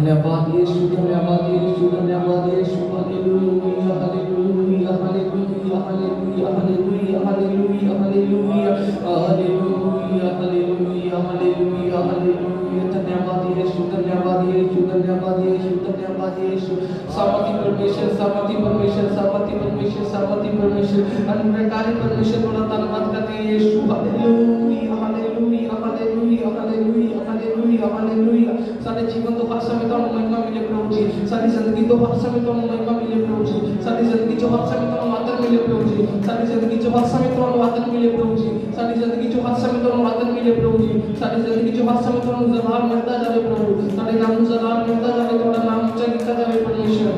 धन्यवाद यीशु, धन्यवाद यीशु, धन्यवाद Yeshu. Hallelujah hallelujah hallelujah hallelujah hallelujah hallelujah hallelujah hallelujah hallelujah hallelujah hallelujah. धन्यवाद यीशु, धन्यवाद यीशु, धन्यवाद यीशु, धन्यवाद यीशु। सामर्थी परमेश्वर, सामर्थी परमेश्वर, सामर्थी परमेश्वर, सामर्थी परमेश्वर, अनुग्रहकारी परमेश्वर, थोड़ा धन्यवाद करते हैं Yeshu. Hallelujah hallelujah hallelujah hallelujah hallelujah hallelujah. सारे जीवन तो हर समय तो महिमा मिले प्रभु जी, सारी जिंदगी तो हर समय तो महिमा मिले प्रभु जी, सारी जिंदगी जो हर समय तो आदर मिले प्रभु जी, सारी जिंदगी जो हर समय तो आदर मिले प्रभु जी, सारी जिंदगी जो हर समय तो आदर मिले प्रभु जी, सारी जिंदगी जो हर समय तो जलाल मिलता जावे प्रभु, सारे नाम जलाल मिलता जावे, थोड़ा नाम ऊंचा किया जावे परमेश्वर,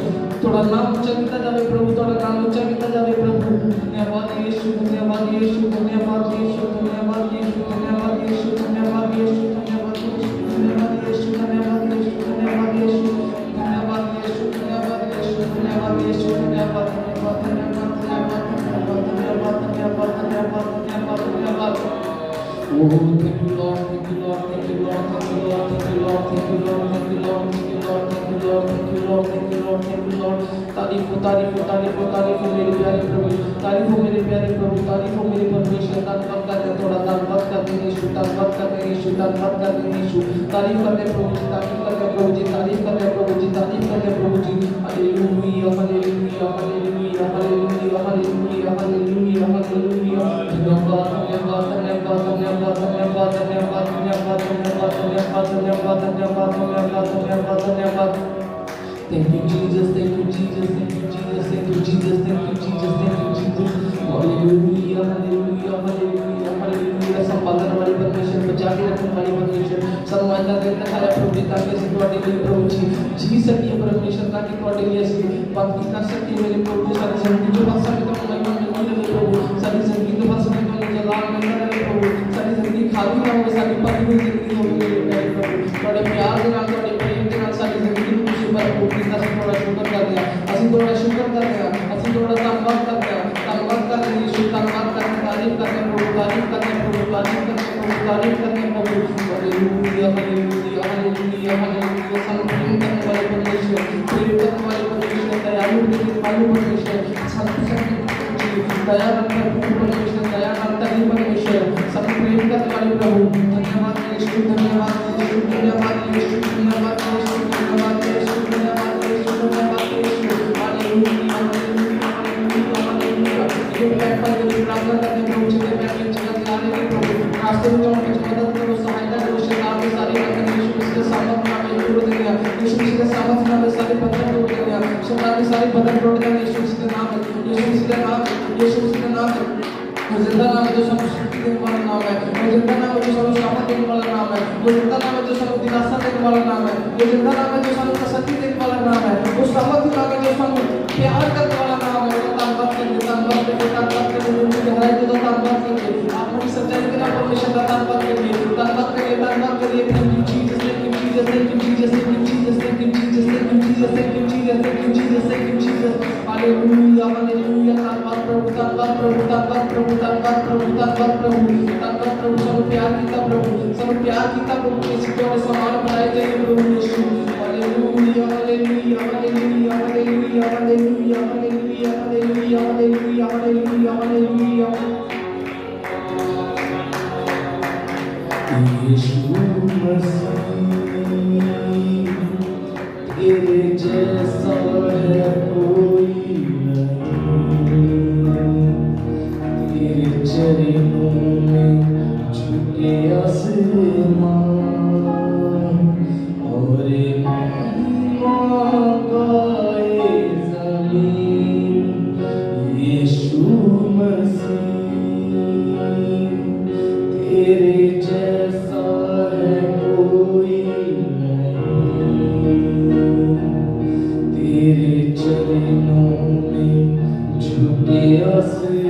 थोड़ा नाम ऊंचा किया जावे प्रभु, थोड़ा नाम ऊंचा किया जावे प्रभु। धन्यवाद यीशु, धन्यवाद यीशु, धन्यवाद यीशु, धन्यवाद यीशु, धन्यवाद यीशु, धन्यवाद यीशु, धन्यवाद यीशु, धन्यवाद यीशु, धन्यवाद यीशु, धन्यवाद यीशु, धन्यवाद यीशु, धन्यवाद यीशु, धन्यवाद यीशु, धन्यवाद धन्यवाद धन्यवाद धन्यवाद धन्यवाद धन्यवाद धन्यवाद धन्यवाद धन्यवाद। Oh, thank you Lord, thank you Lord, thank you Lord, thank you Lord, thank you Lord, thank you Lord, thank you Lord, thank you Lord, thank you Lord, thank you Lord, thank you Lord, thank you Lord। तारीफ हो तारीफ हो तारीफ हो तारीफ हो मेरे प्यारे प्रभु, तारीफ हो मेरे प्यारे प्रभु, तारीफ हो मेरे परमेश्वर। धन्यवाद करते हैं, थोड़ा धन्यवाद करते हैं यीशु, धन्यवाद करते हैं यीशु, धन्यवाद करते हैं यीशु। तारीफ करते हैं प्रभु जी, तारीफ करते हैं प्रभु जी, तारीफ करते हैं प्रभु जी, तारीफ करते हैं प्रभु जी। Hallelujah hallelujah hallelujah hallelujah hallelujah hallelujah hallelujah. धन्यवाद धन्यवाद धन्यवाद धन्यवाद धन्यवाद धन्यवाद धन्यवाद धन्यवाद धन्यवाद धन्यवाद धन्यवाद धन्यवाद धन्यवाद धन्यवाद। Thank you Jesus, thank you Jesus, thank you Jesus, thank you Jesus, thank you Jesus, thank you Jesus। Hallelujah hallelujah hallelujah hallelujah. संपादन वाली परमेश्वर, बचा के रखने वाली परमेश्वर, सम्मान देता है प्रभु जी, ताकि से ਤੁਹਾਡੇ लिए प्रभु जी सकी परमेश्वर, ताकि ਤੁਹਾਡੇ लिए ਅਸੀਂ भक्ति कर सके मेरे प्रभु जी। सारी जिंदगी जो बस समय तो महिमा मिलती रहे प्रभु, सारी जिंदगी तो बस समय तो जलाल मिलता रहे प्रभु, सारी जिंदगी खाली ना हो, सारी पकी हुई जिंदगी हो मेरे प्यारे प्रभु। ਤੁਹਾਡੇ प्यार ਦੇ ਨਾਲ, ਤੁਹਾਡੇ प्रेम ਦੇ ਨਾਲ ਸਾਡੀ ਜ਼ਿੰਦਗੀ ਨੂੰ ਤੁਸੀਂ ਭਰਪੂਰ ਕੀਤਾ। ਅਸੀਂ ਤੁਹਾਡਾ ਸ਼ੁਕਰ ਕਰਦੇ ਹਾਂ, ਅਸੀਂ ਤੁਹਾਡਾ ਸ਼ੁਕਰ ਕਰਦੇ ਹਾਂ, ਅਸੀਂ ਤੁਹਾਡਾ ਧੰਨਵਾਦ ਕਰਦੇ ਹਾਂ, ਧੰਨਵਾਦ ਕਰਦੇ ਹਾਂ ਯीशु, धन्यवाद करते हैं, तारीफ करते हैं प्रभु, तारीफ करते हैं प्रभु, तारीफ करते हैं प्रभु, तारीफ करते हैं प्रभु। Hallelujah hallelujah hallelujah hallelujah. संपूर्ण करने वाले परमेश्वर, प्रेम करने वाले परमेश्वर, दयालु परमेश्वर, दया रखने वाले परमेश्वर, दया रखता ही परमेश्वर, सब प्रेम करने वाले प्रभु। धन्यवाद यीशु, धन्यवाद यीशु, धन्यवाद यीशु, धन्यवाद यीशु, धन्यवाद यीशु, धन्यवाद यीशु, धन्यवाद Yeshu. Hallelujah hallelujah hallelujah hallelujah. ये प्लेटफॉर्म पे प्रार्थना करने प्रभु जी के प्यारे जगत लाने के प्रभु, रास्ते में जो हमें मदद करो, सहायता करो, शैतान के सारे बंधन यीशु मसीह के सामर्थ नाम में तोड़ देंगे, यीशु मसीह के सामर्थ नाम में सारे बंधन तोड़ देंगे, शैतान के सारे बंधन तोड़ देंगे यीशु मसीह के नाम में, यीशु मसीह के नाम में, यीशु मसीह के नाम में। वो जिंदा नाम है जो सब शक्ति देने वाला नाम है, वो जिंदा नाम है जो सब सामर्थ देने वाला नाम है, वो जिंदा नाम है जो सब दिलासा देने वाला नाम है, वो जिंदा नाम है जो सब शक्ति देने वाला नाम है, वो सामर्थ नाम है जो सब प्यार करने वाला नाम है। धन्यवाद करके धन्यवाद करके धन्यवाद करके उनकी गहराई को धन्यवाद करके आपकी सच्चाई के नाम परमेश्वर का धन्यवाद करके धन्यवाद करके धन्यवाद करिए। Thank you Jesus, thank you Jesus, thank you Jesus, thank you Jesus, thank you Jesus, thank you Jesus, thank you Jesus, thank you Jesus, thank you Jesus. Hallelujah hallelujah. धन्यवाद प्रभु, धन्यवाद प्रभु, धन्यवाद प्रभु, धन्यवाद प्रभु, धन्यवाद प्रभु, धन्यवाद प्रभु। सब प्यार कीता प्रभु, सब प्यार कीता प्रभु के सिद्धों में समान बनाए जाइए प्रभु Yeshu. Hallelujah hallelujah hallelujah hallelujah hallelujah hallelujah hallelujah hallelujah hallelujah hallelujah. Yeshu Masih तेरे जैसा है कोई नहीं, तेरे चरणों में झुके आसमान और महिमा गाए ज़मीन। यीशु मसीह तेरे जैसा है कोई नहीं, तेरे चरणों में झुके आसमान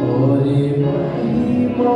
और महिमा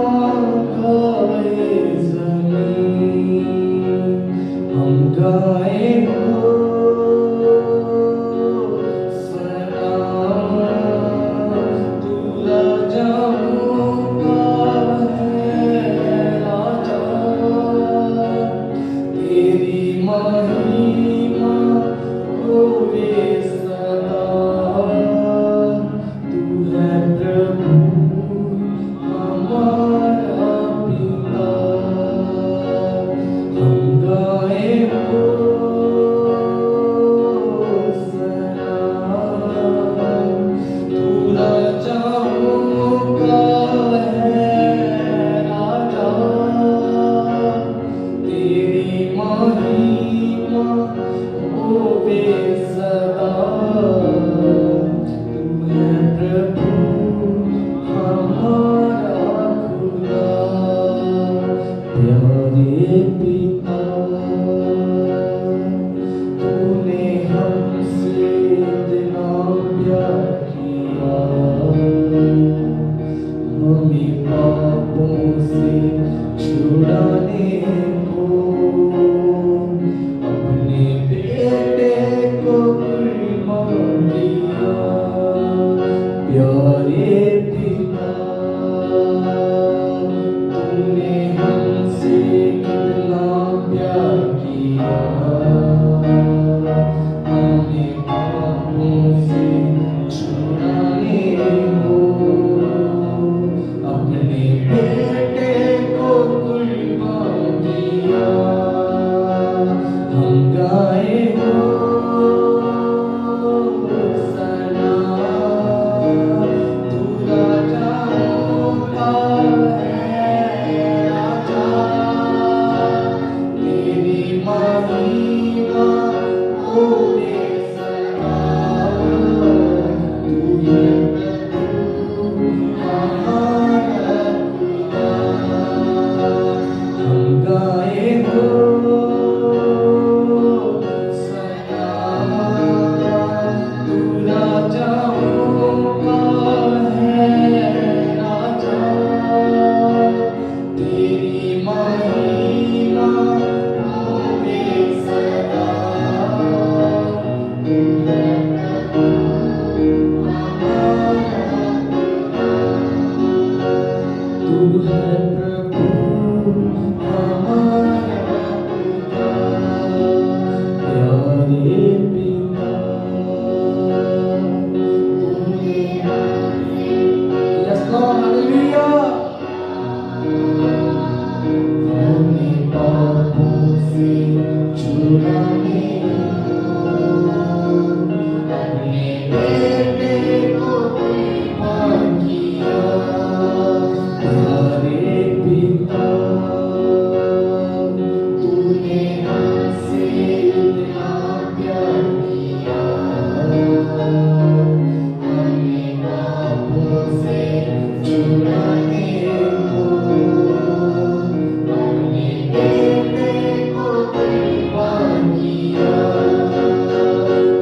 प्यारे पिता तूने हमसे इतना प्यार किया, हमें पापों से छुड़ाने को अपने बेटे को कुर्बान किया। प्यारे पिता तूने हमसे कितना प्यार किया, हमें पापों से छुड़ाने को अपने बेटे को कुर्बान किया। हम गाए हो सना, तू राजाओं का है राजा, तेरी महिमा होवे सदा। तू है प्रभु हमारा खुदा। हम गाए हो सना, तू राजाओं का है राजा, तेरी महिमा होवे सदा। तू है प्रभु हमारा, तू है प्रभु हमारा पिता। प्यारे पिता तूने Yes Lord, hallelujah। हमें पापों से छुड़ाने अपने बेटे को कुर्बान किया। प्यारे पिता तूने हमसे इतना प्यार किया, हमें पापों से छुड़ाने को अपने बेटे को कुर्बान किया।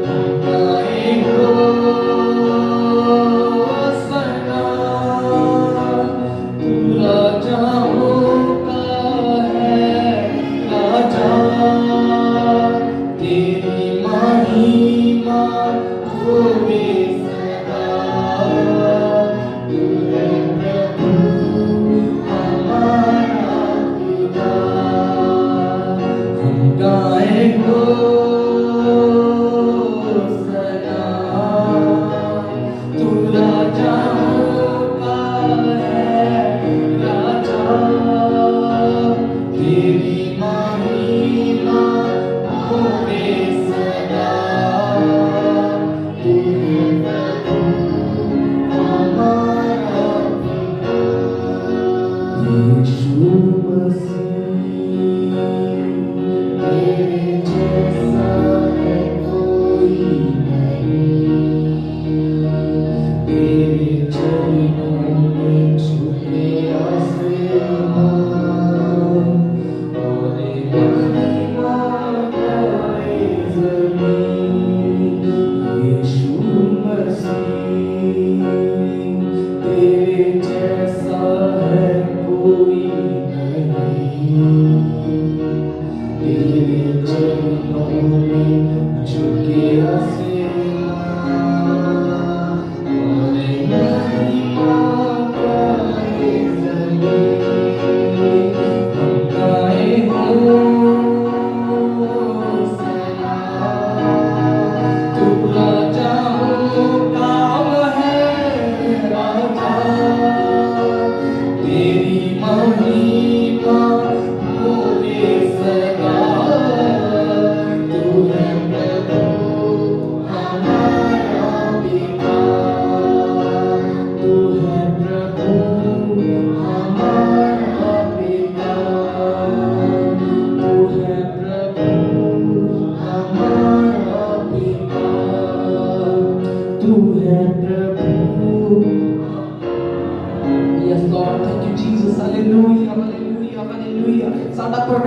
हम गाए हो सना, तू राजाओं का है राजा, तेरी महिमा होवे सदा। तू है प्रभु हमारा खुदा। हम गाए हो सना, तू राजाओं का है राजा, तेरी महिमा होवे सदा। तू है प्रभु हमारा पिता। यीशु मसीह तेरे जैसा है कोई नहीं, तेरे चरणों में झुके आसमान और महिमा गाए ज़मीन। यीशु मसीह तेरे जैसा है कोई नहीं,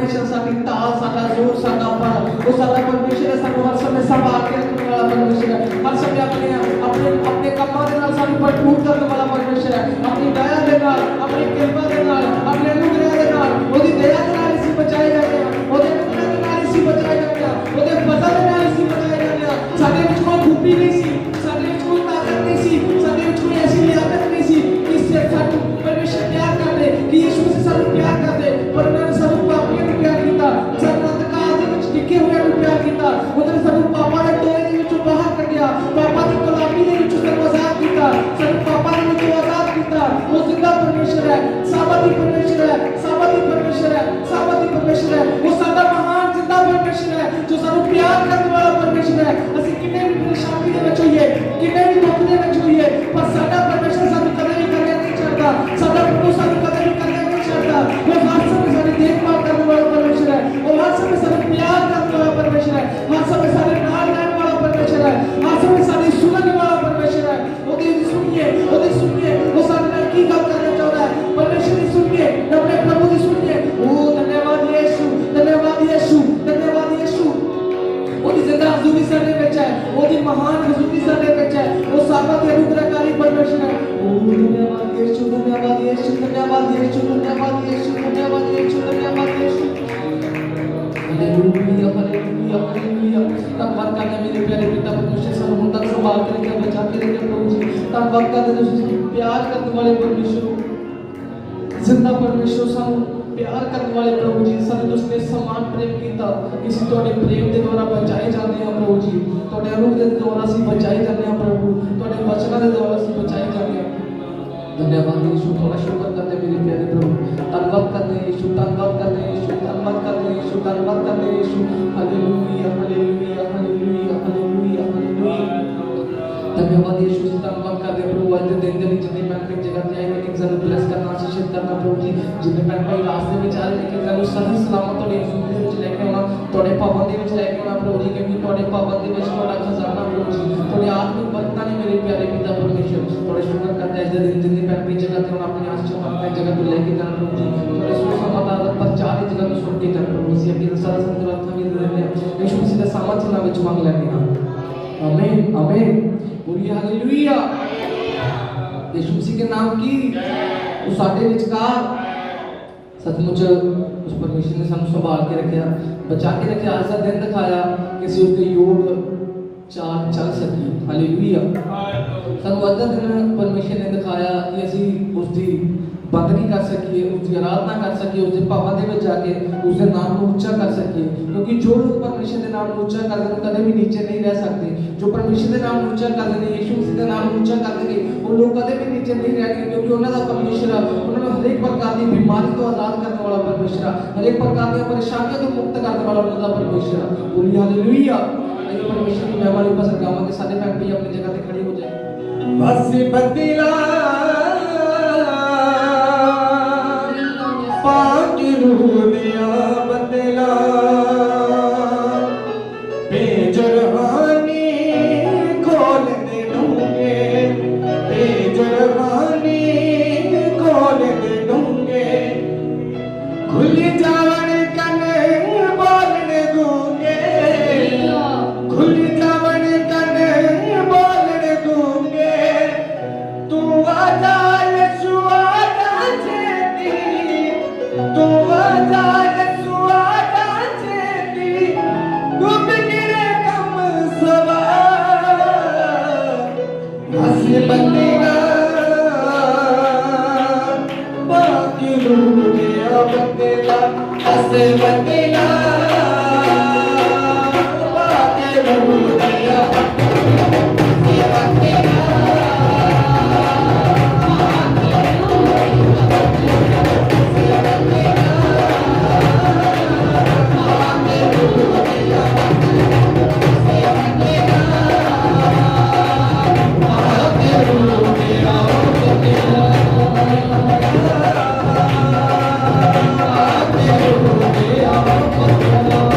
परमेश्वर साडी ताल साडा जोर साडा बल वो साडा परमेश्वर सानू हर समय संभाल के रखने वाला परमेश्वर है हर समय अपने अपने अपने कामां दे नाल सानू भरपूर करने वाला परमेश्वर है अपनी दया दे नाल अपनी कृपा दे नाल अपने अनुग्रह दे नाल ओदी दया दे नाल इसी बचाए जाते हैं ओदे अनुग्रह दे नाल इसी बचाए जाते हैं ओदे फजल दे नाल इसी बचाए जाते हैं साडे विच कोई खूबी नहीं सी साडे विच कोई ताकत नहीं सी साडे विच कोई ऐसी लियाकत नहीं सी कि इससे सानू परमेश्वर प्यार करदे कि यीशु से सानू प्यार करदे पर उन्होंने सानू पापियों ਨੂੰ प्यार ਕੀਤਾ ਸਾਨੂੰ ਅੰਧਕਾਰ ਦੇ ਵਿੱਚ ਟਿਕੇ ਹੋਇਆਂ ਨੂੰ ਪਿਆਰ ਕੀਤਾ ਉਹਨਾਂ ਨੇ ਸਾਨੂੰ ਪਾਪਾਂ ਦੇ ਟੋਏ ਦੇ ਵਿੱਚੋਂ ਬਾਹਰ ਕੱਢਿਆ ਪਾਪਾਂ ਦੀ ਗੁਲਾਮੀ ਦੇ ਵਿੱਚੋਂ ਸਾਨੂੰ ਆਜ਼ਾਦ ਕੀਤਾ ਸਾਨੂੰ ਪਾਪਾਂ ਦੇ ਵਿੱਚੋਂ ਆਜ਼ਾਦ ਕੀਤਾ ਉਹ ਜ਼ਿੰਦਾ ਪਰਮੇਸ਼ਰ ਹੈ ਸਾਬਤੀ ਪਰਮੇਸ਼ਰ ਹੈ ਸਾਬਤੀ ਪਰਮੇਸ਼ਰ ਹੈ ਸਾਬਤੀ ਪਰਮੇਸ਼ਰ ਹੈ ਉਹ ਸਾਡਾ ਮਹਾਨ ਜ਼ਿੰਦਾ ਪਰਮੇਸ਼ਰ ਹੈ ਜੋ ਸਾਨੂੰ ਪਿਆਰ ਕਰਨ ਵਾਲਾ ਪਰਮੇਸ਼ਰ ਹੈ ਅਸੀਂ ਕਿੰਨੇ ਵੀ ਪਰੇਸ਼ਾਨੀ ਦੇ ਵਿੱਚ ਹੋਈਏ ਕਿੰਨੇ ਵੀ ਦੁੱਖ ਦੇ ਵਿੱਚ ਹੋਈਏ ਪਰ ਸਾਡਾ ਪਰਮੇਸ਼ਰ ਸਾਨੂੰ ਕਦੇ ਵੀ ਕਰਨੇ ਨਹੀਂ ਛੱਡਦਾ ਸਾਡਾ ਪ੍ਰਭੂ ਸਾਨੂੰ ਕਦੇ ਵੀ ਕਰਨੇ ਨਹੀਂ ਛੱਡਦਾ ਉਹ ਹਰ ਸਮੇਂ ਸਾਡੀ ਦੇਖਭਾਲ ਕਰਨ ਵਾਲਾ परमेश्वर है और हर समय सारे प्यार करने वाला परमेश्वर है हर समय सारे नाल रहने वाला परमेश्वर है हर समय सारी सुनने वाला परमेश्वर है ओदी सुनिए वो सारे नाल की गल करना चाहता है परमेश्वर की सुनिए अपने प्रभु की सुनिए ओ धन्यवाद यीशु धन्यवाद यीशु धन्यवाद यीशु ओदी जिंदा हजूरी साडे विच है ओदी महान हजूरी साडे विच है वो साबत अनुग्रहकारी परमेश्वर है ओ धन्यवाद यीशु धन्यवाद यीशु धन्यवाद यीशु धन्यवाद यीशु धन्यवाद यीशु धन्यवाद यीशु हालेलुया हालेलुया हालेलुया धन्यवाद करने मेरे प्यारे पिता परमेश्वर सानू हुण तक संभाल के रखा बचा के रखा प्रभु जी धन्यवाद करते तुसीं प्यार करने वाले परमेश्वर जिंदा परमेश्वर सानू प्यार करने वाले प्रभु जी सानू तुसीं समान प्रेम कीता इसी तुहाडे प्रेम दे द्वारा बचाए जाते हैं प्रभु जी तुहाडे अनुग्रह दे द्वारा असीं बचाए जाते हैं प्रभु तुहाडे वचनां दे द्वारा असीं बचाए जाते हैं धन्यवाद यीशु थोड़ा शुक्र करते मेरे प्यारे प्रभु धन्यवाद करते यीशु धन्यवाद करते यीशु धन्यवाद करते यीशु धन्यवाद करते Yeshu hallelujah hallelujah hallelujah hallelujah hallelujah धन्यवाद यीशु धन्यवाद करते प्रभु आज दिन दिन जितने मैं अपनी जगह पे आए लेकिन जरूर ब्लेस करना आशीषित करना प्रभु जी जितने मैं भाई रास्ते में जा रहे लेकिन जरूर सही सलामत थोड़े जिंदगी ਵਿੱਚ ਲੈ ਕੇ ਆਉਣਾ ਤੁਹਾਡੇ ਪਾਵਨ ਦੇ ਵਿੱਚ ਲੈ ਕੇ ਆਉਣਾ ਪ੍ਰਭੂ ਜੀ ਕਿਉਂਕਿ ਤੁਹਾਡੇ ਪਾਵਨ ਦੇ ਵਿੱਚ ਤੁਹਾਡਾ ਖਜ਼ਾਨਾ ਪ੍ਰਭੂ ਜੀ ਤੁਹਾਡੇ ਆਤਮਿਕ ਬਰਕਤਾਂ ਨੇ ਮੇਰੇ ਪਿਆਰੇ ਪਿਤਾ परमेश्वर थोड़े शुक्र करते हैं दिन जितनी मैं अपनी जगह पे अपने आश्रम अपने जगह पे लेके जाना प्रभु जी थोड़े सुसमाचार पर चार जगह पे सुन के जाना प्रभु जी अपनी सारा संतरात में दे देते हैं यीशु मसीह का सामर्थ्य नाम में मांग लेते हैं आमीन आमीन बोलिए हालेलुया यीशु मसीह के नाम की उस साडे विचकार सचमुच उस परमेश्वर ने सानू संभाल के रखा बचा के रखा ऐसा दिन दिखाया कि ਅਸੀਂ उसके योग चाल चल सकी हालेलुया ਸਾਨੂੰ ਅੱਜ ਦਾ ਦਿਨ ਪਰਮੇਸ਼ਰ ਨੇ ਦਿਖਾਇਆ ਕਿ ਅਸੀਂ ਉਸ ਦੀ ਬੰਦਗੀ ਕਰ ਸਕੀਏ ਉਸ ਦੀ ਆਰਾਧਨਾ ਕਰ ਸਕੀਏ ਉਸ ਦੇ ਭਾਵਾਂ ਦੇ ਵਿੱਚ ਜਾ ਕੇ ਉਸ ਦੇ ਨਾਮ ਨੂੰ ਉੱਚਾ ਕਰ ਸਕੀਏ ਕਿਉਂਕਿ ਜੋ ਲੋਕ ਪਰਮੇਸ਼ਰ ਦੇ ਨਾਮ ਨੂੰ ਉੱਚਾ ਕਰਦੇ ਨੇ ਕਦੇ ਵੀ ਨੀਚੇ ਨਹੀਂ ਰਹਿ ਸਕਦੇ ਜੋ ਪਰਮੇਸ਼ਰ ਦੇ ਨਾਮ ਨੂੰ ਉੱਚਾ ਕਰਦੇ ਨੇ ਯੀਸ਼ੂ ਮਸੀਹ ਦੇ ਨਾਮ ਨੂੰ ਉੱਚਾ ਕਰਦੇ ਨੇ ਉਹ ਲੋਕ ਕਦੇ ਵੀ ਨੀਚੇ ਨਹੀਂ ਰਹਿਣਗੇ ਕਿਉਂਕਿ ਉਹਨਾਂ ਦਾ ਪਰਮੇਸ਼ਰ ਉਹਨਾਂ ਨੂੰ ਹਰੇਕ ਪ੍ਰਕਾਰ ਦੀ ਬਿਮਾਰੀ ਤੋਂ ਆਜ਼ਾਦ ਕਰਨ ਵਾਲਾ ਪਰਮੇਸ਼ਰ ਹਰੇਕ ਪ੍ਰਕਾਰ ਦੀਆਂ ਪਰੇਸ਼ਾਨੀਆਂ ਤੋਂ ਮੁਕਤ ਕਰਨ ਵਾਲਾ ਉਹਨਾਂ ਦਾ ਪਰਮੇਸ਼ਰ ਬੋਲੀ ਹਾਲੇਲੂਇਆ आइए परमेश्वर की महिमा के पास गावा के सारे फैमिली अपनी जगह पे खड़े हो जाए बस बदला पाक रूह दिया बदला बेजरहानी खोल दे दूंगे बेजरहानी खोल दे दूंगे खुल जावन कने बोलने दूंगे खुल जावन कने बोलने दूंगे तू आजा यीशु आजा चेती तू आजा यीशु आजा चेती तू बिगड़े कम सवार हंस बंदेगा बाकी रूह दिया बंदेगा हंस बंदेगा Yeah.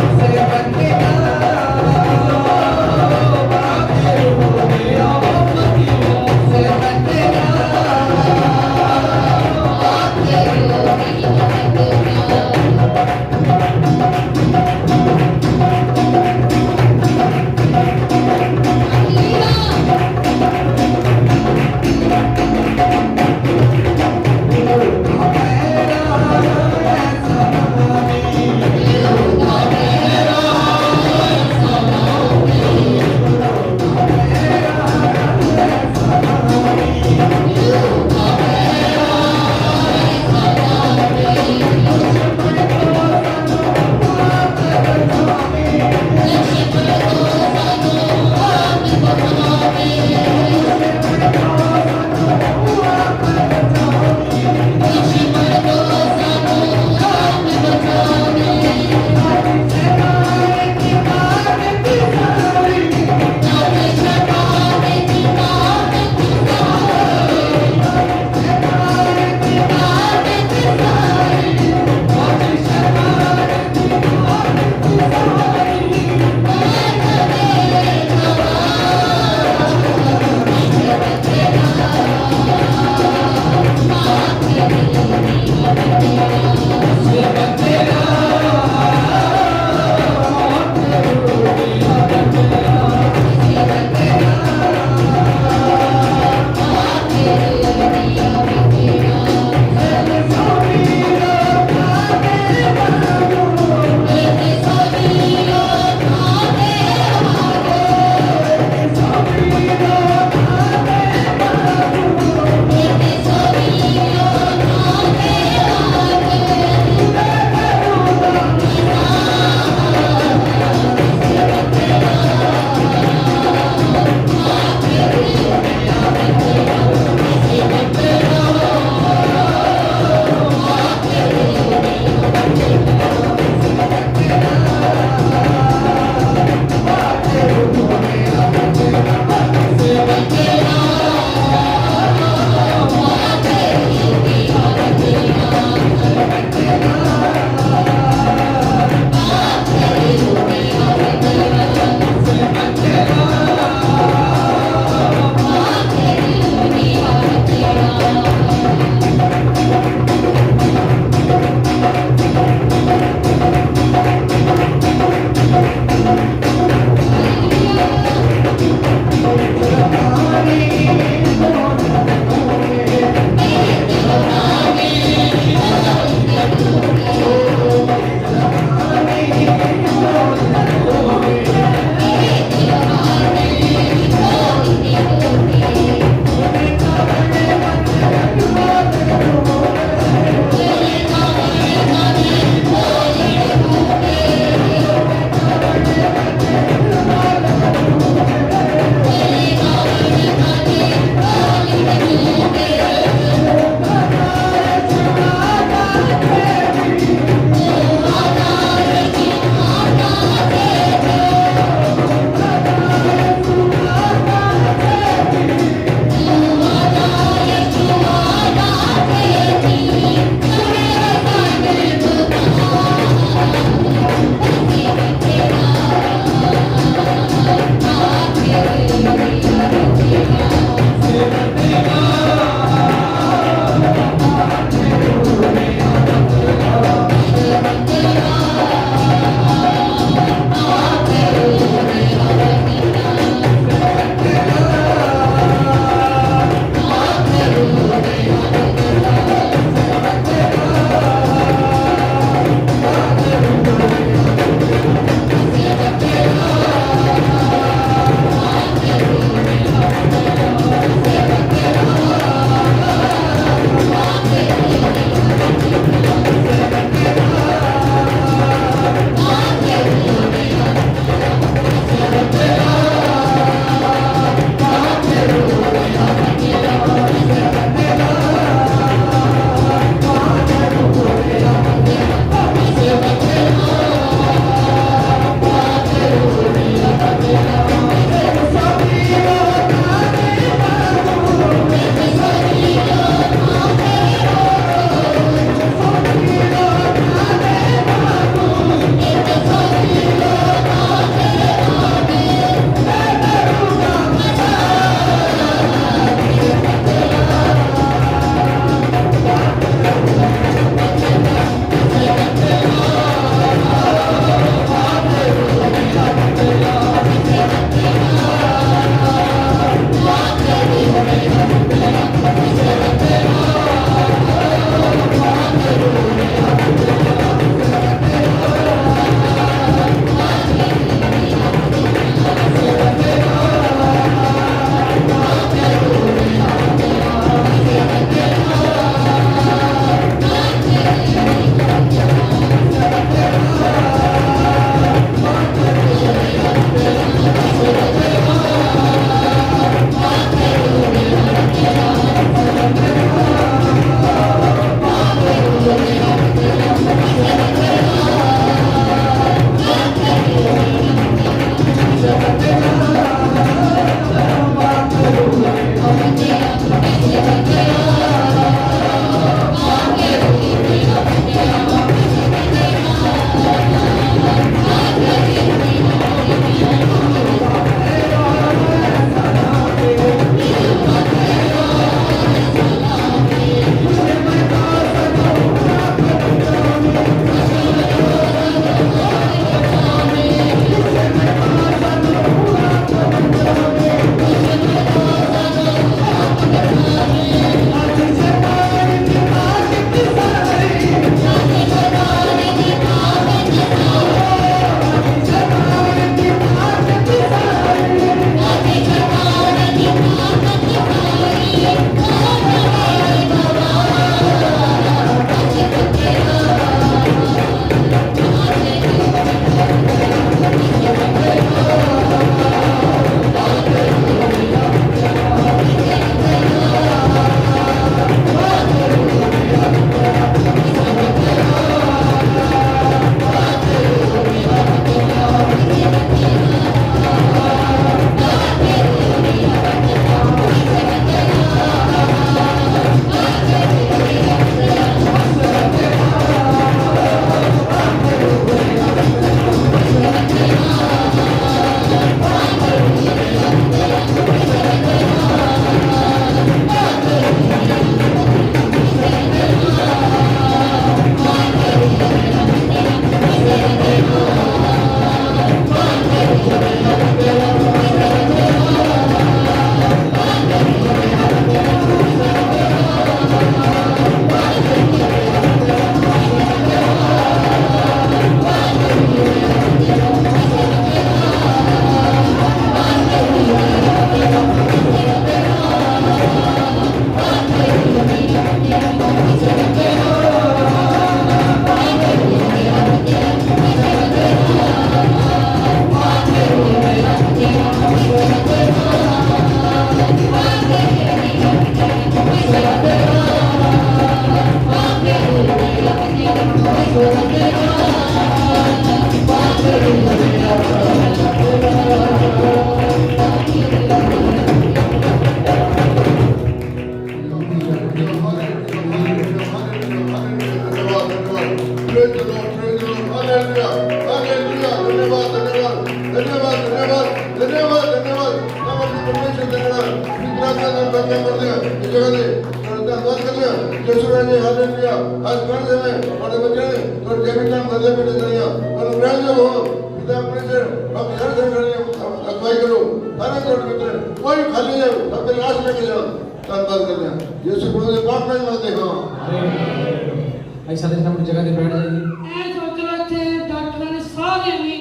ऐसा देश अपनी जगह पे बैठ जाइए। ਐ ਸੋਚ ਲਓ ਇੱਥੇ ਡਾਕਟਰਾਂ ਨੇ ਸਾਰਿਆਂ ਨੇ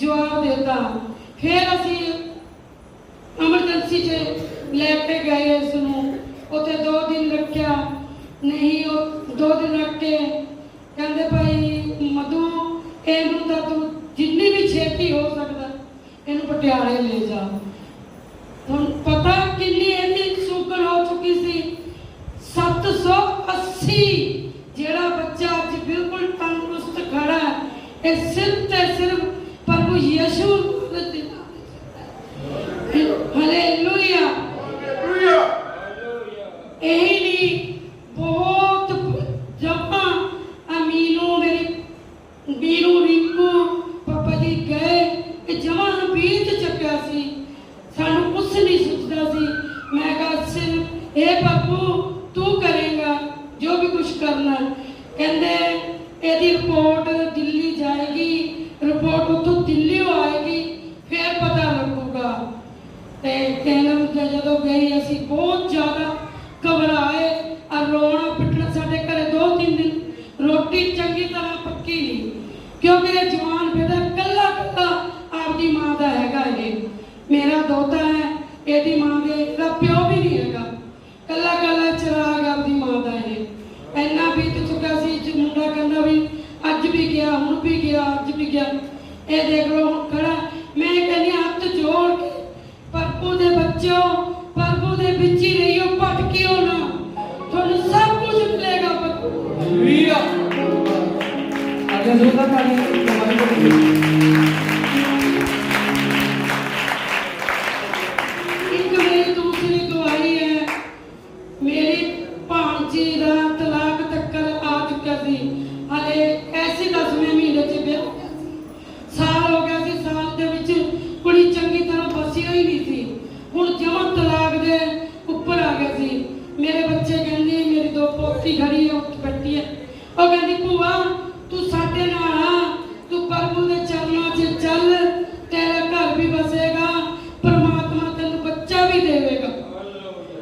ਜਵਾਬ ਦਿੱਤਾ। ਫਿਰ ਅਸੀਂ ਐਮਰਜੈਂਸੀ 'ਚ ਲੈ ਕੇ ਗਏ ਇਸ ਨੂੰ, ਉੱਥੇ 2 ਦਿਨ ਰੱਖਿਆ। ਨਹੀਂ ਉਹ 2 ਦਿਨ ਰੱਖ ਕੇ ਕਹਿੰਦੇ ਭਾਈ ਮਧੂ ਇਹਨੂੰ ਤਾਂ ਤੂੰ ਜਿੰਨੀ ਵੀ ਛੇਤੀ ਹੋ ਸਕਦਾ ਇਹਨੂੰ ਪਟਿਆਲੇ ਲੈ ਜਾ। ਹੁਣ ਪਤਾ ਕਿੰਨੀ ਇਹਦੀ ਸ਼ੂਗਰ ਹੋ ਚੁੱਕੀ ਸੀ 780। ਜਿਹੜਾ ਬੱਚਾ ਅੱਜ ਬਿਲਕੁਲ ਤੰਦਰੁਸਤ ਖੜਾ ਹੈ ਇਹ ਸਿਰਫ ਤੇ ਸਿਰਫ ਪ੍ਰਭੂ ਯਿਸੂ ਦੇ ਨਾਮ ਵਿੱਚ। Hallelujah hallelujah. ਇਹੀ ਨਹੀਂ ਬਹੁਤ ਜਪਾਂ ਅਮੀਨੋ ਮੇਰੀ ਵੀਰੂ ਰਿੰਕੂ ਪਾਪਾ ਜੀ ਗਏ ਇਹ ਜਮਾਂ ਬੀਤ ਚੱਕਿਆ ਸੀ, ਸਾਨੂੰ ਕੁਛ ਨਹੀਂ ਸੁਝਦਾ ਸੀ। ਮੈਂ ਕਿਹਾ ਸਿਰਫ ਇਹ ਬਾਪੂ ਤੂੰ ਕਰੇਗਾ ਜੋ ਵੀ ਕੁਛ ਕਰਨਾ। ਕਹਿੰਦੇ ਇਹਦੀ ਰਿਪੋਰਟ ਦਿੱਲੀ ਜਾਏਗੀ, ਰਿਪੋਰਟ ਉੱਥੋਂ ਦਿੱਲੀੋਂ ਆਏਗੀ ਫਿਰ ਪਤਾ ਲੱਗੂਗਾ। ਤੇ ਕਹਿੰਦੇ ਜਦੋਂ ਗਈ ਅਸੀਂ ਬਹੁਤ ਜ਼ਿਆਦਾ ਘਬਰਾਏ ਔਰ ਰੋਣਾ ਪਿੱਟਣਾ। ਸਾਡੇ ਘਰੇ 2-3 ਦਿਨ ਰੋਟੀ ਚੰਗੀ ਤਰ੍ਹਾਂ ਪੱਕੀ ਨਹੀਂ, ਕਿਉਂਕਿ ਇਹ ਜਵਾਨ ਬੇਟਾ ਕੱਲਾ ਕੱਲਾ ਆਪਦੀ ਮਾਂ ਦਾ ਹੈਗਾ। ਇਹ ਮੇਰਾ ਦੋਤਾ ਹੈ, ਇਹਦੀ ਮਾਂ ਦੇ ਦਾ ਪਿਓ ਵੀ ਨਹੀਂ ਹੈਗਾ, ਕੱਲਾ ਕੱਲਾ ਚਿਰਾਗ ਆਪਦੀ ਮਾਂ ਦਾ। ਇਹ ਇੰਨਾ ਬੀਤ ਚੁੱਕਾ ਸੀ। ਮੁੰਡਾ ਕਹਿੰਦਾ ਵੀ ਅੱਜ ਵੀ ਗਿਆ, ਹੁਣ ਵੀ ਗਿਆ, ਅੱਜ ਵੀ ਗਿਆ। ਇਹ ਦੇਖ ਲਓ ਹੁਣ ਖੜਾ। ਮੈਂ ਕਹਿੰਦੀ ਹੱਥ ਜੋੜ ਕੇ ਪ੍ਰਭੂ ਦੇ ਬੱਚਿਓ, ਪ੍ਰਭੂ ਦੇ ਵਿੱਚ ਹੀ ਰਹੀਓ, ਭਟਕਿਓ ਨਾ, ਤੁਹਾਨੂੰ ਸਭ ਕੁਝ ਮਿਲੇਗਾ। ਹਾਲੇਲੂਇਆ। ਆगे जोरदार ताली हमारे को। एक मेरी दूसरी गवाही है, मेरी भांजी का तलाक तक आ चुका सी। हाले ऐसे 10वें महीने च ब्याह हो गया सी, साल हो गया सी। साल दे विच कुड़ी चंगी तरह फसी हुई नहीं सी, हुण जमा तलाक दे ऊपर आ गया सी। मेरे बच्चे कहंदे, मेरी 2 पोती खड़ी है उठ बैठी है, ਉਹ ਕਹਿੰਦੀ ਭੂਆ ਤੂੰ ਸਾਡੇ ਨਾਲ ਆ, ਤੂੰ ਪ੍ਰਭੂ ਦੇ ਚਰਨਾਂ 'ਚ ਚੱਲ, ਤੇਰਾ ਘਰ ਵੀ ਬਸੇਗਾ, ਪਰਮਾਤਮਾ ਤੈਨੂੰ ਬੱਚਾ ਵੀ ਦੇਵੇਗਾ।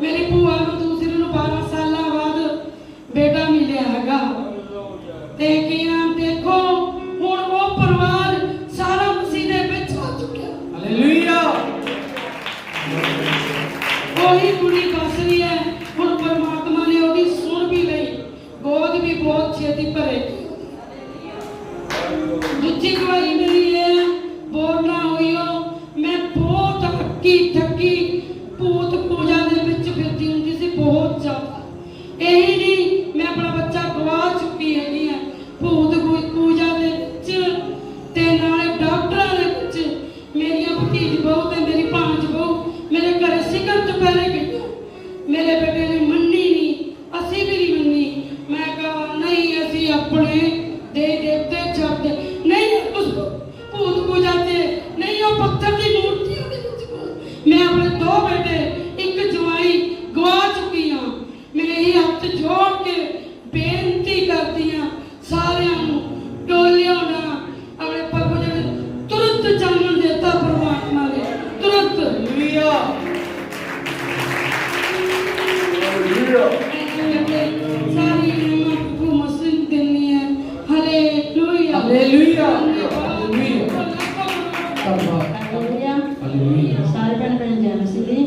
ਮੇਰੀ ਭੂਆ ਨੂੰ ਦੂਸਰੀ ਨੂੰ 12 ਸਾਲਾਂ ਬਾਅਦ ਬੇਟਾ ਮਿਲਿਆ ਹੈਗਾ। ਤੇ ਕੀ ਨਾਮ ਦੇਖੋ ਹੁਣ ਉਹ ਪਰਿਵਾਰ ਸਾਰਾ ਮਸੀਹ ਦੇ ਵਿੱਚ ਆ ਚੁੱਕਿਆ। हालेलुया। ਉਹੀ ਕੁੜੀ ਬਸ ਰਹੀ ਹੈ। ਹੁਣ ਪਰਮਾਤਮਾ ਨੇ ਉਹਦੀ ਸੁਣ ਵੀ ਲਈ, ਗੋਦ ਵੀ ਬਹੁਤ ਛੇਤੀ ਭਰੇਗੀ। ਦੂਜੀ ਗਵਾਹੀ ਮੇਰੀ ਇਹ ਬੋਲਣਾ ਹੋਈਓ, ਮੈਂ ਬਹੁਤ ਅੱਕੀ ਥੱਕੀ ਭੂਤ ਪੂਜਾ ਦੇ ਵਿੱਚ ਫਿਰਦੀ ਹੁੰਦੀ ਸੀ, ਬਹੁਤ ਜ਼ਿਆਦਾ। ਇਹੀ ਨਹੀਂ ਮੈਂ ਆਪਣਾ ਬੱਚਾ ਗਵਾ ਚੁੱਕੀ ਹੈਗੀ ਆ ਭੂਤ ਪੂਜਾ ਦੇ ਵਿੱਚ, ਤੇ ਨਾਲੇ ਡਾਕਟਰਾਂ ਦੇ ਵਿੱਚ। ਮੇਰੀਆਂ ਭਤੀਜ ਬਹੂ ਤੇ ਮੇਰੀ ਭਾਂਜ ਬਹੂ ਮੇਰੇ ਘਰੇ ਸਿਖਰ ਦੁਪਹਿਰੇ ਗਈਆਂ, ਮੇਰੇ ਬੇਟੇ ਨੇ ਮੰਨੀ ਨਹੀਂ, ਅਸੀਂ ਵੀ ਨਹੀਂ ਮੰਨੀ। ਮੈਂ ਕਹਾ ਨਹੀਂ ਅਸੀਂ ਆਪਣੇ ਦੇ ਦੇਵਤੇ ਛੱਡਦੇ ਨਹੀਂ, ਉਸ ਭੂਤ ਪੂਜਾ ਤੇ ਨਹੀਂ, ਉਹ ਪੱਥਰ ਦੀ ਮੂਰਤੀਆਂ ਦੇ ਵਿੱਚ। ਮੈਂ ਆਪਣੇ 2 ਬੇਟੇ 1 ਜਵਾਈ ਗਵਾ ਚੁੱਕੀ ਹਾਂ। ਮੈਂ ਇਹ ਹੱਥ ਜੋੜ ਕੇ ਬੇਨਤੀ ਕਰਦੀ ਹਾਂ ਸਾਰਿਆਂ ਨੂੰ, ਡੋਲਿਓ ਨਾ, ਆਪਣੇ ਪ੍ਰਭੂ ਜੀ ਨੇ ਤੁਰੰਤ ਜਾਣਨ ਦਿੱਤਾ ਪਰਮਾਤਮਾ ਨੇ, ਤੁਰੰਤ। हालेलुया। सारी प्रभु मसीह देनी है। Hallelujah hallelujah. ਹਾਲੇਲੂਇਆ। ਸਾਰੇ ਭੈਣ ਭੈਣ ਜੈ ਮਸੀਹ ਦੀ।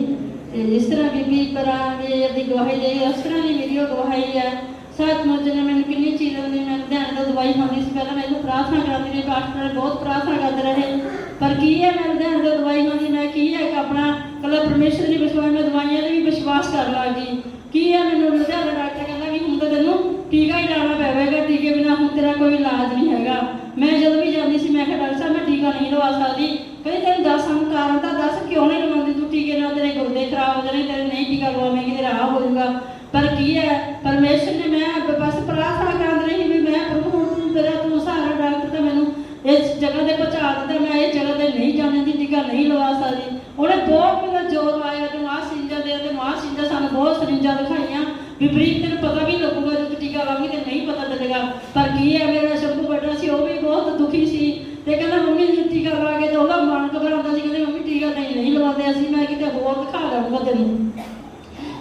ਤੇ ਜਿਸ ਤਰ੍ਹਾਂ ਬੀਬੀ ਕਰਾਂਗੇ ਆਪਣੀ ਗਵਾਹੀ ਦੇ, ਉਸ ਤਰ੍ਹਾਂ ਦੀ ਮੇਰੀ ਉਹ ਗਵਾਹੀ ਹੈ। ਸੱਚਮੁੱਚ ਨੇ ਮੈਨੂੰ ਕਿੰਨੀ ਚੀਜ਼ਾਂ ਦੀ ਮੈਂ ਲੁਧਿਆਣੇ ਤੋਂ ਦਵਾਈ ਖਾਂਦੀ ਸੀ। ਪਹਿਲਾਂ ਮੈਂ ਇਹਨੂੰ ਪ੍ਰਾਰਥਨਾ ਕਰਦੀ ਰਹੀ, ਡਾਕਟਰ ਬਹੁਤ ਪ੍ਰਾਰਥਨਾ ਕਰਦੇ ਰਹੇ, ਪਰ ਕੀ ਹੈ ਮੈਂ ਲੁਧਿਆਣੇ ਤੋਂ ਦਵਾਈ ਖਾਂਦੀ, ਮੈਂ ਕੀ ਹੈ ਕਿ ਆਪਣਾ ਕੱਲਾ ਪਰਮੇਸ਼ਰ ਦੀ ਵਿਸ਼ਵਾਸ, ਮੈਂ ਦਵਾਈਆਂ ਤੇ ਵੀ ਵਿਸ਼ਵਾਸ ਕਰਨ ਲੱਗ ਗਈ। ਕੀ ਹੈ ਮੈਨੂੰ ਲੁਧਿਆਣਾ ਡਾਕਟਰ ਕਹਿੰਦਾ ਵੀ ਹੁਣ ਤਾਂ ਤੈਨੂੰ ਟੀਕਾ ਹੀ ਲਾਉਣਾ ਪਵੇਗਾ, ਟੀਕੇ ਬਿਨਾਂ ਹੁਣ तेरा कोई इलाज नहीं हैगा। मैं जब भी जाती सी मैं डॉक्टर साहब मैं टीका नहीं लवा सकती। कहते तेन दस हम कारण तो दस क्यों नहीं लवाती तू टीके ना, तेरे गुर्दे खराब हो जाने, तेरे नहीं टीका लवावेंगी तेरा आ हो जाऊगा। पर की है परमेश्वर ने मैं बस प्रार्थना कर रही भी मैं प्रभु तेरा तू सहारा डॉक्टर तो मैनू इस जगह से पहुँचा दिता, मैं इस जगह से नहीं जाने की टीका नहीं लवा सकती। उन्हें बहुत मेरा जोर लाया तो आह सिंजा दे आह सिंजा सानू बहुत सरिंजा दिखाइया विपरीत तेन पता भी लगूगा जो टीका लाऊंगी तो नहीं पता चलेगा। पर की है मेरा शंभू बड़ा सी वो भी बहुत दुखी सी ते कहना मम्मी जी टीका लगा के तो मन घबराता सी, कहते मम्मी टीका नहीं लवाते असं मैं कितने होर दिखा लूँगा तेन।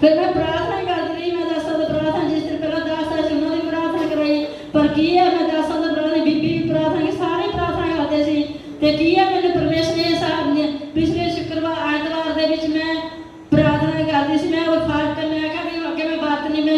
फिर मैं प्रार्थना करती रही, मैं 10 साल प्रार्थना जिस दिन पहले 10 साल से उन्होंने प्रार्थना कराई। पर की है मैं 10 साल प्रार्थना बीबी भी प्रार्थना की सारे प्रार्थना करते सी ते की है मैंने परमेश्वर ने साहब ने पिछले शुक्रवार एतवार दे विच मैं प्रार्थना करती सी। मैं वो फास्ट करने आया भी अगे मैं बात नहीं मैं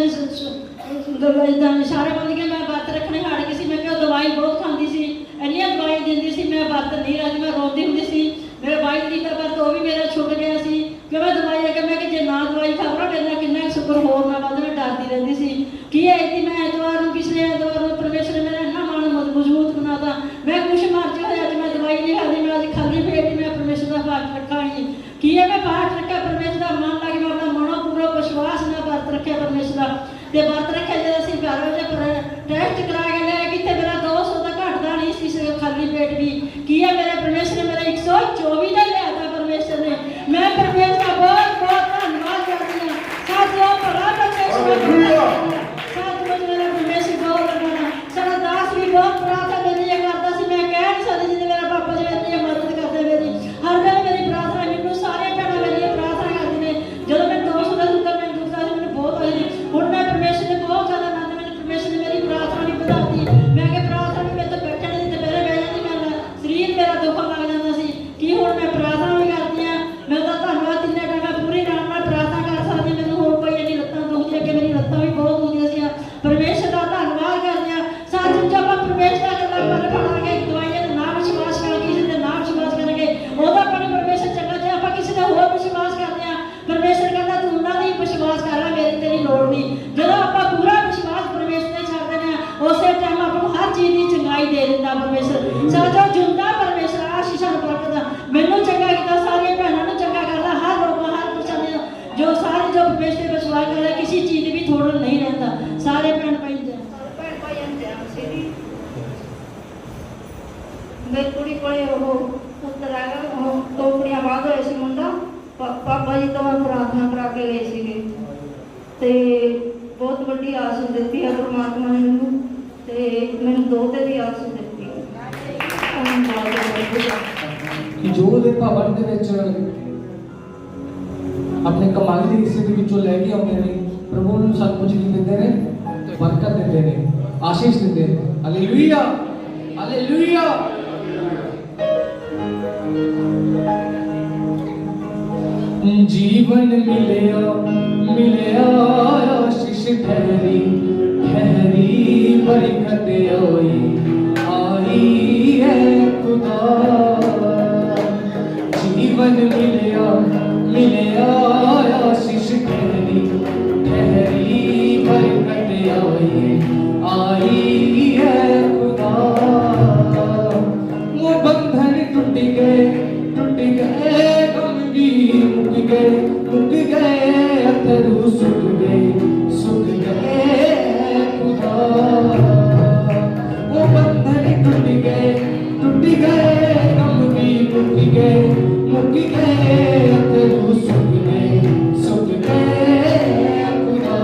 इशारा बंद के मैं बात रखने हट गई सी। मैं क्या दवाई बहुत खाती सी, इन्नी दवाई देती सी, मैं बात नहीं रही, मैं रोती होंगी सी। मेरे 22 लीटर पर तो भी मेरा छुट गया सी कि मैं दवाई अगर मैं कि जे ना दवाई खावा मेरा कितना शुक्र होर ना बंद मैं डरती रहती सी। की है कि मैं एतवार पिछले एतवार परमेश्वर ने मेरा इन्ना मन मजबूत बनाता। मैं कुछ मर्जी हो अज मैं दवाई नहीं खाती, मैं अज खाली पेट मैं परमेश्वर का पाठ रखा ही की है मैं पाठ रखा परमेश्वर का मन लगे मैं अपना मनोपूर्वक विश्वास न व्रत रखे परमेश्वर का ते व्रत रखे जो असं घर टेस्ट करा के लिया कि मेरा 200 का घटता नहीं सी खाली पेट भी। की है मेरे परमेश्वर ने मेरा 124 का लिया था परमेश्वर ने। मैं परमेश्वर का बहुत बहुत धन्यवाद करती हूँ। साथियों बड़ा परमेश्वर सचमुच मेरा परमेश्वर बहुत लगाना सारा दास भी बहुत प्रार्थना मेरी ये करता सी, मैं कह नहीं सकती जिन्हें मेरा पापा जी मेरी मदद करते मेरी हर वेले मेरी प्रार्थना मैनू सारे भैन मेरी प्रार्थना करते हैं। जब मैं 200 का दुखा मैं दुखता मैंने बहुत होई हूँ मैं परमेश्वर ने बहुत ज़्यादा नंद मैंने परमेश्वर ने मेरी प्रार्थना भी बढ़ाती। मैं कि प्रार्थना भी मैं तो बैठा नहीं तो मेरे बह जाती मैं शरीर मेरा दुखन लग जाता सी कि हुण मैं प्रार्थना भी करती हाँ। मैं तो धन्यवाद तिन्ने टाइम मैं पूरी रात में प्रार्थना कर सकती, मैंने होर कोई इन्नी लत्तां दुखदी अगे मेरी लत्तां भी बहुत दुखदियां सी। परमेश्वर का धन्यवाद करते हैं। सच जब आप परमेश्वर का गल्लां पर पढ़ांगे दवाइयां ना विश्वास कर किसी ने ना विश्वास करेंगे ओदा पर परमेश्वर चंगा जे आप किसी ने होर विश्वास करते हैं परमेश्वर कहता तू उन्हां दी विश्वास कर ले मेरी तेरी लोड़ नहीं। जब आप पूरा विश्वास परमेश्वर ने छड्ड देना उस टाइम आपको हर चीज़ की चंगाई दे दिंदा परमेश्वर। सचो जिंदा परमेश्वर आशीषां बरकतां मैनूं चंगा कीता सारियां भैणां नूं चंगा करदा हर लोग हर परेशानी जो सारे जो परमेश्वर पर विश्वास करदा किसी चीज़ भी थोड़ा नहीं रहता सारे भैण भाई मेरी कुड़ी को पुत्र आएगा टोकरियां बाद होए सी मुंडा पापा जी तो मैं प्रार्थना करा के गए सीगे ते बहुत बड़ी आस दी है परमात्मा ने मैनू दोते की आस दी कि जो ਉਹਦੇ ਭਵਨ ਦੇ ਵਿੱਚ ਆਪਣੇ ਕਮਾਈ ਦੇ ਹਿੱਸੇ ਦੇ ਵਿੱਚੋਂ ਲੈ ਕੇ ਆਉਂਦੇ ਨੇ ਪ੍ਰਭੂ ਨੂੰ ਸਭ ਕੁਝ ਕੀ ਦਿੰਦੇ ਨੇ ਬਰਕਤ ਦਿੰਦੇ ਨੇ ਆਸ਼ੀਸ਼ ਦਿੰਦੇ ਨੇ। Hallelujah hallelujah. जीवन मिलया आशीष ठहरी ठहरी बरकत आई है खुदा। जीवन मिलया आशीष ठहरी ठहरी बरकत आई है खुदा। वो बंधन टूट गए गम भी मुक गए अथरू सुख गए खुदा। वो बंधन टूट गए गम भी मुक गए अथरू सुख गए खुदा।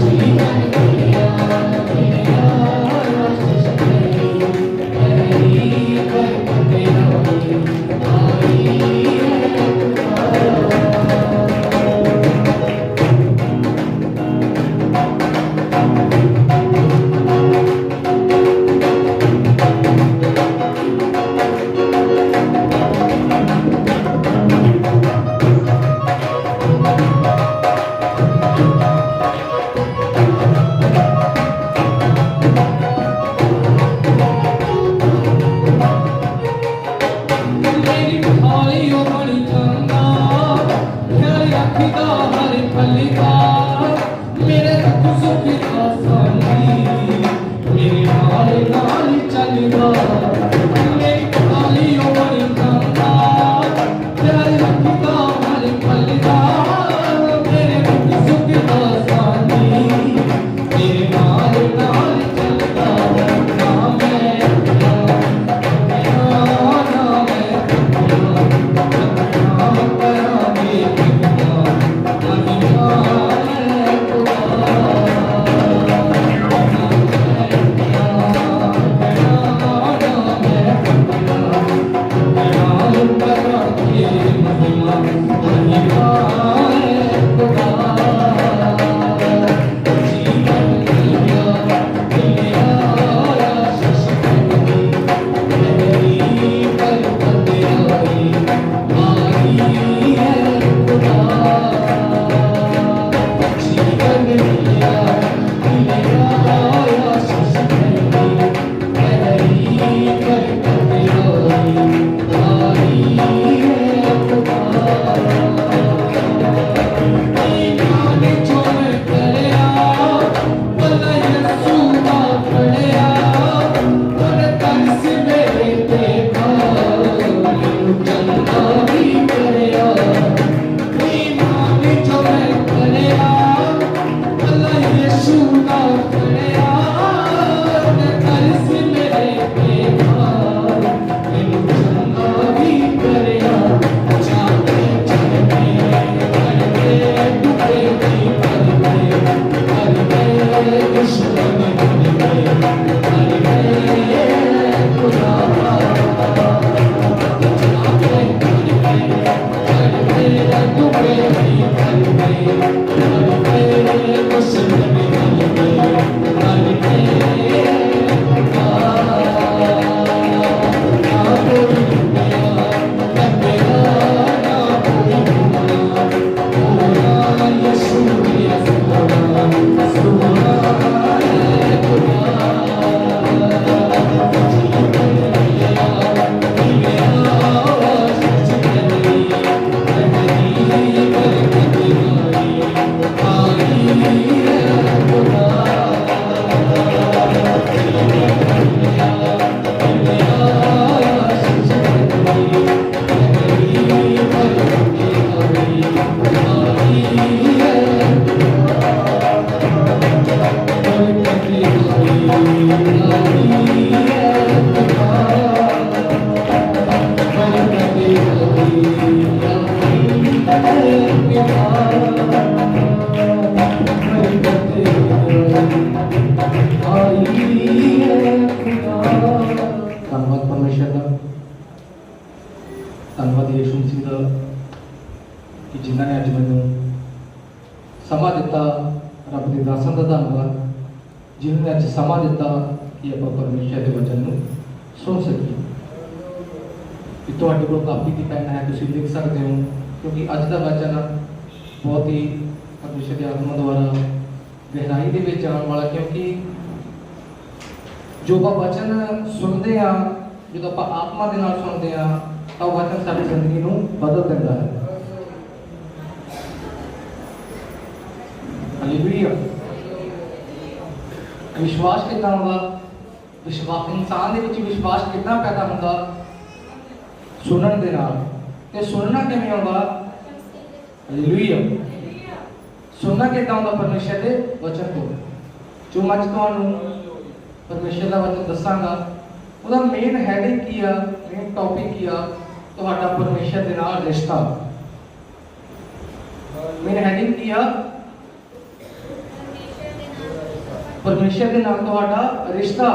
जीवन मिलया आशीष ठहरी बरकत आई ਧੰਨਵਾਦ ਪਰਮੇਸ਼ਰ ਦਾ, ਧੰਨਵਾਦ ਯਿਸੂ ਮਸੀਹ ਦਾ ਕਿ ਜਿਨ੍ਹਾਂ ਨੇ ਅੱਜ ਮੈਨੂੰ ਸਮਾਂ ਦਿੱਤਾ। ਰੱਬ ਦੇ ਦਾਸਾਂ ਦਾ ਧੰਨਵਾਦ ਜਿਨ੍ਹਾਂ ਨੇ ਅੱਜ ਸਮਾਂ ਦਿੱਤਾ ਕਿ ਆਪਾਂ ਪਰਮੇਸ਼ਰ ਦੇ ਵਚਨ ਨੂੰ ਸੁਣ ਸਕੀਏ। ਕਿ ਤੁਹਾਡੇ ਕੋਲ ਕਾਪੀ ਦੀ ਪੈਨ ਹੈ, ਤੁਸੀਂ ਲਿਖ ਸਕਦੇ ਹੋ, ਕਿਉਂਕਿ ਅੱਜ ਦਾ ਵਚਨ ਬਹੁਤ ਹੀ ਪਰਮੇਸ਼ਰ ਦੀ ਆਤਮਾ ਦੁਆਰਾ ਗਹਿਰਾਈ ਦੇ ਵਿੱਚ ਆਉਣ ਵਾਲਾ। ਕਿਉਂਕਿ ਜੋ ਆਪਾਂ ਵਚਨ ਸੁਣਦੇ ਆ, ਜਦੋਂ ਆਪਾਂ ਆਤਮਾ ਦੇ ਨਾਲ ਸੁਣਦੇ ਆ ਤਾਂ ਉਹ ਵਚਨ ਸਾਡੀ ਜ਼ਿੰਦਗੀ ਨੂੰ ਬਦਲ ਦਿੰਦਾ ਹੈ। ਹਾਲੇਲੂਇਆ। ਵਿਸ਼ਵਾਸ ਕਿੱਦਾਂ ਹੁੰਦਾ? ਵਿਸ਼ਵਾਸ ਇਨਸਾਨ ਦੇ ਵਿੱਚ ਵਿਸ਼ਵਾਸ ਕਿੱਦਾਂ ਪੈਦਾ ਹੁੰਦਾ? ਸੁਣਨ ਦੇ ਨਾਲ। ਤੇ ਸੁਣਨਾ ਕਿਵੇਂ ਆਉਂਦਾ? ਹਾਲੇਲੂਇਆ। ਸੁਣਨਾ ਕਿੱਦਾਂ ਆਉਂਦਾ? ਪਰਮੇਸ਼ਰ ਦੇ ਵਚਨ ਤੋਂ। ਜੋ ਮੈਂ ਤੁਹਾਨੂੰ ਪਰਮੇਸ਼ਰ ਦਾ ਵਚਨ ਦੱਸਾਂਗਾ, ਉਹਦਾ ਮੇਨ ਹੈਡਿੰਗ ਕੀ ਆ, ਮੇਨ ਟੌਪਿਕ ਕੀ ਆ? ਤੁਹਾਡਾ ਪਰਮੇਸ਼ਰ ਦੇ ਨਾਲ ਰਿਸ਼ਤਾ। ਮੇਨ ਹੈਡਿੰਗ ਕੀ ਆ? ਪਰਮੇਸ਼ਰ ਦੇ ਨਾਲ ਤੁਹਾਡਾ ਰਿਸ਼ਤਾ।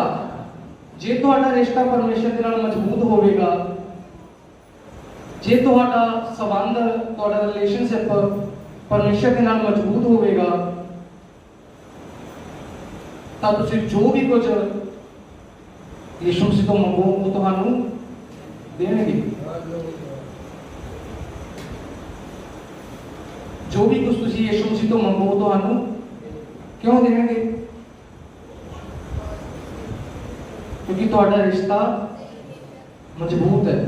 ਜੇ ਤੁਹਾਡਾ ਰਿਸ਼ਤਾ ਪਰਮੇਸ਼ਰ ਦੇ ਨਾਲ ਮਜ਼ਬੂਤ ਹੋਵੇਗਾ, ਜੇ ਤੁਹਾਡਾ ਸੰਬੰਧ, ਤੁਹਾਡਾ ਰਿਲੇਸ਼ਨਸ਼ਿਪ ਪਰਮੇਸ਼ਰ ਦੇ ਨਾਲ ਮਜ਼ਬੂਤ ਹੋਵੇਗਾ, ਤਾਂ ਤੁਸੀਂ ਜੋ ਵੀ ਕੁਝ ਯਿਸੂ ਮਸੀਹ ਤੋਂ ਮੰਗੋ ਉਹ ਤੁਹਾਨੂੰ ਦੇਣਗੇ। ਜੋ ਵੀ ਕੁਝ ਤੁਸੀਂ ਯਿਸੂ ਮਸੀਹ ਤੋਂ ਮੰਗੋ ਉਹ ਤੁਹਾਨੂੰ ਕਿਉਂ ਦੇਣਗੇ? ਕਿਉਂਕਿ ਤੁਹਾਡਾ ਰਿਸ਼ਤਾ ਮਜ਼ਬੂਤ ਹੈ।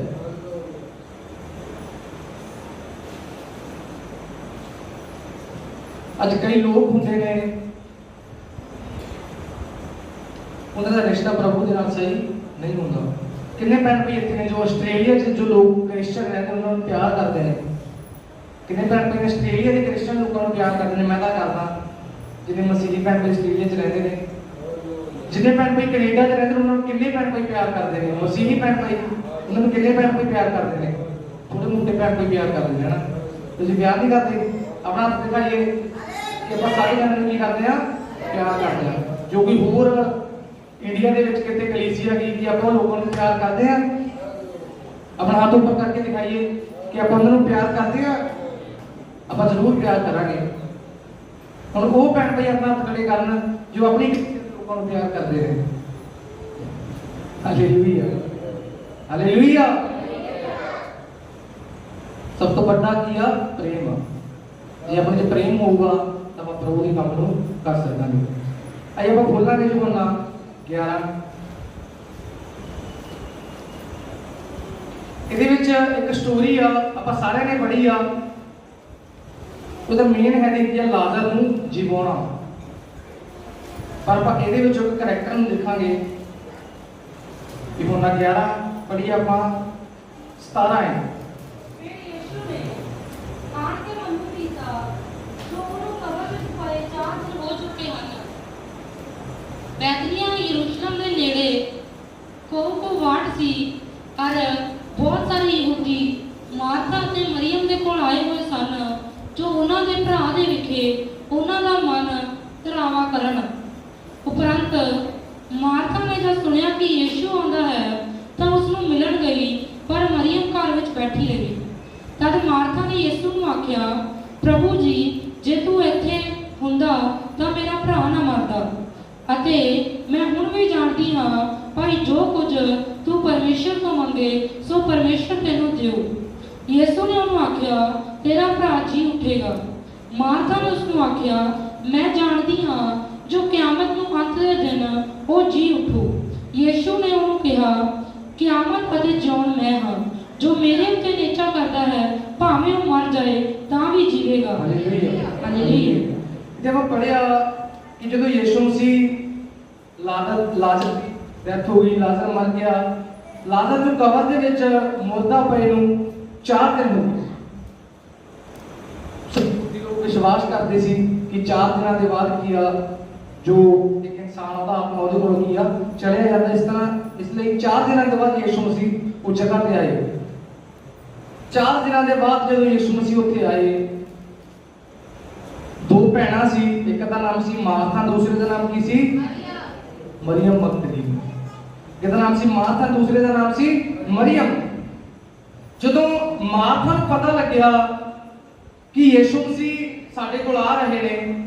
ਅੱਜ ਕਈ ਲੋਕ ਹੁੰਦੇ ਨੇ, ਉਹਨਾਂ ਦਾ ਰਿਸ਼ਤਾ ਪ੍ਰਭੂ ਦੇ ਨਾਲ ਸਹੀ ਨਹੀਂ ਹੁੰਦਾ। ਕਿੰਨੇ ਭੈਣ ਭਾਈ ਇੱਥੇ ਨੇ ਜੋ ਆਸਟ੍ਰੇਲੀਆ 'ਚ ਜੋ ਲੋਕ ਕ੍ਰਿਸਚਨ ਰਹਿੰਦੇ ਉਹਨਾਂ ਨੂੰ ਪਿਆਰ ਕਰਦੇ ਨੇ। ਕਿੰਨੇ ਭੈਣ ਭਾਈ ਆਸਟ੍ਰੇਲੀਆ ਦੇ ਕ੍ਰਿਸਚਨ ਲੋਕਾਂ ਨੂੰ ਪਿਆਰ ਕਰਦੇ ਨੇ? ਮੈਂ ਤਾਂ ਕਰਦਾ। ਜਿਹਨੇ ਮਸੀਹੀ ਭੈਣ ਭਾਈ ਆਸਟ੍ਰੇਲੀਆ 'ਚ ਰਹਿੰਦੇ ਨੇ, ਜਿਹਨੇ ਭੈਣ ਭਾਈ ਕੈਨੇਡਾ 'ਚ ਰਹਿੰਦੇ ਨੇ, ਉਹਨਾਂ ਨੂੰ ਕਿੰਨੇ ਭੈਣ ਭਾਈ ਪਿਆਰ ਕਰਦੇ ਨੇ? ਮਸੀਹੀ ਭੈਣ ਭਾਈ ਉਹਨਾਂ ਨੂੰ ਕਿੰਨੇ ਭੈਣ ਭਾਈ ਪਿਆਰ ਕਰਦੇ ਨੇ? ਥੋੜੇ ਮੋਟੇ ਭੈਣ ਭਾਈ ਪਿਆਰ ਕਰਦੇ ਨੇ ਨਾ। ਤੁਸੀਂ ਪਿਆਰ ਨਹੀਂ ਕਰਦੇ? ਆਪਣਾ ਹੱਥ ਦਿਖਾਈਏ ਕਿ ਆਪਾਂ ਸਾਰੇ ਜਣਿਆਂ ਨੂੰ ਕੀ ਕਰਦੇ ਆ? ਪਿਆਰ ਕਰਦੇ ਆ। ਜੋ ਕੋਈ ਹੋਰ ਇੰਡੀਆ ਦੇ ਵਿੱਚ ਕਿਤੇ ਕਲੀਸਿਆ ਗਈ ਕਿ ਆਪਾਂ ਲੋਕਾਂ ਨੂੰ ਪਿਆਰ ਕਰਦੇ ਆ? ਆਪਣਾ ਹੱਥ ਉੱਪਰ ਕਰਕੇ ਦਿਖਾਈਏ ਕਿ ਆਪਾਂ ਉਹਨਾਂ ਨੂੰ ਪਿਆਰ ਕਰਦੇ ਆ। ਆਪਾਂ ਜ਼ਰੂਰ ਪਿਆਰ ਕਰਾਂਗੇ। ਹੁਣ ਉਹ ਭੈਣ ਭਾਈ ਆਪਣਾ ਹੱਥ ਖੜੇ ਕਰਨ ਜੋ ਆਪਣੀ ਲੋਕਾਂ ਨੂੰ ਪਿਆਰ ਕਰਦੇ ਨੇ। Hallelujah, hallelujah. ਸਭ ਤੋਂ ਵੱਡਾ ਕੀ ਆ? ਪ੍ਰੇਮ। ਜੇ ਆਪਣੇ 'ਚ ਪ੍ਰੇਮ ਹੋਊਗਾ ਤਾਂ ਆਪਾਂ ਪ੍ਰਭੂ ਦੇ ਕੰਮ ਨੂੰ ਕਰ ਸਕਾਂਗੇ। ਆਈ ਆਪਾਂ ਖੋਲਾਂਗੇ ਯਹੋਨਾ 11। ਇਹਦੇ ਵਿੱਚ ਇੱਕ ਸਟੋਰੀ ਆ, ਆਪਾਂ ਸਾਰਿਆਂ ਨੇ ਪੜ੍ਹੀ ਆ। ਉਹਦਾ ਮੇਨ ਹੈਡਿੰਗ ਕੀ ਆ? ਲਾਜ਼ਰ ਨੂੰ ਜਿਵਾਉਣਾ। ਪਰ ਆਪਾਂ ਇਹਦੇ ਵਿੱਚ ਇੱਕ ਕਰੈਕਟਰ ਨੂੰ ਦੇਖਾਂਗੇ। ਯਹੋਨਾ 11 ਪੜ੍ਹੀ ਆਪਾਂ 17 ਹੈ। बैतनिय्याह यरूशलेम के नेड़े को वाट सी और बहुत सारे यहूदी मार्था ते मरियम के कोल आए हुए सन जो उन्हां दे भरा दे विखे उन्हां दा मन धरावा करन। उपरंत मार्था ने जब सुनिया कि यीशु आंदा है तो उसनूं मिलन गई, पर मरियम घर विच बैठी रही। तद मार्था ने यीशु नूं आख्या, प्रभु जी जे तू इत्थे हुंदा तां मेरा भरा ना मरदा। अते मैं हुण भी जानती हाँ भाई जो कुछ तू परमेश्वर तो मंगे सो परमेश्वर तेनू देऊ। यीशु ने उन्होंने आख्या, तेरा भरा जी उठेगा। मार्था ने उसनू आख्या, मैं जानती हाँ जो क्यामत नू अंत दे दिन वो जी उठू। यीशु ने उन्होंने कहा, क्यामत अते जिउण मैं हाँ, जो मेरे उत्ते नेचा करता है भावें वो मर जाए तां भी जीवेगा। हालेलुया। जब पढ़िया कि जो यीशु मसीह लाजर की डेथ हो गई, लाजर मर गया। लाजर जो कबर दे विच मुर्दा पए नूं 4 दिन हो गए। सब लोग विश्वास करते सी कि 4 दिनों के बाद किया जो एक इंसान इंसान आता आत्मा ਉਹਦੇ ਕੋਲੋਂ ਕੀ ਆ ਚਲਿਆ ਜਾਂਦਾ ਇਸ ਤਰ੍ਹਾਂ। ਇਸ ਲਈ 4 ਦਿਨਾਂ ਦੇ ਬਾਅਦ ਯਿਸੂ ਮਸੀਹ ਉਹ ਜਗ੍ਹਾ ਤੇ ਆਏ। 4 ਦਿਨਾਂ ਦੇ ਬਾਅਦ ਜਦੋਂ ਯਿਸੂ ਮਸੀਹ ਉੱਥੇ ਆਏ, 2 ਭੈਣਾਂ ਸੀ, ਇੱਕ ਦਾ ਨਾਮ ਸੀ ਮਾਰਥਾ, ਦੂਸਰੇ ਦਾ ਨਾਮ ਕੀ ਸੀ? ਮਰੀਅਮ ਮਗਦਲੀਨੀ। ਇੱਕ ਦਾ ਨਾਮ ਸੀ ਮਾਰਥਾ, ਦੂਸਰੇ ਦਾ ਨਾਮ ਸੀ ਮਰੀਅਮ। ਜਦੋਂ ਮਾਰਥਾ ਨੂੰ ਪਤਾ ਲੱਗਿਆ ਕਿ ਯਿਸੂ ਮਸੀਹ ਸਾਡੇ ਕੋਲ ਆ ਰਹੇ ਨੇ,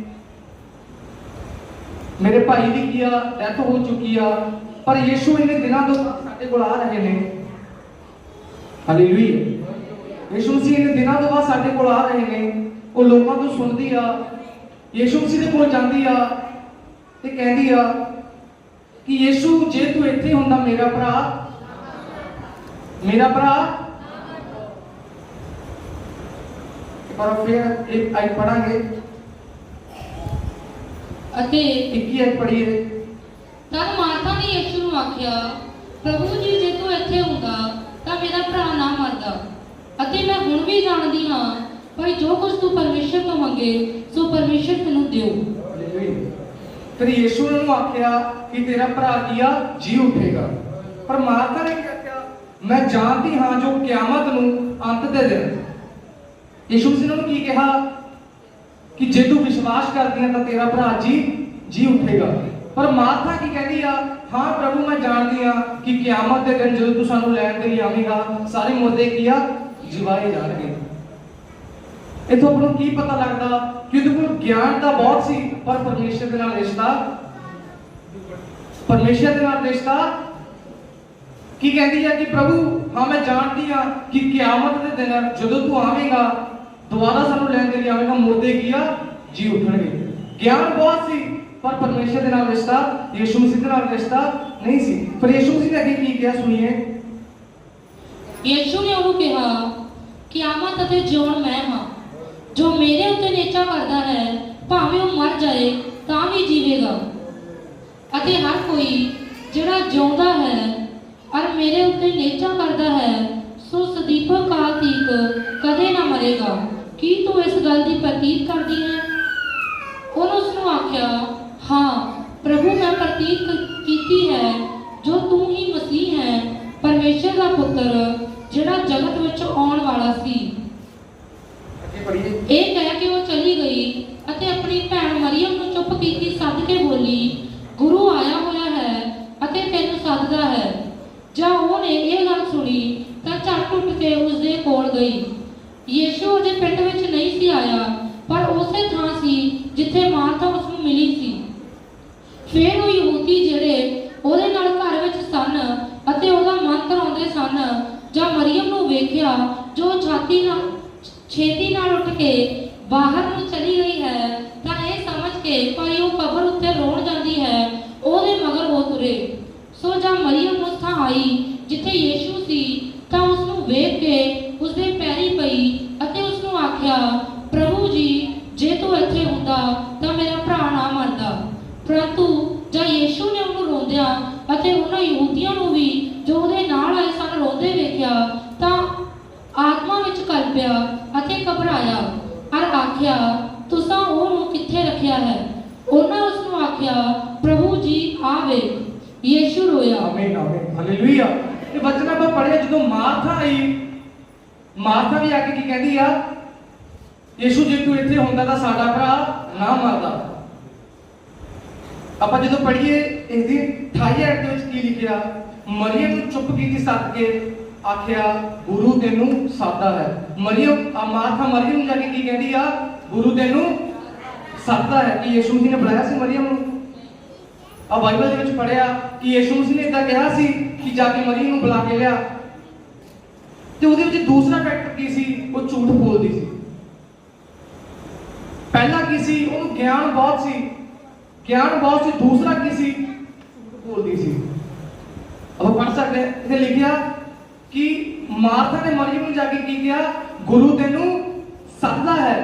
ਮੇਰੇ ਭਾਈ ਦੀ ਕੀ ਆ ਡੈਥ ਹੋ ਚੁੱਕੀ ਆ, ਪਰ ਯਿਸੂ ਇਹਨੇ ਦਿਨਾਂ ਤੋਂ ਸਾਡੇ ਕੋਲ ਆ ਰਹੇ ਨੇ। ਹਾਲੇਲੂਇਆ। ਯਿਸੂ ਮਸੀਹ ਇਹਨੇ ਦਿਨਾਂ ਤੋਂ ਬਾਅਦ ਸਾਡੇ ਕੋਲ ਆ ਰਹੇ ਨੇ। ਉਹ ਲੋਕਾਂ ਤੋਂ ਸੁਣਦੀ ਆ, ਯਿਸੂ ਮਸੀਹ ਦੇ ਕੋਲ ਜਾਂਦੀ ਆ ਤੇ ਕਹਿੰਦੀ ਆ ਕਿ ਯਿਸੂ ਜੇ ਤੂੰ ਇੱਥੇ ਹੁੰਦਾ ਮੇਰਾ ਭਰਾ ਪਰ ਫਿਰ ਇੱਕ ਆਇਤ ਪੜਾਂਗੇ ਅਤੇ 21 ਆਇਤ ਪੜੀਏ। ਤਦ ਮਾਰਥਾ ਨੇ ਯਿਸੂ ਨੂੰ ਆਖਿਆ, ਪ੍ਰਭੂ ਜੀ ਜੇ ਤੂੰ ਇੱਥੇ ਹੁੰਦਾ ਤਾਂ ਮੇਰਾ ਭਰਾ ਨਾ ਮਰਦਾ। ਅਤੇ ਮੈਂ ਹੁਣ ਵੀ ਜਾਣਦੀ ਹਾਂ ਭਾਈ ਜੋ ਕੁਝ ਤੂੰ ਪਰਮੇਸ਼ਰ ਤੋਂ ਮੰਗੇ ਸੋ ਪਰਮੇਸ਼ਰ ਤੈਨੂੰ ਦਿਓ। ਫਿਰ ਯਿਸੂ ਨੇ ਉਹਨੂੰ ਆਖਿਆ ਕਿ ਤੇਰਾ ਭਰਾ ਕੀ ਆ ਜੀ ਉਠੇਗਾ। ਪਰ ਮਾਰਥਾ ਨੇ ਕਿਹਾ ਮੈਂ ਜਾਣਦੀ ਹਾਂ ਜੋ ਕਿਆਮਤ ਨੂੰ ਅੰਤ ਦੇ ਦਿਨ। ਯਿਸੂ ਨੇ ਉਹਨੂੰ ਕੀ ਕਿਹਾ ਕਿ ਜੇ ਤੂੰ ਵਿਸ਼ਵਾਸ ਕਰਦੀ ਹੈ ਤਾਂ ਤੇਰਾ ਭਰਾ ਜੀ ਉਠੇਗਾ। ਪਰ ਮਾਰਥਾ ਕੀ ਕਹਿੰਦੀ ਆ, ਹਾਂ ਪ੍ਰਭੂ ਮੈਂ ਜਾਣਦੀ ਹਾਂ ਕਿ ਕਿਆਮਤ ਦੇ ਦਿਨ ਜਦੋਂ ਤੂੰ ਸਾਨੂੰ ਲੈਣ ਦੇ ਲਈ ਆਵੇਂਗਾ ਸਾਰੇ ਮੁਰਦੇ ਕੀ ਆ ਜਿਵਾਏ ਜਾਣਗੇ। ਇਥੋਂ ਆਪਾਂ ਨੂੰ ਕੀ ਪਤਾ ਲੱਗਦਾ ਕਿ ਉਹਦੇ ਕੋਲ ਗਿਆਨ ਤਾਂ ਬਹੁਤ ਸੀ ਪਰ ਪਰਮੇਸ਼ਰ ਦੇ ਨਾਲ ਰਿਸ਼ਤਾ ਕੀ ਕਹਿੰਦੀ ਹੈ ਕਿ ਪ੍ਰਭੂ ਹਾਂ ਮੈਂ ਜਾਣਦੀ ਹਾਂ ਕਿ ਕਿਆਮਤ ਦੇ ਦਿਨ ਜਦੋਂ ਤੂੰ ਆਵੇਂਗਾ ਦੁਬਾਰਾ ਸਾਨੂੰ ਲੈਣ ਦੇ ਲਈ ਆਵੇਂਗਾ ਮੁਰਦੇ ਕੀ ਆ ਜੀ ਉਠਣਗੇ। ਗਿਆਨ ਬਹੁਤ ਸੀ ਪਰ ਪਰਮੇਸ਼ਰ ਦੇ ਨਾਲ ਰਿਸ਼ਤਾ, ਯਿਸੂ ਮਸੀਹ ਦੇ ਨਾਲ ਰਿਸ਼ਤਾ ਨਹੀਂ ਸੀ। ਪਰ ਯਿਸੂ ਮਸੀਹ ਨੇ ਅੱਗੇ ਕੀ ਕਿਹਾ ਸੁਣੀਏ। ਯਿਸੂ ਨੇ ਉਹਨੂੰ ਕਿਹਾ, ਕਿਆਮਤ ਅਤੇ ਜਿਉਣ ਮੈਂ ਹਾਂ। ਜੋ ਮੇਰੇ ਉੱਤੇ ਨੇਚਾ ਕਰਦਾ ਹੈ ਭਾਵੇਂ ਉਹ ਮਰ ਜਾਏ ਤਾਂ ਵੀ ਜੀਵੇਗਾ। ਅਤੇ ਹਰ ਕੋਈ ਜਿਹੜਾ ਜਿਉਂਦਾ ਹੈ ਔਰ ਮੇਰੇ ਉੱਤੇ ਨੇਚਾ ਕਰਦਾ ਹੈ ਸੋ ਸਦੀਪਕ ਕਾਲ ਤੀਕ ਕਦੇ ਨਾ ਮਰੇਗਾ। ਕੀ ਤੂੰ ਇਸ ਗੱਲ ਦੀ ਪ੍ਰਤੀਤ ਕਰਦੀ ਹੈ? ਉਹਨੇ ਉਸ ਨੂੰ ਆਖਿਆ, ਹਾਂ ਪ੍ਰਭੂ ਮੈਂ ਪ੍ਰਤੀਤ ਕੀਤੀ ਹੈ ਜੋ ਤੂੰ ਹੀ ਮਸੀਹ ਹੈ ਪਰਮੇਸ਼ਰ ਦਾ ਪੁੱਤਰ ਜਿਹੜਾ ਜਗਤ ਵਿੱਚ ਆਉਣ ਵਾਲਾ ਸੀ। ਇਹ ਕਹਿ ਕੇ ਉਹ ਚਲੀ ਗਈ ਅਤੇ ਆਪਣੀ ਭੈਣ ਮਰੀਅਮ ਨੂੰ ਚੁੱਪ ਕੀਤੀ ਸੱਦ ਕੇ ਬੋਲੀ, ਗੁਰੂ ਆਇਆ ਹੋਇਆ ਹੈ ਅਤੇ ਤੈਨੂੰ ਸੱਦਦਾ ਹੈ। ਜਦ ਉਹਨੇ ਇਹ ਗੱਲ ਸੁਣੀ ਤਾਂ ਝੱਟ ਉੱਠ ਕੇ ਉਸਦੇ ਕੋਲ ਗਈ। ਯਿਸੂ ਉਹਦੇ ਪਿੰਡ ਵਿੱਚ ਨਹੀਂ ਸੀ ਆਇਆ ਪਰ ਉਸੇ ਥਾਂ ਸੀ ਜਿੱਥੇ ਮਾਰਥਾ ਉਸ ਨੂੰ ਮਿਲੀ ਸੀ। ਫਿਰ ਉਹ ਯਹੂਦੀ ਜਿਹੜੇ ਉਹਦੇ ਨਾਲ ਘਰ ਵਿੱਚ ਸਨ ਅਤੇ ਉਹਦਾ ਮਨ ਧਰਾਉਂਦੇ ਸਨ ਜਾਂ ਮਰੀਅਮ ਨੂੰ ਵੇਖਿਆ ਜੋ ਛੇਤੀ ਨਾਲ ਉੱਠ ਕੇ ਬਾਹਰ ਨੂੰ ਚਲੀ ਗਈ ਹੈ ਤਾਂ ਇਹ ਸਮਝ ਕੇ ਭਾਈ ਉਹ ਕਬਰ ਉੱਤੇ ਰੋਣ ਜਾਂਦੀ ਹੈ ਉਹਦੇ ਮਗਰ ਹੋ ਤੁਰੇ। ਸੋ ਜਦ ਮਰੀਅਮ ਉਸ ਥਾਂ ਆਈ ਜਿੱਥੇ ਯਿਸੂ ਸੀ ਤਾਂ ਉਸ ਨੂੰ ਵੇਖ ਕੇ ਉਸਦੇ ਪੈਰੀ ਪਈ ਅਤੇ ਉਸ ਨੂੰ ਆਖਿਆ, ਪ੍ਰਭੂ ਜੀ ਜੇ ਤੂੰ ਇੱਥੇ ਹੁੰਦਾ ਤਾਂ ਮੇਰਾ ਭਰਾ ਨਾ ਮਰਦਾ। ਪਰੰਤੂ ਜਦ ਯਿਸੂ ਨੇ ਉਹਨੂੰ ਰੋਂਦਿਆਂ ਅਤੇ ਉਹਨਾਂ ਯਹੂਦੀਆਂ ਨੂੰ ਵੀ ਜੋ ਉਹਦੇ ਨਾਲ ਆਏ ਸਨ ਰੋਂਦੇ ਵੇਖਿਆ ਤਾਂ ਆਤਮਾ ਵਿੱਚ ਕਲਪਿਆ ਅਤੇ ਘਬਰਾਇਆ ਔਰ ਆਖਿਆ, ਤੁਸਾਂ ਉਹਨੂੰ ਕਿੱਥੇ ਰੱਖਿਆ ਹੈ? ਉਹਨਾਂ ਉਸ ਨੂੰ ਆਖਿਆ, ਪ੍ਰਭੂ ਜੀ ਆਵੇ। ਯਿਸੂ ਰੋਇਆ। ਆਮੀਨ ਆਮੀਨ ਹਾਲੇਲੂਇਆ। ਇਹ ਵਚਨ ਆਪਾਂ ਪੜ੍ਹਿਆ ਜਦੋਂ ਮਾਰਥਾ ਆਈ, ਮਾਰਥਾ ਵੀ ਆ ਕੇ ਕੀ ਕਹਿੰਦੀ ਆ, ਯਿਸੂ ਜੇ ਤੂੰ ਇੱਥੇ ਹੁੰਦਾ ਤਾਂ ਸਾਡਾ ਭਰਾ ਨਾ ਮਰਦਾ। ਆਪਾਂ ਜਦੋਂ ਪੜ੍ਹੀਏ ਇਸ ਦੀ 28 ਐਡ ਦੇ ਵਿੱਚ ਕੀ ਲਿਖਿਆ, ਮਰੀਅਮ ਨੂੰ ਚੁੱਪ ਕੀਤੀ ਸੱਦ ਕੇ ਆਖਿਆ ਗੁਰੂ ਤੈਨੂੰ ਸਾਦਾ ਹੈ। ਮਾਰਥਾ ਮਰੀਅਮ ਨੂੰ ਜਾ ਕੇ ਕੀ ਕਹਿੰਦੀ ਆ, ਗੁਰੂ ਤੈਨੂੰ ਸਾਦਾ ਹੈ। ਕਿ ਯਿਸੂ ਮਸੀਹ ਨੇ ਬੁਲਾਇਆ ਸੀ ਮਰੀਅਮ ਨੂੰ। ਆ ਬਾਈਬਲ ਦੇ ਵਿੱਚ ਪੜ੍ਹਿਆ ਕਿ ਯਿਸੂ ਮਸੀਹ ਨੇ ਇਦਾਂ ਕਿਹਾ ਸੀ ਕਿ ਜਾ ਕੇ ਮਰੀਅਮ ਨੂੰ ਬੁਲਾ ਕੇ ਲਿਆ। ਤੇ ਉਹਦੇ ਵਿੱਚ ਦੂਸਰਾ ਫੈਕਟਰ ਕੀ ਸੀ, ਉਹ ਝੂਠ ਬੋਲਦੀ ਸੀ। ਪਹਿਲਾ ਕੀ ਸੀ, ਉਹਨੂੰ ਗਿਆਨ ਬਹੁਤ ਸੀ। ਦੂਸਰਾ ਕੀ ਸੀ, ਝੂਠ ਬੋਲਦੀ ਸੀ। ਆਪਾਂ ਪੜ੍ਹ ਸਕਦੇ ਹਾਂ, ਇੱਥੇ ਲਿਖਿਆ ਕਿ ਮਾਰਥਾ ਨੇ ਮਰੀਅਮ ਨੂੰ ਜਾ ਕੇ ਕੀ ਕਿਹਾ, ਗੁਰੂ ਤੈਨੂੰ ਸੱਦਦਾ ਹੈ।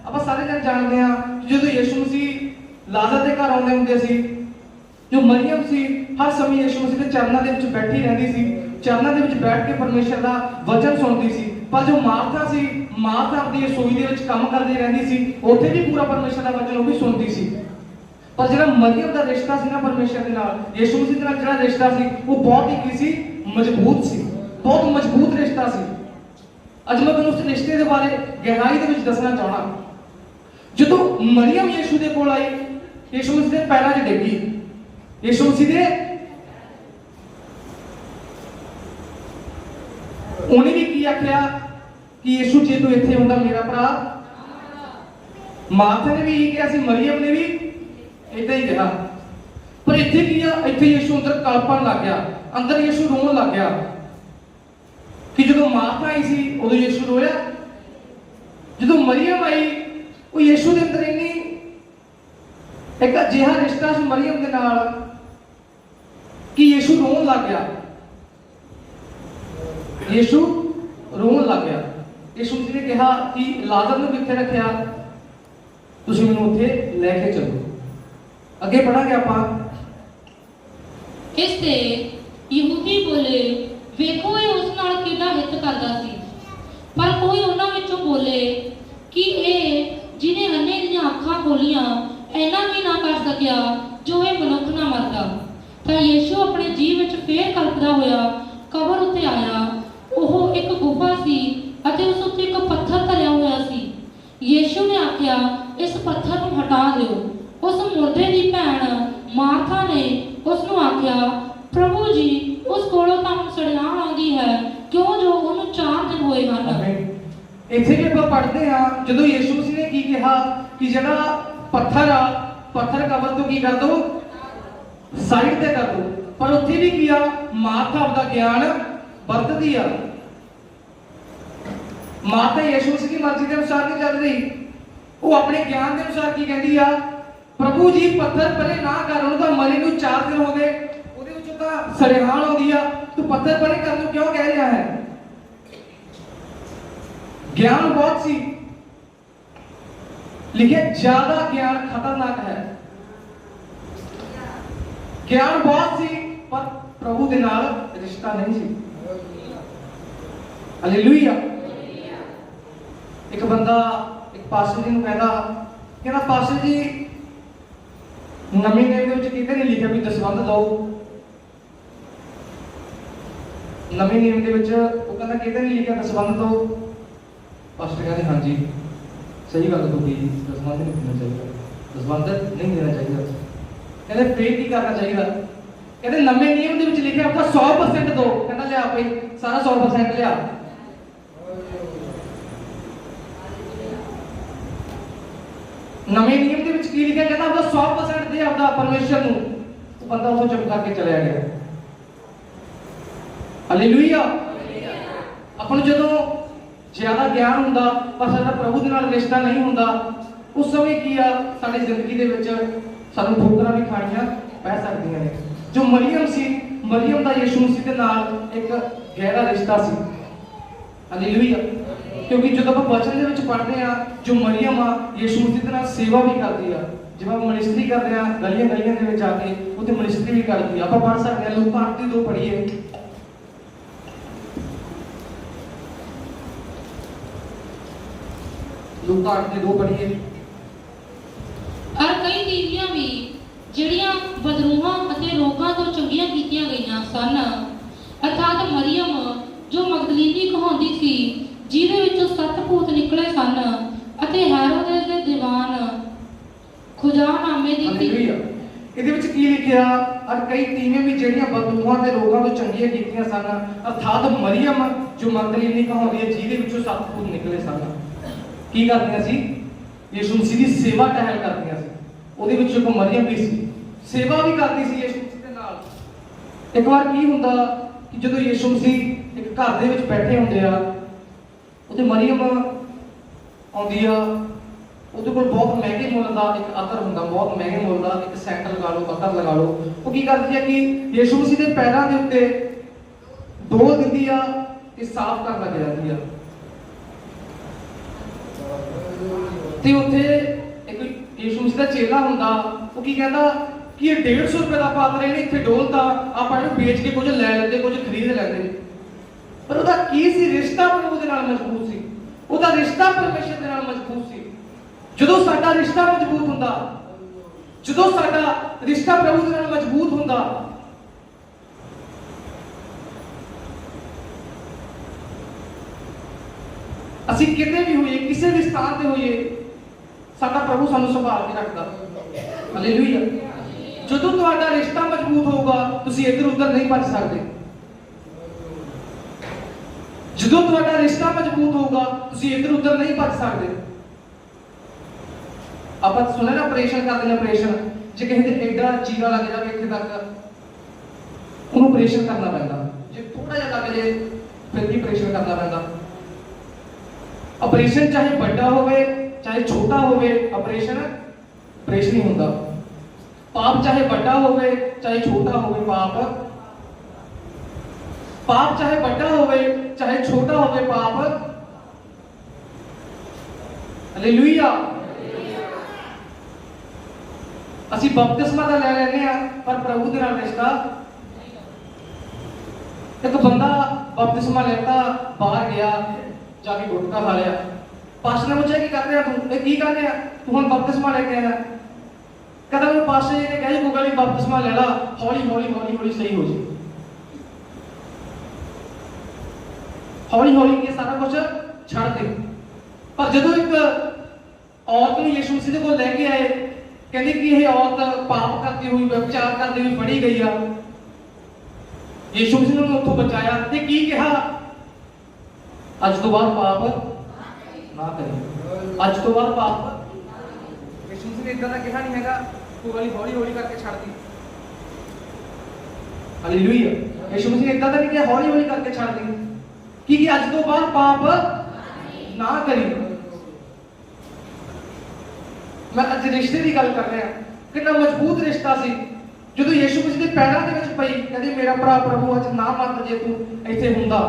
ਆਪਾਂ ਸਾਰੇ ਜਣ ਜਾਣਦੇ ਹਾਂ ਕਿ ਜਦੋਂ ਯਿਸੂ ਮਸੀਹ ਲਾਜ਼ਰ ਦੇ ਘਰ ਆਉਂਦੇ ਹੁੰਦੇ ਸੀ, ਜੋ ਮਰੀਅਮ ਸੀ ਹਰ ਸਮੇਂ ਯਿਸੂ ਮਸੀਹ ਦੇ ਚਰਨਾਂ ਦੇ ਵਿੱਚ ਬੈਠੀ ਰਹਿੰਦੀ ਸੀ। ਚਰਨਾਂ ਦੇ ਵਿੱਚ ਬੈਠ ਕੇ ਪਰਮੇਸ਼ਰ ਦਾ ਵਚਨ ਸੁਣਦੀ ਸੀ। ਪਰ ਜੋ ਮਾਰਥਾ ਸੀ, ਮਾਰਥਾ ਆਪਣੀ ਰਸੋਈ ਦੇ ਵਿੱਚ ਕੰਮ ਕਰਦੀ ਰਹਿੰਦੀ ਸੀ। ਉੱਥੇ ਵੀ ਪੂਰਾ ਪਰਮੇਸ਼ਰ ਦਾ ਵਚਨ ਉਹ ਵੀ ਸੁਣਦੀ ਸੀ। पर जो मरियम का रिश्ता सी ना परमेश्वर के नाल, यीशु मसीह के नाल जिहड़ा रिश्ता सी वो बहुत ही की सी, मजबूत सी, बहुत मजबूत रिश्ता सी। अज मैं तुहानूं उस रिश्ते के बारे गहराई दे विच दसना चाहना। जदों मरियम यीशु दे कोल आई, यीशु मसीह दे पैरां 'च डिग्गी, यीशु मसीह दे उन्हें भी की आख्या कि यीशु जे तू इत्थे हुंदा मेरा भरा। मार्था ने भी यही कहा सी, मरियम ने भी इदां ही कहा। पर इत्थे की आ, इत्थे यीशु अंदर कलपन लग गया, अंदर यीशु रोन लग गया कि जदों मार्था आई सी उदों यीशु रोया, जदों मरियम आई वो यीशु दे अंदर इन्नी एक अजिहा रिश्ता सी मरियम दे नाल कि यीशु रोन लग गया, यीशु रोन लग गया। यीशु जी ने कहा कि लाजर नूं कित्थे रखिया, तुसीं मैनूं उत्थे लैके चलो। अगे पढ़ांगे आपां। इस ते यहूदी बोले, वेखो ये उस नाल कितना हित करदा सी। पर कोई उन्हां विचों बोले कि ਇਹ जिन्हें अन्ने ਦੀਆਂ ਅੱਖਾਂ ਖੋਲੀਆਂ ऐना भी ना कर सकिया जो ये मनुख ना मरदा। ਤਾਂ ਯੀਸ਼ੂ ਆਪਣੇ ਜੀਵ ਵਿੱਚ ਫੇਰ ਕਲਪਦਾ ਹੋਇਆ ਕਬਰ ਉੱਤੇ ਆਇਆ। ਉਹ ਇੱਕ ਗੁਫਾ ਸੀ ਅਤੇ ਉਸ ਉੱਤੇ ਇੱਕ ਪੱਥਰ ਧਰਿਆ ਹੋਇਆ ਸੀ। ਯੀਸ਼ੂ ਨੇ ਆਖਿਆ, ਇਸ ਪੱਥਰ ਨੂੰ ਹਟਾ ਦਿਓ। ਉਸ ਮੁਰਦੇ ਦੀ ਭੈਣ ਮਾਰਥਾ ਨੇ ਉਸ ਨੂੰ ਆਖਿਆ, ਪ੍ਰਭੂ ਜੀ ਉਸ ਕੋਲੋਂ ਤਾਂ ਸੜਿਆਣ ਆਉਂਦੀ ਹੈ, ਕਿਉਂ ਜੋ ਉਹਨੂੰ 4 ਦਿਨ ਹੋਏ ਹਨ। ਇੱਥੇ ਵੀ ਆਪਾਂ ਪੜ੍ਹਦੇ ਹਾਂ ਜਦੋਂ ਯੀਸ਼ੂ ਮਸੀਹ ਨੇ ਕੀ ਕਿਹਾ ਕਿ ਜਿਹੜਾ ਪੱਥਰ ਆ, ਪੱਥਰ ਕਬਰ ਤੋਂ ਕੀ ਕਰ ਦੋ, ਸਾਈਡ ਤੇ ਕਰ ਦੋ। ਪਰ ਉੱਥੇ ਵੀ ਕੀ ਆ, ਮਾਰਥਾ ਆਪਦਾ ਗਿਆਨ ਵਰਤਦੀ ਆ। ਮਾਰਥਾ ਯੀਸ਼ੂ ਮਸੀਹ ਦੀ ਮਰਜ਼ੀ ਦੇ ਅਨੁਸਾਰ ਨਹੀਂ ਚੱਲ ਰਹੀ, ਉਹ ਆਪਣੇ ਗਿਆਨ ਦੇ ਅਨੁਸਾਰ ਕੀ ਕਹਿੰਦੀ ਆ, ਪ੍ਰਭੂ ਜੀ ਪੱਥਰ ਪਰੇ ਨਾ ਕਰ, ਉਹਨੂੰ ਤਾਂ ਮਰੇ ਨੂੰ 4 ਦਿਨ ਹੋ ਗਏ, ਉਹਦੇ ਵਿੱਚੋਂ ਤਾਂ ਸੜਿਆਣ ਆਉਂਦੀ ਆ, ਤੂੰ ਪੱਥਰ ਪਰੇ ਕਰਨ ਨੂੰ ਕਿਉਂ ਕਹਿ ਰਿਹਾ ਹੈ। ज्ञान बहुत सी, लेकिन ज्यादा ज्ञान खतरनाक है। ज्ञान बहुत सी पर प्रभु दे नाल रिश्ता नहीं सी। हालेलुया। एक बंदा एक पास्टर जी नूं कहना पास्टर जी नवीं नेम दे विच किते नहीं लिखिया भी दसवंध दो। नवीं नेम दे विच वो कहना किते नहीं लिखिया दसवंध दो। पास्टर कहते हाँ जी सही गल होगी, दसवंध नहीं देना चाहिए, दसवंध नहीं देना चाहिए। कहते फिर की करना चाहिए, कहते नवे नियम के लिखा होता 100% दो। कहना लिया भाई सारा 100% लिया। नवे नियम के की लिखा, कहता आपका 100% दे आपका परमेश्वर नूं। तो बंदा उसको चुप करके चला गया। हालेलुया। अपन जो ज्यादा ज्ञान हुंदा पर साडा प्रभु दे नाल रिश्ता नहीं हुंदा, उस समय की आ साडी जिंदगी दे विच सानू ठोकरां भी खाणियां पै सकदियां ने। जो मरियम सी, मरियम दा यीशु मसीह दे नाल एक गहरा रिश्ता सी। हालेलुया। क्योंकि जब आप वचन दे विच पढ़दे आ, जो मरियम आ यीशु मसीह दे नाल सेवा भी करदी आ। जब आप मिनिस्ट्री करदे आ गलियां गलियां दे विच आके उत्थे मिनिस्ट्री भी करदी आ। आप पढ़ सकदे आ लूका 8:2 पढ़िए। लूका 8:2 पढ़िए। और कई देवियां भी ਜਿਹੜੀਆਂ ਬਦਰੂਹਾਂ ਅਤੇ ਰੋਗਾਂ ਤੋਂ ਚੰਗੀਆਂ ਕੀਤੀਆਂ ਗਈਆਂ ਸਨ, ਅਰਥਾਤ ਮਰੀਅਮ ਜੋ ਮਗਦਲੀਨੀ ਕਹਾਉਂਦੀ ਸੀ, ਜਿਹਦੇ ਵਿੱਚੋਂ 7 ਭੂਤ ਨਿਕਲੇ ਸਨ, ਅਤੇ ਹੈਰੋਦੇਸ ਦੇ ਦੀਵਾਨ ਖੁਜ਼ਾਨਾਮੇ ਦੀ ਇਹਦੇ ਵਿੱਚ ਕੀ ਲਿਖਿਆ, ਔਰ ਕਈ ਤੀਵੀਆਂ ਵੀ ਜਿਹੜੀਆਂ ਬਦਰੂਹਾਂ ਤੇ ਰੋਗਾਂ ਤੋਂ ਚੰਗੀਆਂ ਕੀਤੀਆਂ ਸਨ, ਅਰਥਾਤ ਮਰੀਅਮ ਜੋ ਮਗਦਲੀਨੀ ਕਹਾਉਂਦੀ ਹੈ, ਜਿਹਦੇ ਵਿੱਚੋਂ 7 ਭੂਤ ਨਿਕਲੇ ਸਨ। ਕੀ ਕਰਦੀਆਂ ਸੀ, ਯੀਸ਼ੂ ਮਸੀਹ ਦੀ ਸੇਵਾ ਟਹਿਲ ਕਰਦੀਆਂ ਸੀ। ਉਹਦੇ ਵਿੱਚ ਇੱਕ ਮਰੀਅਮ ਵੀ ਸੀ, ਸੇਵਾ ਵੀ ਕਰਦੀ ਸੀ ਯੀਸ਼ੂ ਮਸੀਹ ਦੇ ਨਾਲ। ਇੱਕ ਵਾਰ ਕੀ ਹੁੰਦਾ ਕਿ ਜਦੋਂ ਯੀਸ਼ੂ ਮਸੀਹ ਇੱਕ ਘਰ ਦੇ ਵਿੱਚ ਬੈਠੇ ਹੁੰਦੇ ਆ, ਉੱਥੇ ਮਰੀਅਮ ਆਉਂਦੀ ਆ। ਉਹਦੇ ਕੋਲ ਬਹੁਤ ਮਹਿੰਗੇ ਮੁੱਲ ਦਾ ਇੱਕ ਅਤਰ ਹੁੰਦਾ, ਬਹੁਤ ਮਹਿੰਗੇ ਮੁੱਲ ਦਾ ਇੱਕ ਸੈਂਟ ਲਗਾ ਲਓ, ਅਤਰ ਲਗਾ ਲਓ। ਉਹ ਕੀ ਕਰਦੀ ਹੈ ਕਿ ਯੀਸ਼ੂ ਮਸੀਹ ਦੇ ਪੈਰਾਂ ਦੇ ਉੱਤੇ ਡੋਲ ਦਿੰਦੀ ਆ ਤੇ ਸਾਫ਼ ਕਰਨ ਲੱਗ ਜਾਂਦੀ ਆ। ਤੇ ਉੱਥੇ ਇੱਕ ਯੀਸ਼ੂ ਮਸੀਹ ਦਾ ਚੇਲਾ ਹੁੰਦਾ, ਉਹ ਕੀ ਕਹਿੰਦਾ ਕਿ ਇਹ 150 ਰੁਪਏ ਦਾ ਪਾਤਰ ਇਹਨੇ ਇੱਥੇ ਡੋਲਤਾ, ਆਪਾਂ ਇਹਨੂੰ ਵੇਚ ਕੇ ਕੁਝ ਲੈ ਲੈਂਦੇ, ਕੁਝ ਖਰੀਦ ਲੈਂਦੇ। ਪਰ ਉਹਦਾ ਕੀ ਸੀ, ਰਿਸ਼ਤਾ ਪ੍ਰਭੂ ਦੇ ਨਾਲ ਮਜ਼ਬੂਤ ਸੀ। ਉਹਦਾ ਰਿਸ਼ਤਾ ਪਰਮੇਸ਼ਰ ਦੇ ਨਾਲ ਮਜ਼ਬੂਤ ਸੀ। ਜਦੋਂ ਸਾਡਾ ਰਿਸ਼ਤਾ ਮਜ਼ਬੂਤ ਹੁੰਦਾ, ਜਦੋਂ ਸਾਡਾ ਰਿਸ਼ਤਾ ਪ੍ਰਭੂ ਦੇ ਨਾਲ ਮਜ਼ਬੂਤ ਹੁੰਦਾ, ਅਸੀਂ ਕਿਤੇ ਵੀ ਹੋਈਏ, ਕਿਸੇ ਵੀ ਸਥਾਨ ਤੇ ਹੋਈਏ, ਸਾਡਾ ਪ੍ਰਭੂ ਸਾਨੂੰ ਸੰਭਾਲ ਕੇ ਰੱਖਦਾ। ਹਾਲੇਲੂਇਆ। ਜਦੋਂ ਤੁਹਾਡਾ ਰਿਸ਼ਤਾ ਮਜ਼ਬੂਤ ਹੋਊਗਾ, ਤੁਸੀਂ ਇੱਧਰ ਉੱਧਰ ਨਹੀਂ ਭੱਜ ਸਕਦੇ। ਜਦੋਂ ਤੁਹਾਡਾ ਰਿਸ਼ਤਾ ਮਜ਼ਬੂਤ ਹੋਊਗਾ, ਤੁਸੀਂ ਇੱਧਰ ਉੱਧਰ ਨਹੀਂ ਭੱਜ ਸਕਦੇ। ਆਪਾਂ ਸੁਣਿਆ ਨਾ ਆਪਰੇਸ਼ਨ ਕਰਦੇ ਨੇ, ਆਪਰੇਸ਼ਨ ਜੇ ਕਿਸੇ ਦੇ ਐਡਾ ਚੀਰਾ ਲੱਗ ਜਾਵੇ ਇੱਥੇ ਤੱਕ, ਉਹਨੂੰ ਆਪਰੇਸ਼ਨ ਕਰਨਾ ਪੈਂਦਾ। ਜੇ ਥੋੜਾ ਜਿਹਾ ਲੱਗ ਜੇ ਫਿਰ ਵੀ ਆਪਰੇਸ਼ਨ ਕਰਨਾ ਪੈਂਦਾ। ਆਪਰੇਸ਼ਨ ਚਾਹੇ ਵੱਡਾ ਹੋਵੇ ਚਾਹੇ ਛੋਟਾ ਹੋਵੇ, ਆਪਰੇਸ਼ਨ ਹੀ ਹੁੰਦਾ। ਪਾਪ ਚਾਹੇ ਵੱਡਾ ਹੋਵੇ ਚਾਹੇ ਛੋਟਾ ਹੋਵੇ, ਪਾਪ ਚਾਹੇ ਵੱਡਾ ਹੋਵੇ ਚਾਹੇ ਛੋਟਾ ਹੋਵੇ, ਪਾਪ। ਹਾਲੇਲੂਇਆ। ਅਸੀਂ ਬਪਤਿਸਮਾ ਤਾਂ ਲੈ ਲੈਂਦੇ ਆ, ਪਰ ਪ੍ਰਭੂ ਦੇ ਨਾਲ ਰਿਸ਼ਤਾ। ਇੱਕ ਬੰਦਾ ਬਪਤਿਸਮਾ ਲੈਤਾ, ਬਾਹਰ ਗਿਆ, ਜਾ ਕੇ ਗੁਟਕਾ ਖਾ ਲਿਆ। ਪਾਸਟਰ ਨੇ ਪੁੱਛਿਆ ਕੀ ਕਰ ਰਿਹਾ ਤੂੰ? ਇਹ ਕੀ ਕਰ ਰਿਹਾ ਤੂੰ? ਹੁਣ ਬਪਤਿਸਮਾ ਲੈ ਕੇ ਆਇਆ। ਕਹਿੰਦਾ ਉਹ ਪਾਸਟਰ ਜੀ ਨੇ ਕਿਹਾ ਕੋਈ ਗੱਲ ਨਹੀਂ, ਬਪਤਿਸਮਾ ਲੈ ਲਾ, ਹੌਲੀ ਹੌਲੀ ਹੌਲੀ ਹੌਲੀ ਸਹੀ ਹੋ ਜੇ। ਹੌਲੀ ਹੌਲੀ ਇਹ ਸਾਰਾ ਕੁਝ ਛੱਡ ਦੇ। ਪਰ ਜਦੋਂ ਇੱਕ ਔਰਤ ਨੂੰ ਯਿਸੂ ਮਸੀਹ ਦੇ ਕੋਲ ਲੈ ਕੇ ਆਏ, ਕਹਿੰਦੇ ਕਿ ਇਹ ਔਰਤ ਪਾਪ ਕਰਦੀ ਹੋਈ, ਵਿਚਾਰ ਕਰਦੀ ਹੋਈ ਫੜੀ ਗਈ ਆ। ਯਿਸੂ ਮਸੀਹ ਨੇ ਉੱਥੋਂ ਬਚਾਇਆ ਤੇ ਕੀ ਕਿਹਾ? ਅੱਜ ਤੋਂ ਬਾਅਦ ਪਾਪ ਨਾ ਕਰੀ। ਅੱਜ ਤੋਂ ਬਾਅਦ ਪਾਪ। ਯਿਸੂ ਮਸੀਹ ਨੇ ਇਦਾਂ ਦਾ ਕਿਹਾ ਨਹੀਂ ਹੈਗਾ ਕੋਈ ਗੱਲ ਹੌਲੀ ਹੌਲੀ ਕਰਕੇ ਛੱਡ ਦੀ। ਹਾਲੇਲੂਇਆ। ਯਿਸੂ ਮਸੀਹ ਨੇ ਇਦਾਂ ਦਾ ਨਹੀਂ ਕਿਹਾ ਹੌਲੀ ਹੌਲੀ ਕਰਕੇ ਛੱਡ ਦੀ, ਕਿ ਅੱਜ ਤੋਂ ਬਾਅਦ ਪਾਪ ਨਾ ਕਰੀ। ਮੈਂ ਅੱਜ ਰਿਸ਼ਤੇ ਦੀ ਗੱਲ ਕਰ ਰਿਹਾ। ਕਿੰਨਾ ਮਜ਼ਬੂਤ ਰਿਸ਼ਤਾ ਸੀ। ਜਦੋਂ ਯਿਸੂ ਮਸੀਹ ਦੇ ਪੈਰਾਂ ਦੇ ਵਿੱਚ ਪਈ, ਕਹਿੰਦੀ ਮੇਰਾ ਭਰਾ ਪ੍ਰਭੂ ਅੱਜ ਨਾ ਮੰਨ ਜੇ ਤੂੰ ਇੱਥੇ ਹੁੰਦਾ,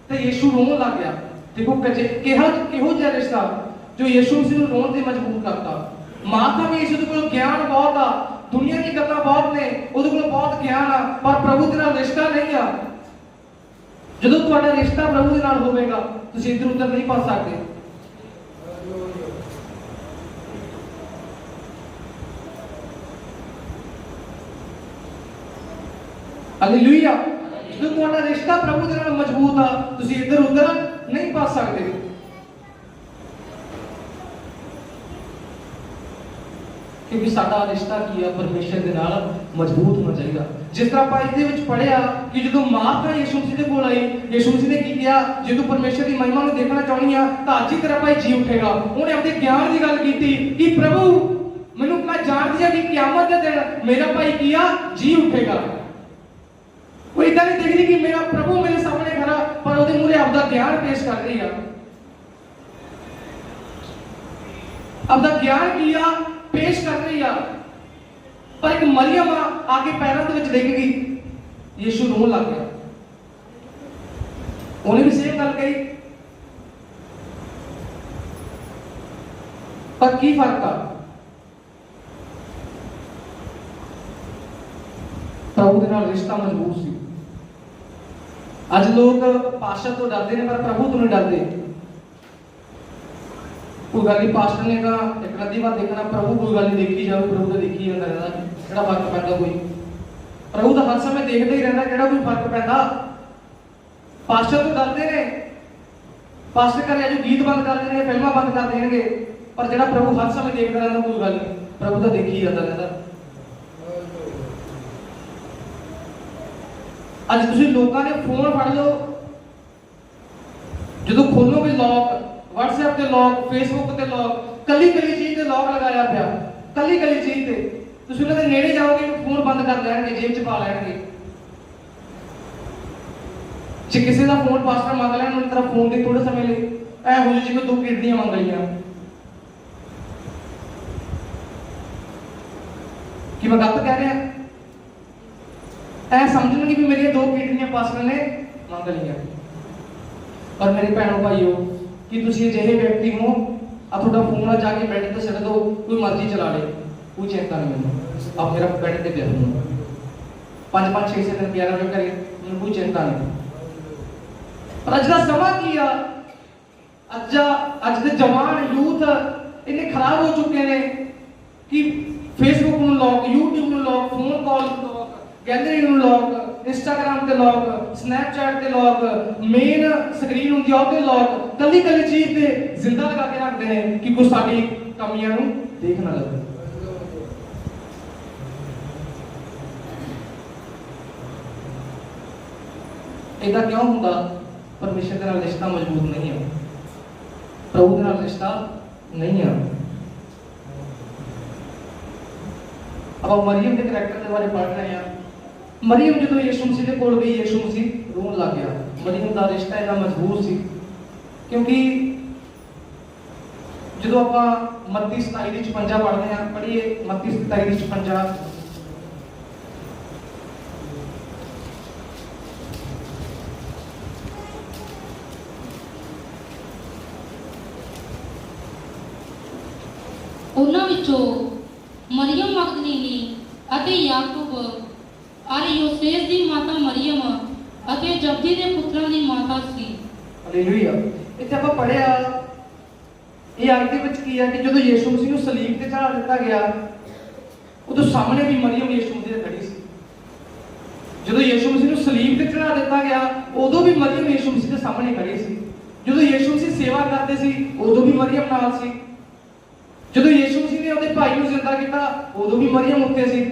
ਤੇ ਯਿਸੂ ਰੋਣ ਲੱਗ ਗਿਆ। ਦੇਖੋ ਕਿਹੋ ਜਿਹਾ ਰਿਸ਼ਤਾ ਜੋ ਯਿਸੂ ਮਸੀਹ ਨੂੰ ਰੋਣ ਤੇ ਮਜਬੂਰ ਕਰਤਾ। ਮਾਤਾ ਵੀ ਯਿਸੂ ਦੇ ਕੋਲ ਗਿਆਨ ਬਹੁਤ ਆ, ਦੁਨੀਆ ਦੀ ਗੱਲਾਂ ਬਹੁਤ ਨੇ, ਉਹਦੇ ਕੋਲ ਬਹੁਤ ਗਿਆਨ ਆ, ਪਰ ਪ੍ਰਭੂ ਦੇ ਨਾਲ ਰਿਸ਼ਤਾ ਨਹੀਂ ਆ। ਜਦੋਂ ਤੁਹਾਡਾ ਰਿਸ਼ਤਾ ਪ੍ਰਭੂ ਦੇ ਨਾਲ ਹੋਵੇਗਾ, ਤੁਸੀਂ ਇੱਧਰ ਉੱਧਰ ਨਹੀਂ ਭੱਜ ਸਕਦੇ। ਹਾਲੇਲੂਇਆ। ਜਦੋਂ ਤੁਹਾਡਾ ਰਿਸ਼ਤਾ ਪ੍ਰਭੂ ਦੇ ਨਾਲ ਮਜ਼ਬੂਤ ਆ, ਤੁਸੀਂ ਇੱਧਰ ਉੱਧਰ ਨਹੀਂ ਭੱਜ ਸਕਦੇ। ਕਿਉਂਕਿ ਸਾਡਾ ਰਿਸ਼ਤਾ ਕੀ ਆ? ਪਰਮੇਸ਼ਰ ਦੇ ਨਾਲ ਮਜ਼ਬੂਤ ਹੋਣਾ ਚਾਹੀਦਾ। ਜਿਸ ਤਰ੍ਹਾਂ ਆਪਾਂ ਇਹਦੇ ਵਿੱਚ ਪੜ੍ਹਿਆ ਕਿ ਜਦੋਂ ਮਾਰਥਾ ਯਿਸੂ ਮਸੀਹ ਦੇ ਕੋਲ ਆਈ, ਯਿਸੂ ਮਸੀਹ ਨੇ ਕੀ ਕਿਹਾ? ਜੇ ਤੂੰ ਪਰਮੇਸ਼ਰ ਦੀ ਮਹਿਮਾ ਨੂੰ ਦੇਖਣਾ ਚਾਹੁੰਦੀ ਆ ਤਾਂ ਅੱਜ ਹੀ ਤੇਰਾ ਭਾਈ ਜੀ ਉੱਠੇਗਾ। ਉਹਨੇ ਆਪਣੇ ਗਿਆਨ ਦੀ ਗੱਲ ਕੀਤੀ ਕਿ ਪ੍ਰਭੂ ਮੈਨੂੰ ਮੈਂ ਜਾਣਦੀ ਆ ਕਿ ਕਿਆਮਤ ਦੇ ਦਿਨ ਮੇਰਾ ਭਾਈ ਕੀ ਆ? ਜੀ ਉੱਠੇਗਾ। ਉਹ ਇਦਾਂ ਨਹੀਂ ਦੇਖਦੀ ਕਿ ਮੇਰਾ ਪ੍ਰਭੂ ਮੇਰੇ ਸਾਹਮਣੇ ਖੜਾ, ਪਰ ਉਹਦੇ ਮੂਹਰੇ ਆਪਦਾ ਗਿਆਨ ਪੇਸ਼ ਕਰ ਰਹੀ ਆ। ਆਪਦਾ ਗਿਆਨ ਕੀ ਆ? ਪੇਸ਼ ਕਰ ਰਹੀ ਆ। ਪਰ ਇੱਕ ਮਰੀਅਮ ਆ ਕੇ ਪੈਰਾਂ ਦੇ ਵਿੱਚ ਡਿੱਗ ਗਈ। ਯਿਸੂ ਰੋਣ ਲੱਗ ਗਿਆ। ਉਹਨੇ ਵੀ ਸੇਮ ਗੱਲ ਕਹੀ, ਪਰ ਕੀ ਫਰਕ ਆ? ਪ੍ਰਭੂ ਦੇ ਨਾਲ ਰਿਸ਼ਤਾ ਮਜ਼ਬੂਤ ਸੀ। ਅੱਜ ਲੋਕ ਪਾਸਟਰ ਤੋਂ ਡਰਦੇ ਨੇ, ਪਰ ਪ੍ਰਭੂ ਤੋਂ ਨਹੀਂ ਡਰਦੇ। ਕੋਈ ਗੱਲ ਨਹੀਂ, ਪਾਸਟਰ ਨੇ ਤਾਂ ਇੱਕ ਅੱਧੀ ਵਾਰ ਦੇਖਣਾ, ਪ੍ਰਭੂ ਕੋਈ ਗੱਲ ਨਹੀਂ ਦੇਖੀ ਜਾਵੇ, ਪ੍ਰਭੂ ਤਾਂ ਦੇਖੀ ਜਾਂਦਾ ਰਹਿੰਦਾ। ਕਿਹੜਾ ਫਰਕ ਪੈਂਦਾ? ਕੋਈ ਪ੍ਰਭੂ ਤਾਂ ਹਰ ਸਮੇਂ ਦੇਖਦਾ ਹੀ ਰਹਿੰਦਾ, ਕਿਹੜਾ ਕੋਈ ਫਰਕ ਪੈਂਦਾ? ਪਾਸਟਰ ਤੋਂ ਡਰਦੇ ਨੇ। ਪਾਸਟਰ ਕਰੇ ਜੋ ਗੀਤ ਬੰਦ ਕਰ ਦੇਣਗੇ, ਫਿਲਮਾਂ ਬੰਦ ਕਰ ਦੇਣਗੇ, ਪਰ ਜਿਹੜਾ ਪ੍ਰਭੂ ਹਰ ਸਮੇਂ ਦੇਖਦਾ ਰਹਿੰਦਾ, ਕੋਈ ਗੱਲ ਨਹੀਂ, ਪ੍ਰਭੂ ਤਾਂ ਦੇਖੀ ਜਾਂਦਾ ਰਹਿੰਦਾ। ਅੱਜ ਤੁਸੀਂ ਲੋਕਾਂ ਦੇ ਫੋਨ ਫੜ ਲਓ, ਜਦੋਂ ਖੋਲੋਗੇ ਲੌਕ, WhatsApp ਤੇ ਲੌਕ, Facebook ਤੇ ਲੌਕ, ਕੱਲੀ ਚੀਜ਼ ਤੇ ਲੌਕ ਲਗਾਇਆ ਪਿਆ, ਕੱਲੀ ਚੀਜ਼ ਤੇ। ਤੁਸੀਂ ਉਹਨਾਂ ਦੇ ਨੇੜੇ ਜਾਓਗੇ, ਫੋਨ ਬੰਦ ਕਰ ਲੈਣਗੇ, ਜੇਬ 'ਚ ਪਾ ਲੈਣਗੇ। ਜੇ ਕਿਸੇ ਦਾ ਫੋਨ ਪਾਸਵਰਡ ਮੰਗ ਲੈਣ, ਉਹਨਾਂ ਤਰ੍ਹਾਂ ਫੋਨ ਦੇ ਥੋੜੇ ਸਮੇਂ ਲਈ ਐ ਹੋ ਜਿਵੇਂ ਦੋ ਕਿਡਨੀਆਂ ਮੰਗ ਲਈਆਂ। ਕੀ ਮੈਂ ਗਲਤ ਕਹਿ ਰਿਹਾ? ਐ ਸਮਝਣਗੇ ਵੀ ਮੇਰੀਆਂ ਦੋ ਕਿਡਨੀਆਂ ਪਾਸਵਰਡ ਨੇ ਮੰਗ ਲਈਆਂ। ਪਰ ਮੇਰੇ ਭੈਣੋ ਭਾਈਓ, ਕਿ ਤੁਸੀਂ ਅਜਿਹੇ ਵਿਅਕਤੀ ਹੋ, ਆ ਤੁਹਾਡਾ ਫੋਨ ਆ, ਜਾ ਕੇ ਬੈੱਡ ਤੇ ਛੱਡ ਦਿਓ, ਕੋਈ ਮਰਜ਼ੀ ਚਲਾ ਲੇ, ਕੋਈ ਚਿੰਤਾ ਨਹੀਂ ਮੈਨੂੰ। ਆ ਮੇਰਾ ਬੈੱਡ ਤੇ ਪਿਆ ਹੁਣ 5-5 6 ਦਿਨ ਪਿਆ ਰਹੇ ਕਰੇ, ਮੈਨੂੰ ਕੋਈ ਚਿੰਤਾ ਨਹੀਂ। ਪਰ ਅੱਜ ਦਾ ਸਮਾਂ ਕੀ ਆ? ਅੱਜ ਦੇ ਜਵਾਨ ਯੂਥ ਇੰਨੇ ਖਰਾਬ ਹੋ ਚੁੱਕੇ ਨੇ ਕਿ फेसबुक ਨੂੰ ਲੌਕ, YouTube ਨੂੰ ਲੌਕ, ਫੋਨ ਕਾਲ ਨੂੰ ਲੌਕ, ਗੈਲਰੀ ਨੂੰ ਲੌਕ, ਇੰਸਟਾਗ੍ਰਾਮ ਤੇ ਲੌਕ, ਸਨੈਪਚੈਟ ਤੇ ਲੌਕ, ਮੇਨ ਸਕਰੀਨ ਹੁੰਦੀ ਆ ਉਹਤੇ ਲੌਕ, ਕੱਲੀ ਕੱਲੀ ਚੀਜ਼ ਤੇ ਜ਼ਿੰਦਾ ਲਗਾ ਕੇ ਰੱਖਦੇ ਨੇ ਕਿ ਕੋਈ ਸਾਡੀ ਕਮੀਆਂ ਨੂੰ ਦੇਖ ਨਾ ਲਵੇ। ਇਹਦਾ ਕਿਉਂ ਹੁੰਦਾ? ਪਰਮੇਸ਼ਰ ਦੇ ਨਾਲ ਰਿਸ਼ਤਾ ਮਜ਼ਬੂਤ ਨਹੀਂ ਹੈ, ਪ੍ਰਭੂ ਦੇ ਨਾਲ ਰਿਸ਼ਤਾ ਨਹੀਂ ਹੈ। ਆਪਾਂ ਮਰੀਮ ਦੇ ਕਰੈਕਟਰ ਦੇ ਬਾਰੇ ਪੜ੍ਹ ਰਹੇ ਹਾਂ। ਮਰੀਮ ਜਦੋਂ ਯਿਸੂ ਮਸੀਹ ਦੇ ਕੋਲ ਗਈ, ਯਿਸੂ ਮਸੀਹ ਰੋਣ ਲੱਗ ਗਿਆ। ਮਰੀਮ ਦਾ ਰਿਸ਼ਤਾ ਇੰਨਾ ਮਜ਼ਬੂਤ ਸੀ ਕਿਉਂਕਿ ਜਦੋਂ ਆਪਾਂ ਮੱਤੀ 27:56 ਪੜ੍ਹਦੇ ਹਾਂ, ਪੜ੍ਹੀਏ ਮੱਤੀ 27:56। ਉਹਨਾਂ ਵਿੱਚੋਂ ਮਰੀਮ ਮਗਦਲੀਨੀ ਅਤੇ ਯਾਕੂਬ ਅਤੇ ਯੋਸੇਸ ਦੀ ਮਾਤਾ ਮਰੀਮ ਅਤੇ ਜਬਦੀ ਦੇ ਪੁੱਤਰਾਂ ਦੀ ਮਾਤਾ ਸੀ। ਹਾਲੇਲੂਇਆ। ਇੱਥੇ ਆਪਾਂ ਪੜ੍ਹਿਆ ਇਹ ਆਇਤ ਦੇ ਵਿੱਚ ਕੀ ਹੈ ਕਿ ਜਦੋਂ ਯਿਸੂ ਮਸੀਹ ਨੂੰ ਸਲੀਬ ਤੇ ਚੜ੍ਹਾ ਦਿੱਤਾ ਗਿਆ, ਉਦੋਂ ਸਾਹਮਣੇ ਵੀ ਮਰੀਮ ਯਿਸੂ ਮਸੀਹ ਦੇ ਖੜੀ ਸੀ। ਜਦੋਂ ਯਿਸੂ ਮਸੀਹ ਨੂੰ ਸਲੀਬ ਤੇ ਚੜ੍ਹਾ ਦਿੱਤਾ ਗਿਆ, ਉਦੋਂ ਵੀ ਮਰੀਮ ਯਿਸੂ ਮਸੀਹ ਦੇ ਸਾਹਮਣੇ ਖੜੀ ਸੀ। ਜਦੋਂ ਯਿਸੂ ਮਸੀਹ ਸੇਵਾ ਕਰਦੇ ਸੀ, ਉਦੋਂ ਵੀ ਮਰੀਮ ਨਾਲ ਸੀ। ਜਦੋਂ ਯਿਸੂ ਮਸੀਹ ਨੇ ਉਹਦੇ ਭਾਈ ਨੂੰ ਜ਼ਿੰਦਾ ਕੀਤਾ, ਉਦੋਂ ਵੀ ਮਰੀਮ ਉੱਤੇ ਸੀ।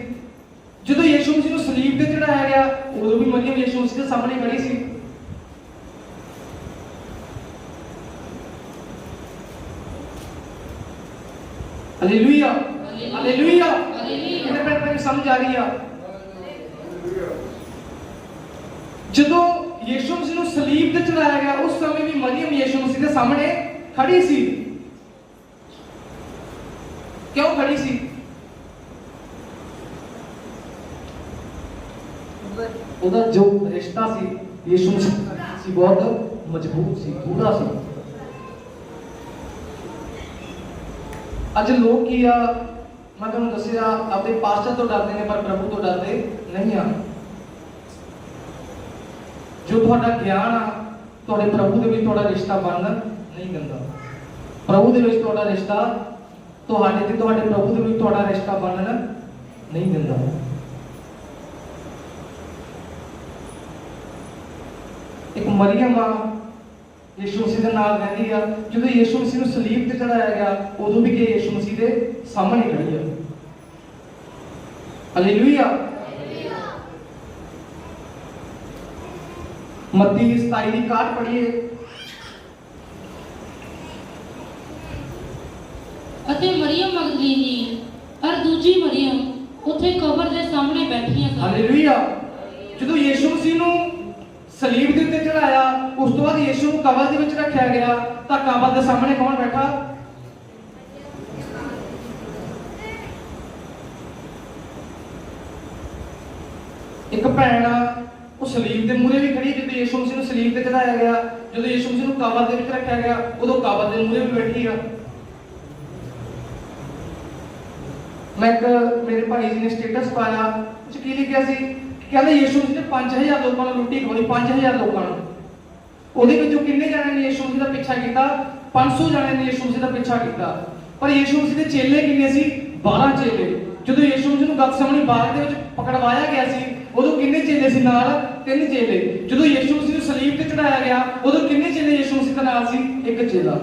ਜਦੋਂ ਯਿਸੂ ਮਸੀਹ ਨੂੰ ਸਲੀਬ ਤੇ ਚੜਾਇਆ ਗਿਆ, ਉਦੋਂ ਵੀ ਮਰੀਮ ਯਿਸੂ ਮਸੀਹ ਦੇ ਸਾਹਮਣੇ ਖੜੀ ਸੀ। Hallelujah, hallelujah. ਇਹਦੇ ਪਰ ਮੈਨੂੰ ਸਮਝ ਆ ਰਹੀ ਆ। ਜਦੋਂ ਯਿਸੂ ਮਸੀਹ ਨੂੰ ਸਲੀਬ ਤੇ ਚੜਾਇਆ ਗਿਆ, ਉਸ ਸਮੇਂ ਵੀ ਮਰੀਮ ਯਿਸੂ ਮਸੀਹ ਦੇ ਸਾਹਮਣੇ ਖੜੀ ਸੀ। ਕਿਉਂ ਖੜੀ ਸੀ? ਉਹਦਾ ਜੋ ਰਿਸ਼ਤਾ ਸੀ ਯਿਸੂ ਮਸੀਹ ਨਾਲ ਸੀ, ਬਹੁਤ ਮਜ਼ਬੂਤ ਸੀ, ਗੂੜਾ ਸੀ। ਅੱਜ ਲੋਕ ਕੀ ਆ, ਮੈਂ ਤੁਹਾਨੂੰ ਦੱਸਿਆ, ਆਪਣੇ ਪਾਸਟਰ ਤੋਂ ਡਰਦੇ ਨੇ ਪਰ ਪ੍ਰਭੂ ਤੋਂ ਡਰਦੇ ਨਹੀਂ ਆ। ਜੋ ਤੁਹਾਡਾ ਗਿਆਨ ਆ, ਤੁਹਾਡੇ ਪ੍ਰਭੂ ਦੇ ਵਿੱਚ ਤੁਹਾਡਾ ਰਿਸ਼ਤਾ ਬਣਨ ਨਹੀਂ ਦਿੰਦਾ। ਪ੍ਰਭੂ ਦੇ ਵਿੱਚ ਤੁਹਾਡਾ ਰਿਸ਼ਤਾ, ਤੁਹਾਡੇ ਤੇ ਤੁਹਾਡੇ ਪ੍ਰਭੂ ਦੇ ਵਿੱਚ ਤੁਹਾਡਾ ਰਿਸ਼ਤਾ ਬਣਨ ਨਹੀਂ ਦਿੰਦਾ। ਇੱਕ ਮਰੀਮ ਆ, ਯਿਸੂ ਮਸੀਹ ਦੇ ਨਾਲ ਰਹਿੰਦੀ ਆ। ਜਦੋਂ ਯਿਸੂ ਮਸੀਹ ਨੂੰ ਸਲੀਬ ਤੇ ਚੜਾਇਆ ਗਿਆ, ਉਦੋਂ ਵੀ ਕਿ ਯਿਸੂ ਮਸੀਹ ਦੇ ਸਾਹਮਣੇ ਖੜੀ ਆ। ਹਾਲੇਲੂਇਆ। ਮੱਤੀ 27:61 ਪੜ੍ਹੀਏ। ਅਤੇ ਮਰੀਮ ਮਗਦਲੀਨੀ ਔਰ ਦੂਜੀ ਮਰੀਮ ਉੱਥੇ ਕਬਰ ਦੇ ਸਾਹਮਣੇ ਬੈਠੀਆਂ ਸਨ। ਹਾਲੇਲੂਇਆ। ਜਦੋਂ ਯਿਸੂ ਮਸੀਹ ਨੂੰ ਸਲੀਬ ਦੇ ਉੱਤੇ ਚੜਾਇਆ, ਉਸ ਤੋਂ ਬਾਅਦ ਯਿਸੂ ਨੂੰ ਕਬਰ ਦੇ ਵਿੱਚ ਰੱਖਿਆ ਗਿਆ, ਤਾਂ ਕਬਰ ਦੇ ਸਾਹਮਣੇ ਕੌਣ ਬੈਠਾ? ਇੱਕ ਭੈਣ ਆ, ਉਹ ਸਲੀਬ ਦੇ ਮੂਹਰੇ ਵੀ ਖੜੀ। ਜਦੋਂ ਯਿਸੂ ਮਸੀਹ ਨੂੰ ਸਲੀਬ ਤੇ ਚੜਾਇਆ ਗਿਆ, ਜਦੋਂ ਯਿਸੂ ਮਸੀਹ ਨੂੰ ਕਬਰ ਦੇ ਵਿੱਚ ਰੱਖਿਆ ਗਿਆ, ਉਦੋਂ ਕਬਰ ਦੇ ਮੂਹਰੇ ਵੀ ਬੈਠੀ ਆ। ਮੈਂ ਮੇਰੇ ਭਾਈ ਜੀ ਨੇ ਸਟੇਟਸ ਪਾਇਆ, ਉਹ 'ਚ ਕੀ ਲਿਖਿਆ ਸੀ? ਕਹਿੰਦੇ ਯਿਸੂ ਮਸੀਹ ਨੇ 5000 ਲੋਕਾਂ ਨੂੰ ਰੋਟੀ ਖਵਾਈ, 5000 ਲੋਕਾਂ ਨੂੰ। ਉਹਦੇ ਵਿੱਚੋਂ ਕਿੰਨੇ ਜਣਿਆਂ ਨੇ ਯਿਸੂ ਮਸੀਹ ਦਾ ਪਿੱਛਾ ਕੀਤਾ? 500 ਜਣਿਆਂ ਨੇ ਯਿਸੂ ਮਸੀਹ ਦਾ ਪਿੱਛਾ ਕੀਤਾ। ਪਰ ਯਿਸੂ ਮਸੀਹ ਦੇ ਚੇਲੇ ਕਿੰਨੇ ਸੀ? 12 ਚੇਲੇ। ਜਦੋਂ ਯਿਸੂ ਮਸੀਹ ਨੂੰ ਗਤਸਮਨੀ ਬਾਗ ਦੇ ਵਿੱਚ ਪਕੜਵਾਇਆ ਗਿਆ ਸੀ, ਉਦੋਂ ਕਿੰਨੇ ਚੇਲੇ ਸੀ ਨਾਲ? 3 ਚੇਲੇ। ਜਦੋਂ ਯਿਸੂ ਮਸੀਹ ਨੂੰ ਸਲੀਬ ਤੇ ਚੜਾਇਆ ਗਿਆ, ਉਦੋਂ ਕਿੰਨੇ ਚੇਲੇ ਯਿਸੂ ਮਸੀਹ ਦੇ ਨਾਲ ਸੀ? 1 ਚੇਲਾ।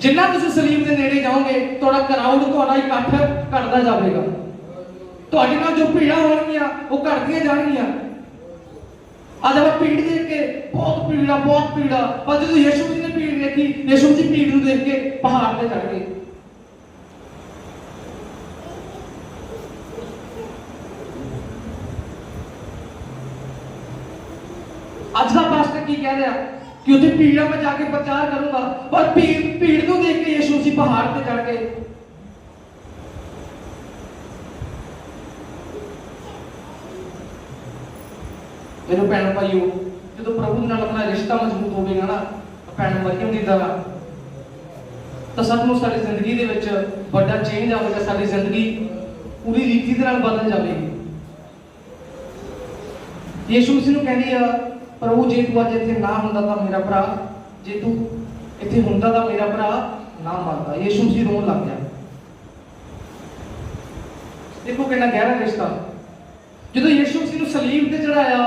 ਜਿੰਨਾ ਤੁਸੀਂ ਸਲੀਬ ਦੇ ਨੇੜੇ ਜਾਓਗੇ, ਤੁਹਾਡਾ ਕਰਾਊਡ, ਤੁਹਾਡਾ ਇਕੱਠ ਘਟਦਾ ਜਾਵੇਗਾ। ਤੁਹਾਡੇ ਨਾਲ ਜੋ ਭੀੜਾਂ ਹੋਣਗੀਆਂ, ਉਹ ਘਟਦੀਆਂ ਜਾਣਗੀਆਂ। ਅੱਜ ਆਪਾਂ ਭੀੜ ਦੇਖ ਕੇ ਬਹੁਤ ਭੀੜਾ, ਪਰ ਜਦੋਂ ਯਿਸੂ ਮਸੀਹ ਨੇ ਭੀੜ ਦੇਖੀ, ਯਿਸੂ ਮਸੀਹ ਭੀੜ ਨੂੰ ਦੇਖ ਕੇ ਪਹਾੜ ਤੇ ਚੜ੍ਹ ਗਏ। ਅੱਜ ਦਾ ਪਾਸਟਰ ਕੀ ਕਹਿ ਰਿਹਾ ਕਿ ਉੱਥੇ ਭੀੜਾਂ ਮੈਂ ਜਾ ਕੇ ਪ੍ਰਚਾਰ ਕਰੂੰਗਾ, ਪਰ ਭੀੜ ਨੂੰ ਦੇਖ ਕੇ ਯਿਸੂ ਮਸੀਹ ਪਹਾੜ ਤੇ ਚੜ੍ਹ ਗਏ। ਮੇਰੇ ਭੈਣ ਭਾਈਓ, ਜਦੋਂ ਪ੍ਰਭੂ ਨਾਲ ਆਪਣਾ ਰਿਸ਼ਤਾ ਮਜ਼ਬੂਤ ਹੋਵੇਗਾ ਨਾ, ਭੈਣ ਮਰੀਮ ਦੀ ਤਰ੍ਹਾਂ, ਤਾਂ ਸੱਚਮੁੱਚ ਸਾਡੀ ਜ਼ਿੰਦਗੀ ਦੇ ਵਿੱਚ ਵੱਡਾ ਚੇਂਜ ਆਵੇਗਾ। ਸਾਡੀ ਜ਼ਿੰਦਗੀ ਪੂਰੀ ਰੀਤੀ ਦੇ ਨਾਲ ਬਦਲ ਜਾਵੇਗੀ। ਯਿਸੂ ਮਸੀਹ ਨੂੰ ਕਹਿੰਦੀ ਆ, ਪ੍ਰਭੂ ਜੇ ਤੂੰ ਅੱਜ ਇੱਥੇ ਨਾ ਹੁੰਦਾ ਤਾਂ ਮੇਰਾ ਭਰਾ, ਜੇ ਤੂੰ ਇੱਥੇ ਹੁੰਦਾ ਤਾਂ ਮੇਰਾ ਭਰਾ ਨਾ ਮਰਦਾ। ਯਿਸੂ ਮਸੀਹ ਰੋਣ ਲੱਗ ਗਿਆ। देखो कितना गहरा रिश्ता। जो यीशु मसीह ਨੂੰ ਸਲੀਬ ਤੇ ਚੜਾਇਆ,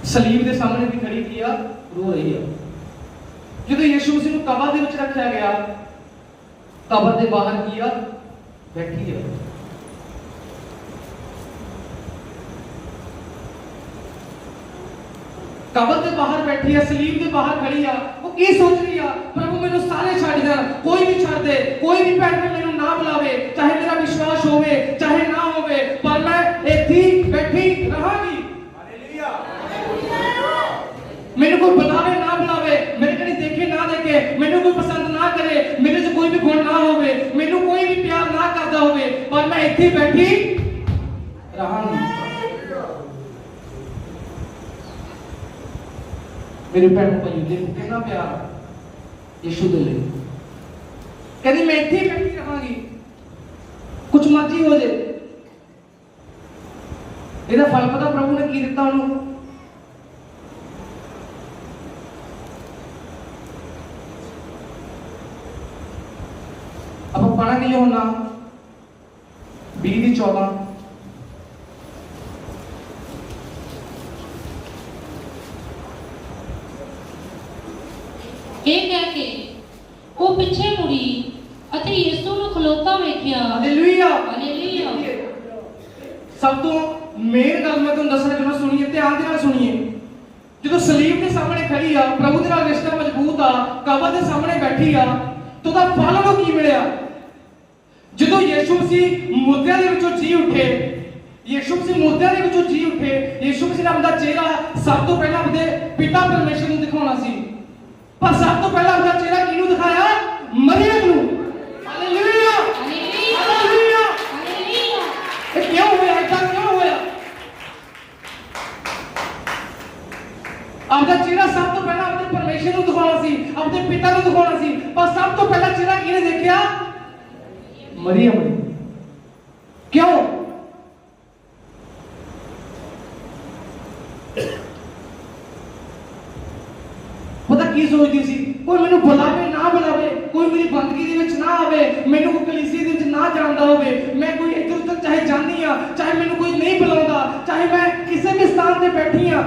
ਸਲੀਬ ਦੇ ਸਾਹਮਣੇ ਵੀ ਖੜੀ ਕੀਆ, रो रही है। जो यीशु मसीह ਨੂੰ ਕਬਰ ਦੇ ਵਿੱਚ ਰੱਖਿਆ ਗਿਆ, ਕਬਰ ਦੇ ਬਾਹਰ ਕੀਆ, बैठी है। कबर के बाहर बैठी है, सलीब के बाहर खड़ी है, वो की सोच रही है, प्रभु मैनू सारे छड़ दे, कोई भी छड़ दे, कोई भी भैन मैनू ना बुलावे, चाहे मेरा विश्वास होवे चाहे ना होवे, पर मैं इत्थे बैठी रहांगी। हालेलुया। मैनू कोई बुलावे ना बुलावे, मेरे कने देखे ना देखे, मैनू कोई पसंद ना करे, मेरे से कोई भी गुण ना होवे, मैनू कोई भी प्यार ना करदा होवे, पर मैं इत्थे बैठी रहांगी। मेरे भैन भाई देखो कितना प्यार यीशु दे लिए, कहती मैं इत्थे बैठी रहांगी, कुछ मर्जी हो जाए। ਇਹਦਾ ਫਲ ਪਤਾ ਪ੍ਰਭੂ ਨੇ ਕੀ ਦਿੱਤਾ ਉਹਨੂੰ? ਆਪਾਂ ਪੜਾਂਗੇ ਯੋਹਨਾ 20:14। ਇਹ ਕਹਿ ਕੇ ਉਹ ਪਿੱਛੇ ਮੁੜੀ ਅਤੇ ਯਿਸੂ ਨੂੰ ਖਲੋਤਾ ਵੇਖਿਆ। Hallelujah hallelujah. ਸਭ ਤੋਂ ਮੇਨ ਗੱਲ ਮੈਂ ਤੁਹਾਨੂੰ ਦੱਸਣਾ ਚਾਹੁੰਦਾ, ਸੁਣੀਏ ਧਿਆਨ ਦੇ ਨਾਲ ਸੁਣੀਏ। ਜਦੋਂ ਸਲੀਬ ਦੇ ਸਾਹਮਣੇ ਖੜੀ ਆ, ਪ੍ਰਭੂ ਦੇ ਨਾਲ ਰਿਸ਼ਤਾ ਮਜ਼ਬੂਤ ਆ, ਕਬਰ ਦੇ ਸਾਹਮਣੇ ਬੈਠੀ ਆ, ਤਾਂ ਉਹਦਾ ਫਲ ਉਹਨੂੰ ਕੀ ਮਿਲਿਆ? ਜਦੋਂ ਯੀਸ਼ੂ ਮਸੀਹ ਮੁਰਦਿਆਂ ਦੇ ਵਿੱਚੋਂ ਜੀ ਉੱਠੇ, ਯੀਸ਼ੂ ਮਸੀਹ ਮੁਰਦਿਆਂ ਦੇ ਵਿੱਚੋਂ ਜੀ ਉੱਠੇ, ਯੀਸ਼ੂ ਮਸੀਹ ਨੇ ਆਪਣਾ ਚਿਹਰਾ ਸਭ ਤੋਂ ਪਹਿਲਾਂ ਆਪਣੇ ਪਿਤਾ ਪਰਮੇਸ਼ਰ ਨੂੰ ਦਿਖਾਉਣਾ ਸੀ, ਪਰ ਸਭ ਤੋਂ ਪਹਿਲਾਂ ਉਹਦਾ ਚਿਹਰਾ ਕਿਹਨੂੰ ਦਿਖਾਇਆ? ਮਰੀਅਮ ਨੂੰ। Hallelujah hallelujah hallelujah. ਇਹ ਕਿਉਂ ਹੋਇਆ? ऐसा क्यों होया? ਆਪਦਾ ਚਿਹਰਾ ਸਭ ਤੋਂ ਪਹਿਲਾਂ ਆਪਣੇ ਪਰਮੇਸ਼ਰ ਨੂੰ ਦਿਖਾਉਣਾ ਸੀ, ਆਪਣੇ ਪਿਤਾ ਨੂੰ ਦਿਖਾਉਣਾ ਸੀ, ਪਰ ਸਭ ਤੋਂ ਪਹਿਲਾਂ ਚਿਹਰਾ ਕਿਹਨੇ ਦੇਖਿਆ? ਮਰੀਅਮ ਨੇ। ਕਿਉਂ? ਪਤਾ ਕੀ ਸੋਚਦੀ ਸੀ? ਕੋਈ ਮੈਨੂੰ ਬੁਲਾਵੇ ਨਾ ਬੁਲਾਵੇ, ਕੋਈ ਮੇਰੀ ਬੰਦਗੀ ਦੇ ਵਿੱਚ ਨਾ ਆਵੇ, ਮੈਨੂੰ ਕੋਈ ਕਲੀਸਿਆ ਦੇ ਵਿੱਚ ਨਾ ਜਾਣਦਾ ਹੋਵੇ, ਮੈਂ ਕੋਈ ਇੱਧਰ ਉੱਧਰ ਚਾਹੇ ਜਾਂਦੀ ਆ, ਚਾਹੇ ਮੈਨੂੰ ਕੋਈ ਨਹੀਂ ਬੁਲਾਉਂਦਾ, ਚਾਹੇ ਮੈਂ ਕਿਸੇ ਵੀ ਸਥਾਨ ਤੇ ਬੈਠੀ ਆ,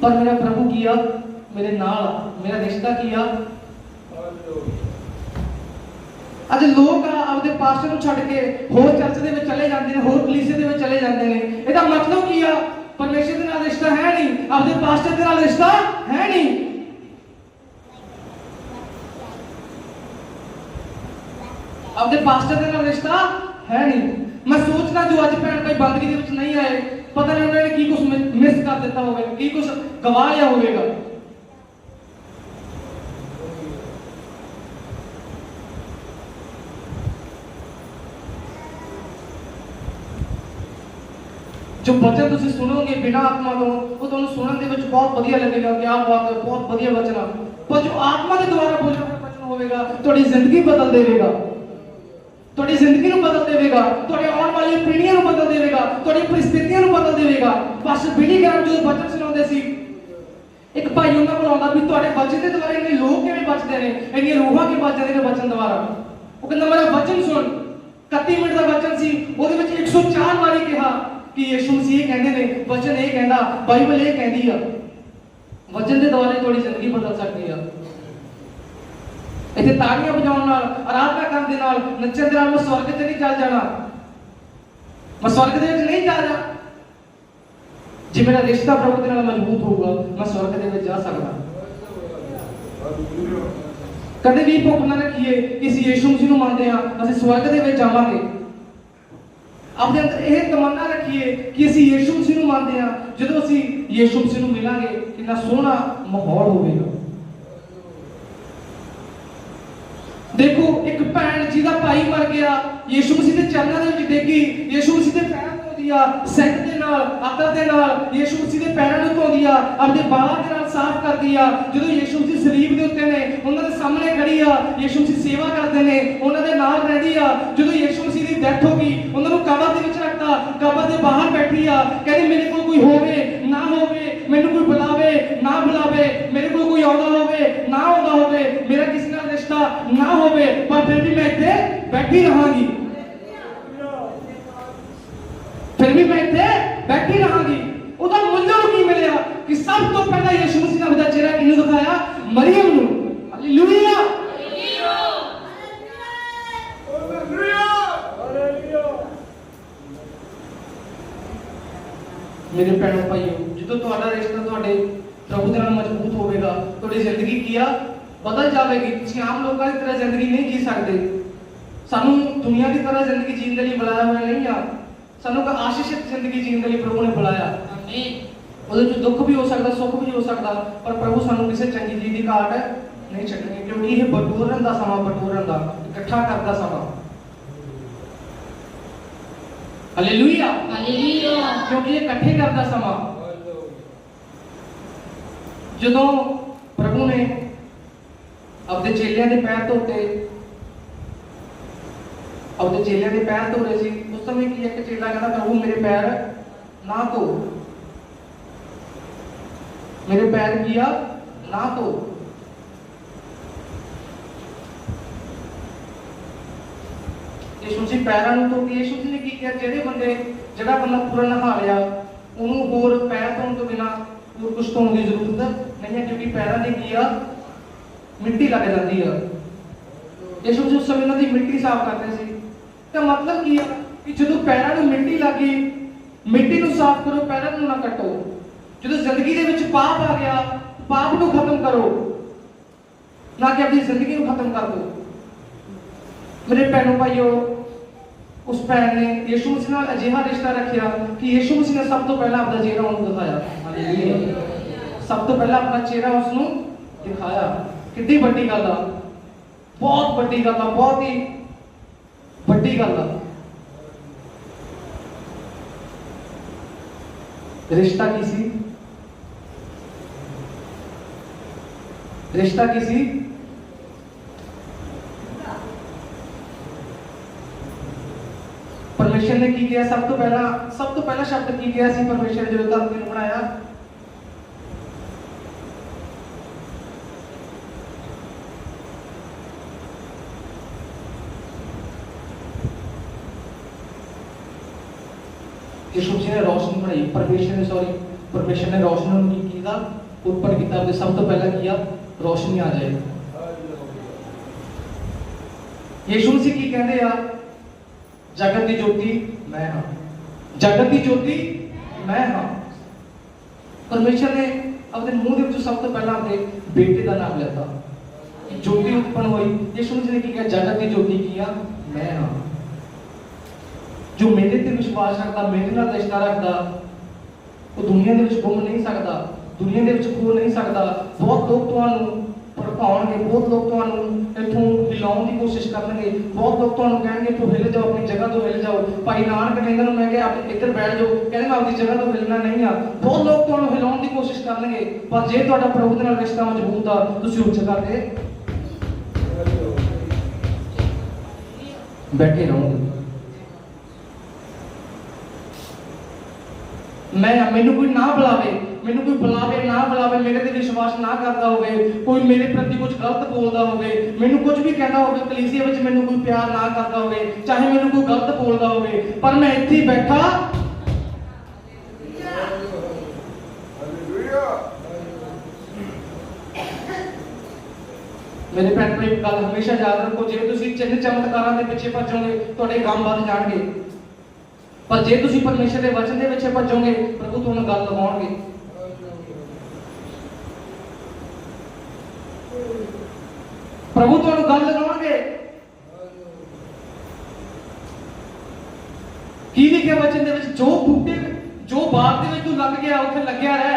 ਪਰ ਮੇਰਾ ਪ੍ਰਭੂ ਕੀ ਆ? ਮੇਰੇ ਨਾਲ ਆ। ਮੇਰਾ ਰਿਸ਼ਤਾ ਕੀ ਆ? ਅੱਜ ਲੋਕ ਆਪਦੇ ਪਾਸਟਰ ਨੂੰ ਛੱਡ ਕੇ ਹੋਰ ਚਰਚ ਦੇ ਵਿੱਚ ਚਲੇ ਜਾਂਦੇ ਨੇ, ਹੋਰ ਕਲੀਸਿਆ ਦੇ ਵਿੱਚ ਚਲੇ ਜਾਂਦੇ ਨੇ। ਇਹਦਾ ਮਤਲਬ ਕੀ ਆ? ਪਰਮੇਸ਼ਰ ਦੇ ਨਾਲ ਰਿਸ਼ਤਾ ਹੈ ਨਹੀਂ, ਆਪਦੇ ਪਾਸਟਰ ਦੇ ਨਾਲ ਰਿਸ਼ਤਾ ਹੈ ਨਹੀਂ। ਆਪਦੇ ਪਾਸਟਰ ਦੇ ਨਾਲ ਰਿਸ਼ਤਾ ਹੈ ਨਹੀਂ। ਮੈਂ ਸੋਚਦਾ ਜੋ ਅੱਜ ਭੈਣ ਭਾਈ ਬੰਦਗੀ ਦੇ ਵਿੱਚ ਨਹੀਂ ਆਏ, ਪਤਾ ਨਹੀਂ ਉਹਨਾਂ ਨੇ ਕੀ ਕੁਝ ਮਿਸ ਕਰ ਦਿੱਤਾ ਹੋਵੇਗਾ, ਕੀ ਕੁਝ ਗਵਾ ਲਿਆ ਹੋਵੇਗਾ। जो वचन तुम सुनोगे बिना आत्मा तो वो तुम सुनने के विच बहुत बढ़िया लगेगा, क्या बात है, बहुत बढ़िया वचन है, पर जो आत्मा के द्वारा बोले हुए वचन होगा थोड़ी जिंदगी बदल देगा, थोड़ी जिंदगी को बदल देगा, थोड़ी आने वाली पीढ़ियों को बदल देगा, थोड़ी परिस्थितियों को बदल देगा। बस बिली ग्राम जो वचन सुनाते सी, एक भाई उन्होंने को आंदा भी थोड़े वचन के द्वारा इन्ने लोग किवें बचदे ने, इन्नी रूहां किवें बचदे ने वचन द्वारा। वो कहंदा मेरा वचन सुन, 31 मिनट का वचन सी, ਉਹਦੇ ਵਿੱਚ 104 ਵਾਰੀ ਕਿਹਾ कि यीशु मसीह ये कहते हैं, वचन ये कहता, बाइबल ये कहती है, वचन के द्वारा थोड़ी जिंदगी बदल सकती है। इतने ताड़ियां बजाने नाल, आराधना करने दे नाल, नच्चण दे नाल मैं स्वर्ग ते नहीं चल जाना, मैं स्वर्ग दे विच नहीं जा जाना। जे मेरा रिश्ता प्रभु दे नाल मजबूत होगा, मैं स्वर्ग दे विच जा सकदा। कदे भी भुख ना रखिए कि असीं यीशु मसीह नूं मनदे हां, असीं स्वर्ग दे विच जावांगे। अपने अंदर यह तमन्ना रखिए कि असीं यीशु मसीह नूं मनदे हां, जदों असीं यीशु मसीह नूं मिलांगे कितना सोहना माहौल होवेगा। देखो एक भैन जिहदा भाई मर गया, यीशु मसीह दे चरणों दे विच डिग्गी, यीशु मसीह दे पैरां धोंदी आ, सैंट दे नाल, अत्तर दे नाल यीशु मसीह दे पैरां नूं धोंदी आ, अपने बालां दे नाल साफ करदी आ। जदों यीशु मसीह सलीब दे उत्ते ने, उन्हां दे सामने खड़ी आ, यीशु मसीह सेवा करदे ने, उन्हां दे नाल रहंदी आ। जदों यीशु मसीह दी डेथ हो गई, उन्हां नूं कबर दे विच रखता, कबर दे बाहर बैठी आ, कहदी मेरे कोल कोई होवे ना होवे, मैनूं कोई बुलावे ना बुलावे, मेरे कोल कोई आउंदा होवे ना आउंदा होवे, मेरा किसी नाल रिश्ता ना होवे, पर फिर भी मैं इत्थे बैठी रहांगी, फिर भी मैं इत्थे बैठी रहांगी। ਉਹਦਾ ਮੁੱਲ ਨੂੰ ਕੀ ਮਿਲਿਆ ਕਿ ਸਭ ਤੋਂ ਪਹਿਲਾਂ ਯਿਸੂ ਮਸੀਹ ਨੇ ਆਪਣਾ ਚਿਹਰਾ ਕਿਹਨੂੰ ਦਿਖਾਇਆ? ਮਰੀਮ ਨੂੰ। ਹਾਲੇਲੂਇਆ, ਮੇਰੇ ਭੈਣੋ ਭਾਈਓ, ਜਦੋਂ ਤੁਹਾਡਾ ਰਿਸ਼ਤਾ ਤੁਹਾਡੇ ਪ੍ਰਭੂ ਦੇ ਨਾਲ ਮਜ਼ਬੂਤ ਹੋਵੇਗਾ, ਤੁਹਾਡੀ ਜ਼ਿੰਦਗੀ ਕੀ ਆ ਬਦਲ ਜਾਵੇਗੀ। ਤੁਸੀਂ ਆਮ ਲੋਕਾਂ ਦੀ ਤਰ੍ਹਾਂ ਜ਼ਿੰਦਗੀ ਨਹੀਂ ਜੀ ਸਕਦੇ। ਸਾਨੂੰ ਦੁਨੀਆ ਦੀ ਤਰ੍ਹਾਂ ਜ਼ਿੰਦਗੀ ਜੀਣ ਦੇ ਲਈ ਬੁਲਾਇਆ ਹੋਇਆ ਨਹੀਂ ਆ। ਸਾਨੂੰ ਇੱਕ ਆਸ਼ੀਸ਼ਿਤ ਜ਼ਿੰਦਗੀ ਜੀਣ ਦੇ ਲਈ ਪ੍ਰਭੂ ਨੇ ਬੁਲਾਇਆ। ਉਹਦੇ ਵਿੱਚ ਦੁੱਖ ਵੀ ਹੋ ਸਕਦਾ, ਸੁੱਖ ਵੀ ਹੋ ਸਕਦਾ, ਪਰ ਪ੍ਰਭੂ ਸਾਨੂੰ ਕਿਸੇ ਚੰਗੀ ਚੀਜ਼ ਦੀ ਘਾਟ ਨਹੀਂ ਛੱਡਣੀ, ਕਿਉਂਕਿ ਇਹ ਬਟੋਰਨ ਦਾ ਸਮਾਂ, ਬਟੋਰਨ ਦਾ, ਇਕੱਠਾ ਕਰਦਾ ਸਮਾਂ। Hallelujah, hallelujah. ਕਿਉਂਕਿ ਇਹ ਇਕੱਠੇ ਕਰਦਾ ਸਮਾਂ। ਜਦੋਂ ਪ੍ਰਭੂ ਨੇ ਆਪਣੇ ਚੇਲਿਆਂ ਦੇ ਪੈਰ ਧੋਤੇ, ਆਪਣੇ ਚੇਲਿਆਂ ਦੇ ਪੈਰ ਧੋ ਰਹੇ ਸੀ, ਉਸ ਸਮੇਂ ਕੀ ਇੱਕ ਚੇਲਾ ਕਹਿੰਦਾ ਪ੍ਰਭੂ ਮੇਰੇ ਪੈਰ ਨਾ ਧੋ, ਮੇਰੇ ਪੈਰ ਕੀ ਆ ਨਾ ਧੋ। ਯਿਸੂ ਜੀ ਪੈਰਾਂ ਨੂੰ ਧੋ ਕੇ ਯਿਸੂ ਜੀ ਨੇ ਕੀ ਕਿਹਾ? ਜਿਹੜਾ ਬੰਦਾ ਪੂਰਾ ਨਹਾ ਲਿਆ, ਉਹਨੂੰ ਹੋਰ ਪੈਰ ਧੋਣ ਤੋਂ ਬਿਨਾ ਹੋਰ ਕੁਝ ਧੋਣ ਦੀ ਜ਼ਰੂਰਤ ਨਹੀਂ ਹੈ, ਕਿਉਂਕਿ ਪੈਰਾਂ ਦੇ ਕੀ ਆ ਮਿੱਟੀ ਲੱਗ ਜਾਂਦੀ ਆ। ਯਿਸੂ ਜੀ ਉਸ ਸਮੇਂ ਉਹਨਾਂ ਦੀ ਮਿੱਟੀ ਸਾਫ਼ ਕਰਦੇ ਸੀ। ਤਾਂ ਮਤਲਬ ਕੀ ਆ ਕਿ ਜਦੋਂ ਪੈਰਾਂ ਨੂੰ ਮਿੱਟੀ ਲੱਗੀ, ਮਿੱਟੀ ਨੂੰ ਸਾਫ਼ ਕਰੋ, ਪੈਰਾਂ ਨੂੰ ਨਾ ਕੱਟੋ। ਜਦੋਂ ਜ਼ਿੰਦਗੀ ਦੇ ਵਿੱਚ ਪਾਪ ਆ ਗਿਆ, ਪਾਪ ਨੂੰ ਖਤਮ ਕਰੋ, ਨਾ ਕਿ ਆਪਣੀ ਜ਼ਿੰਦਗੀ ਨੂੰ ਖਤਮ ਕਰ ਦਿਓ। ਮੇਰੇ ਭੈਣੋ ਭਾਈਓ, ਉਸ ਭੈਣ ਨੇ ਯਿਸੂ ਮਸੀਹ ਨਾਲ ਅਜਿਹਾ ਰਿਸ਼ਤਾ ਰੱਖਿਆ ਕਿ ਯਿਸੂ ਮਸੀਹ ਨੇ ਸਭ ਤੋਂ ਪਹਿਲਾਂ ਆਪਣਾ ਚਿਹਰਾ ਉਹਨੂੰ ਦਿਖਾਇਆ। ਹਾਲੇਲੂਇਆ, ਸਭ ਤੋਂ ਪਹਿਲਾਂ ਆਪਣਾ ਚਿਹਰਾ ਉਸ ਨੂੰ ਦਿਖਾਇਆ। ਕਿੰਨੀ ਵੱਡੀ ਗੱਲ ਆ, ਬਹੁਤ ਵੱਡੀ ਗੱਲ ਆ, ਬਹੁਤ ਹੀ ਵੱਡੀ ਗੱਲ ਆ। ਰਿਸ਼ਤਾ ਕੀ ਸੀ? ਰਿਸ਼ਤਾ ਕੀ ਸੀ? ਪਰਮੇਸ਼ਰ ਨੇ ਕੀ ਕਿਹਾ? ਸਭ ਤੋਂ ਪਹਿਲਾ ਸ਼ਬਦ ਕੀ ਕਿਹਾ ਸੀ ਪਰਮੇਸ਼ਰ ਨੇ ਜਦੋਂ ਧਰਤੀ ਨੂੰ ਬਣਾਇਆ? यीशु जी ने रोशनी बनाई, परमेश्वर ने रोशनी की कीता, उत्पन्न किया। अपने सब तो पहला किया रोशनी आ जाए। यीशु मसीह की कहते आ, जगत की ज्योति मैं हाँ, जगत की ज्योति मैं हाँ। परमेश्वर ने अपने मुंह के सब तो पहला अपने बेटे का नाम लिया, ज्योति उत्पन्न हुई। यीशु मसीह ने की कहा? जगत की ज्योति किया मैं हाँ। जो मेरे ते विश्वास रखता, मेरे नाल रिश्ता रखता, वो दुनिया दे विच घुम नहीं सकता, दुनिया दे विच खो नहीं सकता। बहुत लोग तुहानू भड़काउणगे, बहुत लोग तुहानू इत्थों हिलाउण दी कोशिश करनगे, बहुत लोग तुहानू कहणगे इत्थों हिल जाओ, अपनी जगह तो हिल जाओ। भाई नानक कहंदा मैं कि आप इधर बैठ जाओ, कहंदे मैं अपनी जगह तो हिलना नहीं आ। बहुत लोग तुहानू हिलाउण दी कोशिश करनगे, पर जे तुहाडा प्रभु दे नाल रिश्ता मजबूत आ, तुसीं उच्च करके बैठे रहोगे। मैनू कोई ना बुलावे, मैनू कोई बुलावे ना बुलावे, मेरे ते विश्वास ना करता होवे, कोई मेरे प्रति कुछ गलत बोलता होवे, मैनू कुछ भी कहता होवे, कलीसिया विच मैनू कोई प्यार ना करता होवे, चाहे मैनू कोई गलत बोलता होवे, पर मैं इत्थे बैठा मेरे भैन भरा गल हमेशा याद रखो, जे तुसीं चिन्ह चमत्कारां दे पिछे भजोगे तुहाडे काम वध जाणगे, पर जे तुसीं परमेश्वर के वचन के पिछे भजोगे प्रभु तुहानू गल लगाउणगे। प्रभु तुहानू गल लगाउणगे। की लिखिया वचन दे विच? जो बूटे, जो बाग दे विच तू लग गया उत्थे लग्या रह।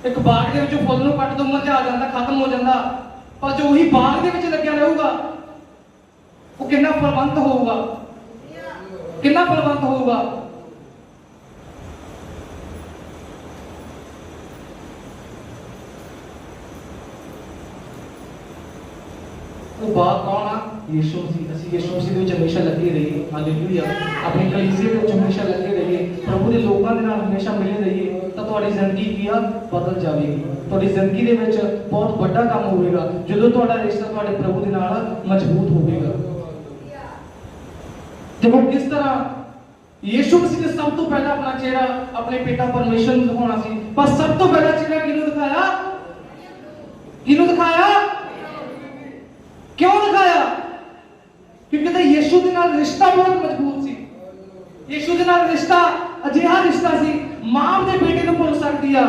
एक बाग दे विचों फुੱਲ ਨੂੰ ਕੱਟ ਦੋ, ਮੁਰਝਾ ਜਾਂਦਾ, खत्म हो ਜਾਂਦਾ, पर जो वही बाग दे विच लग्या रहूगा वो कितना फलवंत होऊगा, कितना फलवंत होगा। वो बात कौन आ? यीशु मसीह। ਅਸੀਂ ਯਿਸੂ ਮਸੀਹ ਦੇ ਵਿੱਚ ਹਮੇਸ਼ਾ ਲੱਗੇ ਰਹੀਏ। ਹਾਲੇਲੂਇਆ। ਆਪਣੀ ਕਲੀਸਿਆ ਦੇ ਵਿੱਚ ਹਮੇਸ਼ਾ ਲੱਗੇ ਰਹੀਏ, ਪ੍ਰਭੂ ਦੇ ਲੋਕਾਂ ਦੇ ਨਾਲ ਹਮੇਸ਼ਾ ਮਿਲੇ ਰਹੀਏ, ਤਾਂ ਤੁਹਾਡੀ ਜ਼ਿੰਦਗੀ ਕੀ ਆ ਬਦਲ ਜਾਵੇਗੀ। ਤੁਹਾਡੀ ਜ਼ਿੰਦਗੀ ਦੇ ਵਿੱਚ ਬਹੁਤ ਵੱਡਾ ਕੰਮ ਹੋਵੇਗਾ ਜਦੋਂ ਤੁਹਾਡਾ ਰਿਸ਼ਤਾ ਤੁਹਾਡੇ ਪ੍ਰਭੂ ਦੇ ਨਾਲ ਮਜ਼ਬੂਤ ਹੋਵੇਗਾ। देखो किस तरह यीशु मसीह ने सब तो पहला अपना चेहरा अपने पिता परमेश्वर ਨੂੰ ਦਿਖਾਉਣਾ ਸੀ, पर सब तो पहला चेहरा किहਨੂੰ दिखाया? किहਨੂੰ दिखाया? क्यों दिखाया? क्योंकि तो यीशु ਦੇ ਨਾਲ ਰਿਸ਼ਤਾ ਬਹੁਤ ਮਜ਼ਬੂਤ ਸੀ। यीशु ਦੇ ਨਾਲ ਰਿਸ਼ਤਾ ਅਜਿਹਾ ਰਿਸ਼ਤਾ ਸੀ, ਮਾਂ ਆਪਣੇ ਬੇਟੇ ਨੂੰ ਭੁੱਲ ਸਕਦੀ ਆ,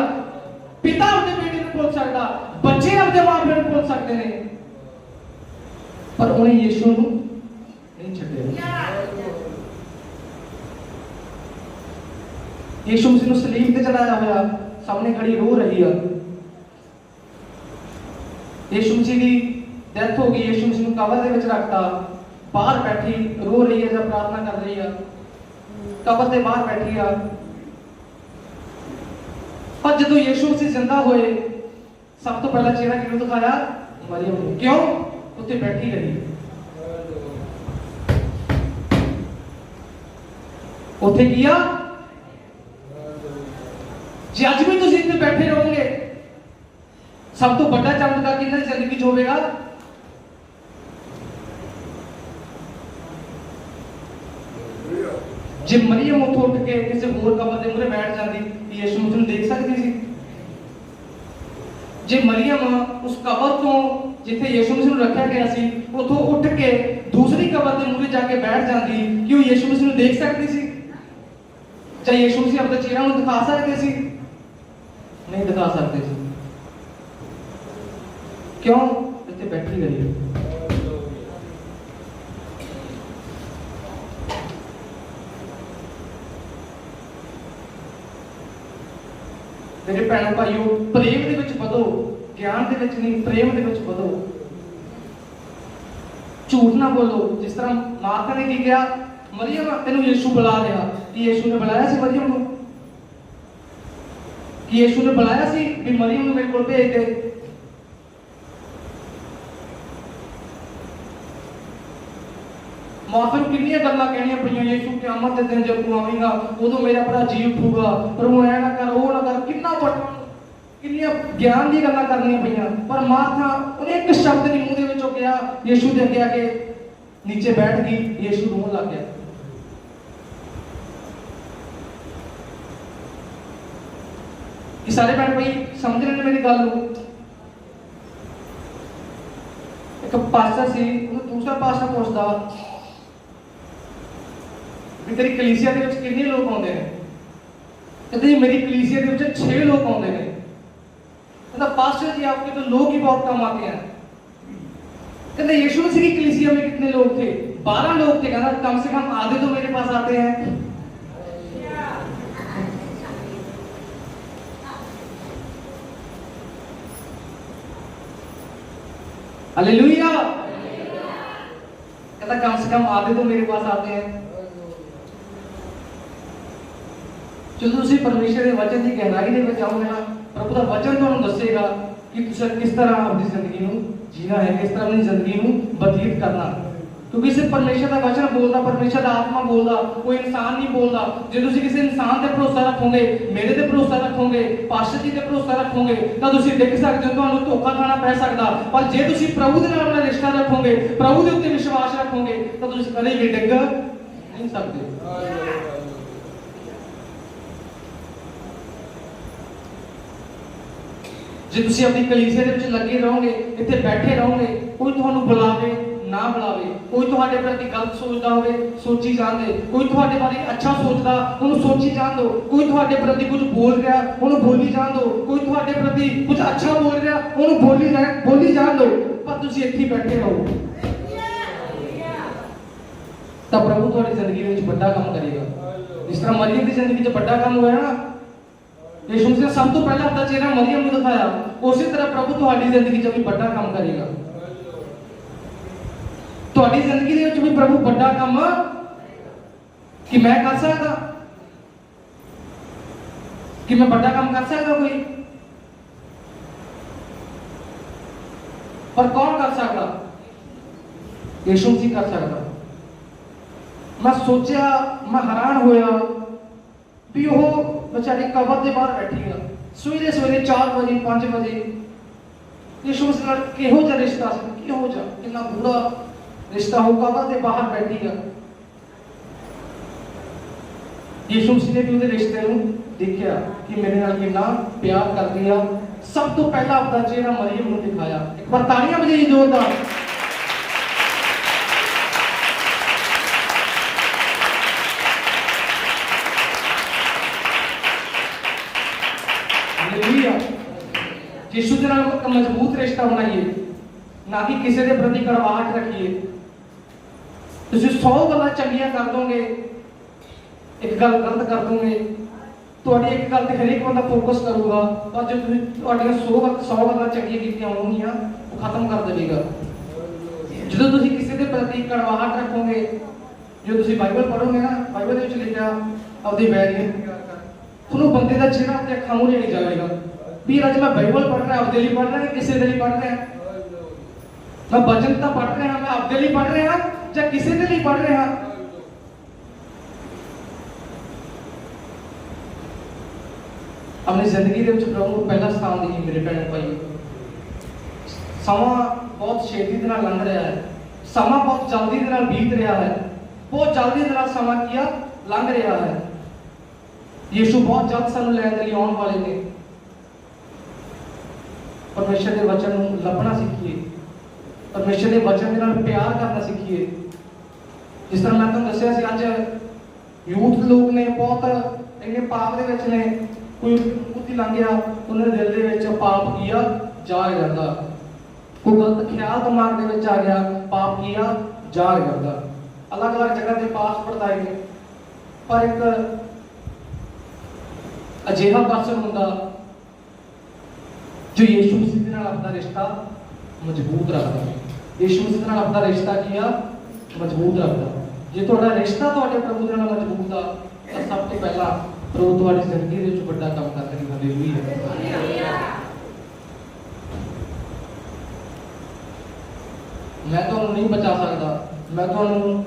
ਪਿਤਾ ਆਪਣੇ ਬੇਟੇ ਨੂੰ ਭੁੱਲ ਸਕਦਾ, ਬੱਚੇ ਆਪਣੇ ਮਾਂ-ਪਿਓ ਨੂੰ ਭੁੱਲ ਸਕਦੇ ਨੇ, ਪਰ ਉਹਨੇ ਯੀਸ਼ੂ ਨੂੰ ਨਹੀਂ ਛੱਡਿਆ। यीशु मसीह ਨੂੰ ਸਲੀਬ ਤੇ ਚੜਾਇਆ ਹੋਇਆ, ਸਾਹਮਣੇ ਖੜੀ ਰੋ ਰਹੀ ਆ। यीशु मसीह ਦੀ ਡੈਥ ਹੋ ਗਈ, यीशु मसीह ਨੂੰ ਕਬਰ ਦੇ ਵਿੱਚ ਰੱਖਤਾ, ਬਾਹਰ ਬੈਠੀ ਰੋ ਰਹੀ ਹੈ ਜਾਂ ਪ੍ਰਾਰਥਨਾ ਕਰ ਰਹੀ ਆ, ਕਬਰ ਦੇ ਬਾਹਰ ਬੈਠੀ ਆ। ਪਰ ਜਦੋਂ यीशु मसीह ਜ਼ਿੰਦਾ ਹੋਏ, ਸਭ ਤੋਂ ਪਹਿਲਾ ਚਿਹਰਾ ਕਿਹਨੂੰ ਦਿਖਾਇਆ? ਮਰੀਮ ਨੂੰ। ਕਿਉਂ? ਉੱਥੇ ਬੈਠੀ ਰਹੀ। ਉੱਥੇ ਕੀ ਆ? ਜੇ ਅੱਜ ਵੀ ਤੁਸੀਂ ਇੱਥੇ ਬੈਠੇ ਰਹੋਗੇ, ਸਭ ਤੋਂ ਵੱਡਾ ਚਮਤਕਾਰ ਕਿਹਨਾਂ ਦੀ ਜ਼ਿੰਦਗੀ 'ਚ ਹੋਵੇਗਾ? ਜੇ ਮਰੀਮ ਉੱਥੋਂ ਉੱਠ ਕੇ ਕਿਸੇ ਹੋਰ ਕਬਰ ਦੇ ਮੂਹਰੇ ਬੈਠ ਜਾਂਦੀ, ਯੀਸ਼ੂ ਮਸੀਹ ਨੂੰ ਦੇਖ ਸਕਦੀ ਸੀ? ਜੇ ਮਰੀਮ ਉਸ ਕਬਰ ਤੋਂ ਜਿੱਥੇ ਯੀਸ਼ੂ ਮਸੀਹ ਨੂੰ ਰੱਖਿਆ ਗਿਆ ਸੀ, ਉੱਥੋਂ ਉੱਠ ਕੇ ਦੂਸਰੀ ਕਬਰ ਦੇ ਮੂਹਰੇ ਜਾ ਕੇ ਬੈਠ ਜਾਂਦੀ, ਕਿ ਉਹ ਯੀਸ਼ੂ ਮਸੀਹ ਨੂੰ ਦੇਖ ਸਕਦੀ ਸੀ? ਜਾਂ ਯੀਸ਼ੂ ਮਸੀਹ ਆਪਣਾ ਚਿਹਰਾ ਨੂੰ ਦਿਖਾ ਸਕਦੇ ਸੀ? नहीं दिखा सकते थे। क्यों? इतने बैठी रही। मेरे भैन भाइयों, प्रेम दे विच वधो, ज्ञान दे विच नहीं, प्रेम दे विच वधो। झूठ ना बोलो। जिस तरह माता ने की किया, मरियम तेनू यीशु बुला रहा, कि यीशु ने बुलाया सी मरियम को? कि यीशु ने बुलाया सी भी मरियम ਨੂੰ ਮੇਰੇ ਕੋਲ ਭੇਜ ਦੇ? ਮਾਤਾ ਨੂੰ ਕਿੰਨੀਆਂ ਗੱਲਾਂ ਕਹਿਣੀਆਂ ਪਈਆਂ, ਯੀਸ਼ੂ ਕਿਆਮਤ ਦੇ ਦਿਨ ਜਦ ਤੂੰ ਆਵੇਂਗਾ ਉਦੋਂ ਮੇਰਾ ਭਰਾ ਜੀ ਉੱਠੂਗਾ, ਪਰ ਉਹ ਐ ਨਾ ਕਰ, ਉਹ ਨਾ ਕਰ, ਕਿੰਨਾ ਵੱਡਾ, ਕਿੰਨੀਆਂ ਗਿਆਨ ਦੀ ਗੱਲਾਂ ਕਰਨੀਆਂ ਪਈਆਂ, ਪਰ ਮਾਤਾ ਉਹਨੇ ਇੱਕ ਸ਼ਬਦ ਨਹੀਂ ਮੂੰਹ ਦੇ ਵਿੱਚੋਂ ਕਿਹਾ। ਯੀਸ਼ੂ ਦੇ ਅੱਗੇ ਆ ਕੇ ਨੀਚੇ ਬੈਠ ਗਈ, ਯੀਸ਼ੂ ਰੋਣ ਲੱਗ ਗਿਆ। ये सारे भैन भाई समझ रहे हैं मेरी गल को? एक पास्टर सी, दूसरा पास्टर पूछता भी तेरी कलीसिया दे विच कितने लोग आउंदे ने? कहते जी मेरी कलीसिया दे विच 6 लोग आउंदे ने। कहता पास्टर जी आपके तो लोग ही बहुत कम आते हैं। कहते यीशु मसीह की कलीसिया में कितने लोग थे? 12 लोग थे। कहता कम से कम आधे तो मेरे पास आते हैं। हालेलुया। कहता कम से कम आधे तो मेरे पास आते हैं। जो तुसी परमेश्वर के वचन की गहराई दे विच आओगे ना, प्रभु का वचन तुहानू दसेगा कि तुसी किस तरह अपनी जिंदगी नू जीना है, किस तरह अपनी जिंदगी नू बतीत करना। क्योंकि सिर्फ परमेश्वर का वचन बोलता, परमेश्वर का आत्मा बोलता, कोई इंसान नहीं बोलता। जो तुसी किसी इंसान ते भरोसा रखोगे, मेरे ते भरोसा रखोगे, पास्टर जी ते भरोसा रखोगे, तो तुसी डिग सकते हो, तुहानू धोखा खाना पै सकदा। पर जे तुसी प्रभु दे नाल अपना रिश्ता रखोगे, प्रभु दे उत्ते विश्वास रखोगे, तो तुसी कदे भी डिग नहीं सकते। जे तुसी अपनी कलीसिया दे विच लगे रहोगे, इत्थे बैठे रहोगे, कोई तुहानू बुलावे ना बुलावे, कोई तुहाडे प्रति गलत सोचदा होवे, सोची जाण दे। कोई तुहाडे बारे अच्छा सोचदा, उहनू सोची जाण दो। कोई तुहाडे प्रति कुछ बोल रहा, उहनू बोली जाण दो। कोई तुहाडे प्रति कुछ अच्छा बोल रहा, उहनू बोली जाण दो। पर तुसी इत्थे बैठे रहो, तब प्रभु तुहाडी जिंदगी विच बड़ा काम करेगा। जिस तरह मरियम की जिंदगी च बड़ा काम होया ना, यीशु मसीह ने सब तो पहला अपना चेहरा मरियम नू दिखाया, उसी तरह प्रभु तुहाडी जिंदगी च भी बड़ा काम करेगा। तुहाडी जिंदगी दे विच भी प्रभु बड़ा काम कि मैं कर सकदा, कि मैं बड़ा काम कर सकदा कोई? पर कौन कर सकदा? यीशु मसीह कर सकदा। मैं सोचा, मैं हैरान होया भी वो बेचारी कबर के बाहर बैठी है, सवेरे सवेरे 4 बजे 5 बजे। यीशु मसीह नाल किहो जिहा रिश्ता सी, किहो जिहा, कितना बुरा रिश्ता हो, कबर के बाहर बैठी है। ਯਿਸੂ ਮਸੀਹ ਨੇ ਵੀ ਉਹਦੇ ਰਿਸ਼ਤੇ ਨੂੰ ਦੇਖਿਆ ਕਿ ਮੇਰੇ ਨਾਲ ਕਿੰਨਾ ਪਿਆਰ ਕਰਦੀ ਆ। ਸਭ ਤੋਂ ਪਹਿਲਾਂ ਆਪਦਾ ਚਿਹਰਾ ਮਰੀਮ ਨੂੰ ਦਿਖਾਇਆ। ਇੱਕ ਵਾਰ ਤਾੜੀਆਂ ਵਜਾਈਏ ਜ਼ੋਰਦਾਰ। ਹਾਲੇਲੂਇਆ। ਯਿਸੂ ਦੇ ਨਾਲ ਇੱਕ ਮਜ਼ਬੂਤ ਰਿਸ਼ਤਾ ਬਣਾਈਏ, ਨਾ ਕਿ ਕਿਸੇ ਦੇ ਪ੍ਰਤੀ ਕੜਵਾਹਟ ਰੱਖੀਏ। ਤੁਸੀਂ 100 ਗੱਲਾਂ ਚੰਗੀਆਂ ਕਰ ਦੋਗੇ, ਇੱਕ ਗੱਲ ਗਲਤ ਕਰ ਦੋਗੇ, ਤੁਹਾਡੀ ਇੱਕ ਗੱਲ ਤੇ ਹਰੇਕ ਬੰਦਾ ਫੋਕਸ ਕਰੂਗਾ, ਪਰ ਜੇ ਤੁਸੀਂ ਤੁਹਾਡੀਆਂ 100 ਗੱਲਾਂ ਚੰਗੀਆਂ ਕੀਤੀਆਂ ਹੋਣਗੀਆਂ ਉਹ ਖਤਮ ਕਰ ਦੇਵੇਗਾ। ਜਦੋਂ ਤੁਸੀਂ ਕਿਸੇ ਦੇ ਪ੍ਰਤੀ ਕੜਵਾਹਟ ਰੱਖੋਗੇ, ਜੋ ਤੁਸੀਂ ਬਾਈਬਲ ਪੜ੍ਹੋਗੇ ਨਾ, ਬਾਈਬਲ ਦੇ ਵਿੱਚ ਲਿਖਿਆ ਆਪਦੀ ਵੈਰੀਅਨ ਪਿਆਰ ਕਰ, ਤੁਹਾਨੂੰ ਬੰਦੇ ਦਾ ਚਿਹਰਾ ਤੇ ਅੱਖਾਂ ਮੂਹਰੇ ਨਹੀਂ ਜਾਵੇਗਾ ਵੀ ਅੱਜ ਮੈਂ ਬਾਈਬਲ ਪੜ੍ਹ ਰਿਹਾ, ਆਪਦੇ ਲਈ ਪੜ੍ਹ ਰਿਹਾ ਕਿ ਕਿਸੇ ਦੇ ਲਈ ਪੜ੍ਹ ਰਿਹਾ। ਮੈਂ ਵਚਨ ਤਾਂ ਪੜ੍ਹ ਰਿਹਾ, ਮੈਂ ਆਪਦੇ ਲਈ ਪੜ੍ਹ ਰਿਹਾ ਜਾਂ ਕਿਸੇ ਦੇ ਲਈ ਪੜ੍ਹ ਰਿਹਾ। ਆਪਣੀ ਜ਼ਿੰਦਗੀ ਦੇ ਵਿੱਚ ਪ੍ਰਭੂ ਨੂੰ ਪਹਿਲਾ ਸਥਾਨ ਦੇਈਏ ਮੇਰੇ ਭੈਣ ਭਾਈ। ਸਮਾਂ ਬਹੁਤ ਛੇਤੀ ਦੇ ਨਾਲ ਲੰਘ ਰਿਹਾ ਹੈ, ਸਮਾਂ ਬਹੁਤ ਜਲਦੀ ਦੇ ਨਾਲ ਬੀਤ ਰਿਹਾ ਹੈ, ਬਹੁਤ ਜਲਦੀ ਦੇ ਨਾਲ ਸਮਾਂ ਕੀ ਆ ਲੰਘ ਰਿਹਾ ਹੈ। ਯਿਸੂ ਬਹੁਤ ਜਲਦ ਸਾਨੂੰ ਲੈਣ ਦੇ ਲਈ ਆਉਣ ਵਾਲੇ ਨੇ। ਪਰਮੇਸ਼ਰ ਦੇ ਵਚਨ ਨੂੰ ਲੱਭਣਾ ਸਿੱਖੀਏ, ਪਰਮੇਸ਼ਰ ਦੇ ਵਚਨ ਦੇ ਨਾਲ ਪਿਆਰ ਕਰਨਾ ਸਿੱਖੀਏ। ਜਿਸ ਤਰ੍ਹਾਂ ਮੈਂ ਤੁਹਾਨੂੰ ਦੱਸਿਆ ਸੀ, ਅੱਜ ਯੂਥ ਲੋਕ ਨੇ ਬਹੁਤ ਇੰਨੇ ਪਾਪ ਦੇ ਵਿੱਚ ਨੇ, ਕੋਈ ਕੁੱਤੀ ਲੰਘ ਗਿਆ, ਉਹਨਾਂ ਦੇ ਦਿਲ ਦੇ ਵਿੱਚ ਪਾਪ ਕੀਆ ਜਾਗ ਜਾਂਦਾ, ਕੋਈ ਗਲਤ ਖਿਆਲ ਦਿਮਾਗ ਦੇ ਵਿੱਚ ਆ ਗਿਆ, ਪਾਪ ਕੀਆ ਜਾਗ ਜਾਂਦਾ। ਅਲੱਗ-ਅਲੱਗ ਜਗ੍ਹਾ ਤੇ ਪਾਸ ਪੜਤਾਏ ਨੇ, ਪਰ ਇੱਕ ਅਜਿਹਾ ਪਰਸਨ ਹੁੰਦਾ ਜੋ ਯਿਸੂ ਮਸੀਹ ਦੇ ਨਾਲ ਆਪਣਾ ਰਿਸ਼ਤਾ ਮਜ਼ਬੂਤ ਰੱਖਦਾ। ਯਿਸੂ ਮਸੀਹ ਨਾਲ ਆਪਣਾ ਰਿਸ਼ਤਾ ਕੀ ਆ ਮਜ਼ਬੂਤ ਰੱਖਦਾ। ਜੇ ਤੁਹਾਡਾ ਰਿਸ਼ਤਾ ਤੁਹਾਡੇ ਪ੍ਰਭੂ ਦੇ ਨਾਲ ਮਜ਼ਬੂਤ ਆ ਤਾਂ ਸਭ ਤੋਂ ਪਹਿਲਾਂ ਪ੍ਰਭੂ ਤੁਹਾਡੀ ਜ਼ਿੰਦਗੀ ਦੇ ਵਿੱਚ ਵੱਡਾ ਕੰਮ ਕਰੇਗਾ। ਹਾਲੇਲੂਇਆ। ਮੈਂ ਤੁਹਾਨੂੰ ਨਹੀਂ ਬਚਾ ਸਕਦਾ, ਮੈਂ ਤੁਹਾਨੂੰ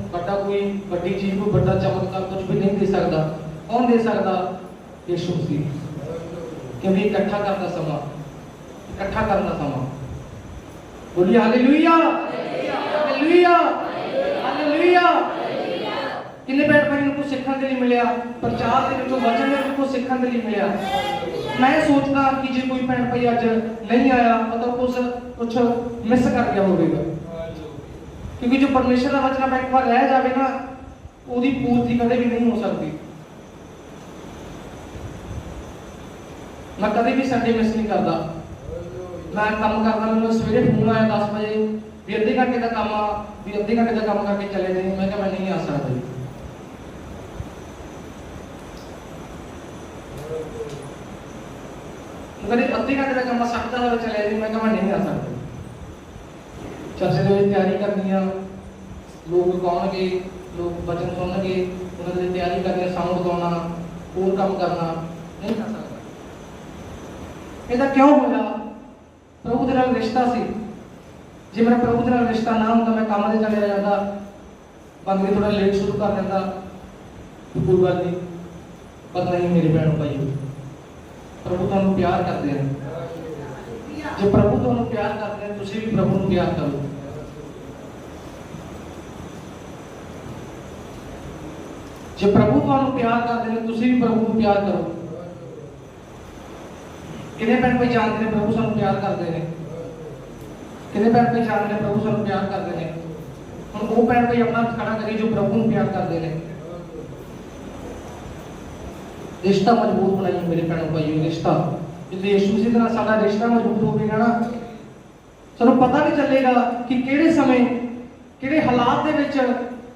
ਵੱਡੀ ਚੀਜ਼, ਕੋਈ ਵੱਡਾ ਚਮਤਕਾਰ ਕੁਝ ਵੀ ਨਹੀਂ ਦੇ ਸਕਦਾ। ਕੌਣ ਦੇ ਸਕਦਾ? ਯਿਸੂ ਮਸੀਹ। ਕਿਉਂਕਿ ਇਕੱਠਾ ਕਰਨ ਦਾ ਸਮਾਂ, ਇਕੱਠਾ ਕਰਨ ਦਾ ਸਮਾਂ। ਬੋਲੀਏ ਹਾਲੇਲੂਇਆ, ਹਾਲੇਲੂਇਆ, ਹਾਲੇਲੂਇਆ। ਕਿੰਨੇ ਭੈਣ ਭਾਈ ਨੂੰ ਕੁਝ ਸਿੱਖਣ ਦੇ ਲਈ ਮਿਲਿਆ, ਪ੍ਰਚਾਰ ਦੇ ਵਿੱਚੋਂ ਵਚਨ ਦੇ ਵਿੱਚੋਂ ਸਿੱਖਣ ਦੇ ਲਈ ਮਿਲਿਆ। ਮੈਂ ਸੋਚਦਾ ਕਿ ਜੇ ਕੋਈ ਭੈਣ ਭਾਈ ਅੱਜ ਨਹੀਂ ਆਇਆ, ਮਤਲਬ ਕੁਝ ਮਿਸ ਕਰ ਗਿਆ ਹੋਵੇਗਾ, ਕਿਉਂਕਿ ਜੋ ਪਰਮੇਸ਼ਰ ਦਾ ਵਚਨ ਇੱਕ ਵਾਰ ਰਹਿ ਜਾਵੇ ਨਾ, ਉਹਦੀ ਪੂਰਤੀ ਕਦੇ ਵੀ ਨਹੀਂ ਹੋ ਸਕਦੀ। ਮੈਂ ਕਦੇ ਵੀ ਸੰਡੇ ਮਿਸ ਨਹੀਂ ਕਰਦਾ। ਮੈਂ ਕੰਮ ਕਰਦਾ, ਮੈਨੂੰ ਸਵੇਰੇ ਫੋਨ ਆਇਆ 10 ਵਜੇ ਵੀ ਅੱਧੇ ਘੰਟੇ ਦਾ ਕੰਮ ਆ, ਵੀ ਅੱਧੇ ਘੰਟੇ ਦਾ ਕੰਮ ਕਰਕੇ ਚਲੇ ਜਾਈਂ। ਮੈਂ ਕਿਹਾ ਮੈਂ ਨਹੀਂ ਆ ਸਕਦਾ ਜੀ। ਕਦੇ ਅੱਧੇ ਘੰਟੇ ਦਾ ਕੰਮ 7 ਵਜੇ ਚਲੇ ਜਾਈਂ। ਮੈਂ ਕਿਹਾ ਮੈਂ ਨਹੀਂ ਆ ਸਕਦਾ। ਚਰਚ ਦੇ ਵਿੱਚ ਤਿਆਰੀ ਕਰਨੀ ਆ, ਲੋਕ ਗਾਉਣਗੇ, ਲੋਕ ਵਚਨ ਸੁਣਨਗੇ, ਉਹਨਾਂ ਦੀ ਤਿਆਰੀ ਕਰਨੀ, ਸਾਊਂਡ ਗਾਉਣਾ, ਹੋਰ ਕੰਮ ਕਰਨਾ, ਨਹੀਂ ਕਰ ਸਕਦਾ। ਇਹਦਾ ਕਿਉਂ ਹੋਇਆ? ਪ੍ਰਭੂ ਦੇ ਨਾਲ ਰਿਸ਼ਤਾ ਸੀ। ਜੇ ਮੇਰਾ ਪ੍ਰਭੂ ਦੇ ਨਾਲ ਰਿਸ਼ਤਾ ਨਾ ਹੁੰਦਾ, ਮੈਂ ਕੰਮ ਤੇ ਚਲਿਆ ਜਾਂਦਾ, ਬੰਦੇ ਥੋੜਾ ਲੇਟ ਸ਼ੁਰੂ ਕਰ ਦਿੰਦਾ, ਕੋਈ ਗੱਲ ਨਹੀਂ। ਪਰ ਨਹੀਂ ਮੇਰੇ ਭੈਣ ਭਾਈ, ਪ੍ਰਭੂ ਤੁਹਾਨੂੰ ਪਿਆਰ ਕਰਦੇ ਹਨ। ਜੇ ਪ੍ਰਭੂ ਤੁਹਾਨੂੰ ਪਿਆਰ ਕਰਦੇ ਹਨ, ਤੁਸੀਂ ਵੀ ਪ੍ਰਭੂ ਨੂੰ ਪਿਆਰ ਕਰੋ। ਜੇ ਪ੍ਰਭੂ ਤੁਹਾਨੂੰ ਪਿਆਰ ਕਰਦੇ ਨੇ, ਤੁਸੀਂ ਵੀ ਪ੍ਰਭੂ ਨੂੰ ਪਿਆਰ ਕਰੋ। ਕਿੰਨੇ ਭੈਣ ਭਾਈ ਜਾਣਦੇ ਨੇ ਪ੍ਰਭੂ ਸਾਨੂੰ ਪਿਆਰ ਕਰਦੇ ਨੇ? ਕਿੰਨੇ ਭੈਣ ਭਾਈ ਜਾਣਦੇ ਨੇ ਪ੍ਰਭੂ ਸਾਨੂੰ ਪਿਆਰ ਕਰਦੇ ਨੇ? ਹੁਣ ਉਹ ਭੈਣ ਭਾਈ ਆਪਣਾ ਖੜਾ ਕਰੀ ਜੋ ਪ੍ਰਭੂ ਨੂੰ ਪਿਆਰ ਕਰਦੇ ਨੇ। ਰਿਸ਼ਤਾ ਮਜ਼ਬੂਤ ਬਣਾਈਏ ਮੇਰੇ ਭੈਣੋ ਭਾਈਓ। ਰਿਸ਼ਤਾ ਜੇ ਯਿਸੂ ਮਸੀਹ ਨਾਲ ਸਾਡਾ ਰਿਸ਼ਤਾ ਮਜ਼ਬੂਤ ਹੋਵੇਗਾ ਨਾ, ਸਾਨੂੰ ਪਤਾ ਨਹੀਂ ਚੱਲੇਗਾ ਕਿ ਕਿਹੜੇ ਸਮੇਂ, ਕਿਹੜੇ ਹਾਲਾਤ ਦੇ ਵਿੱਚ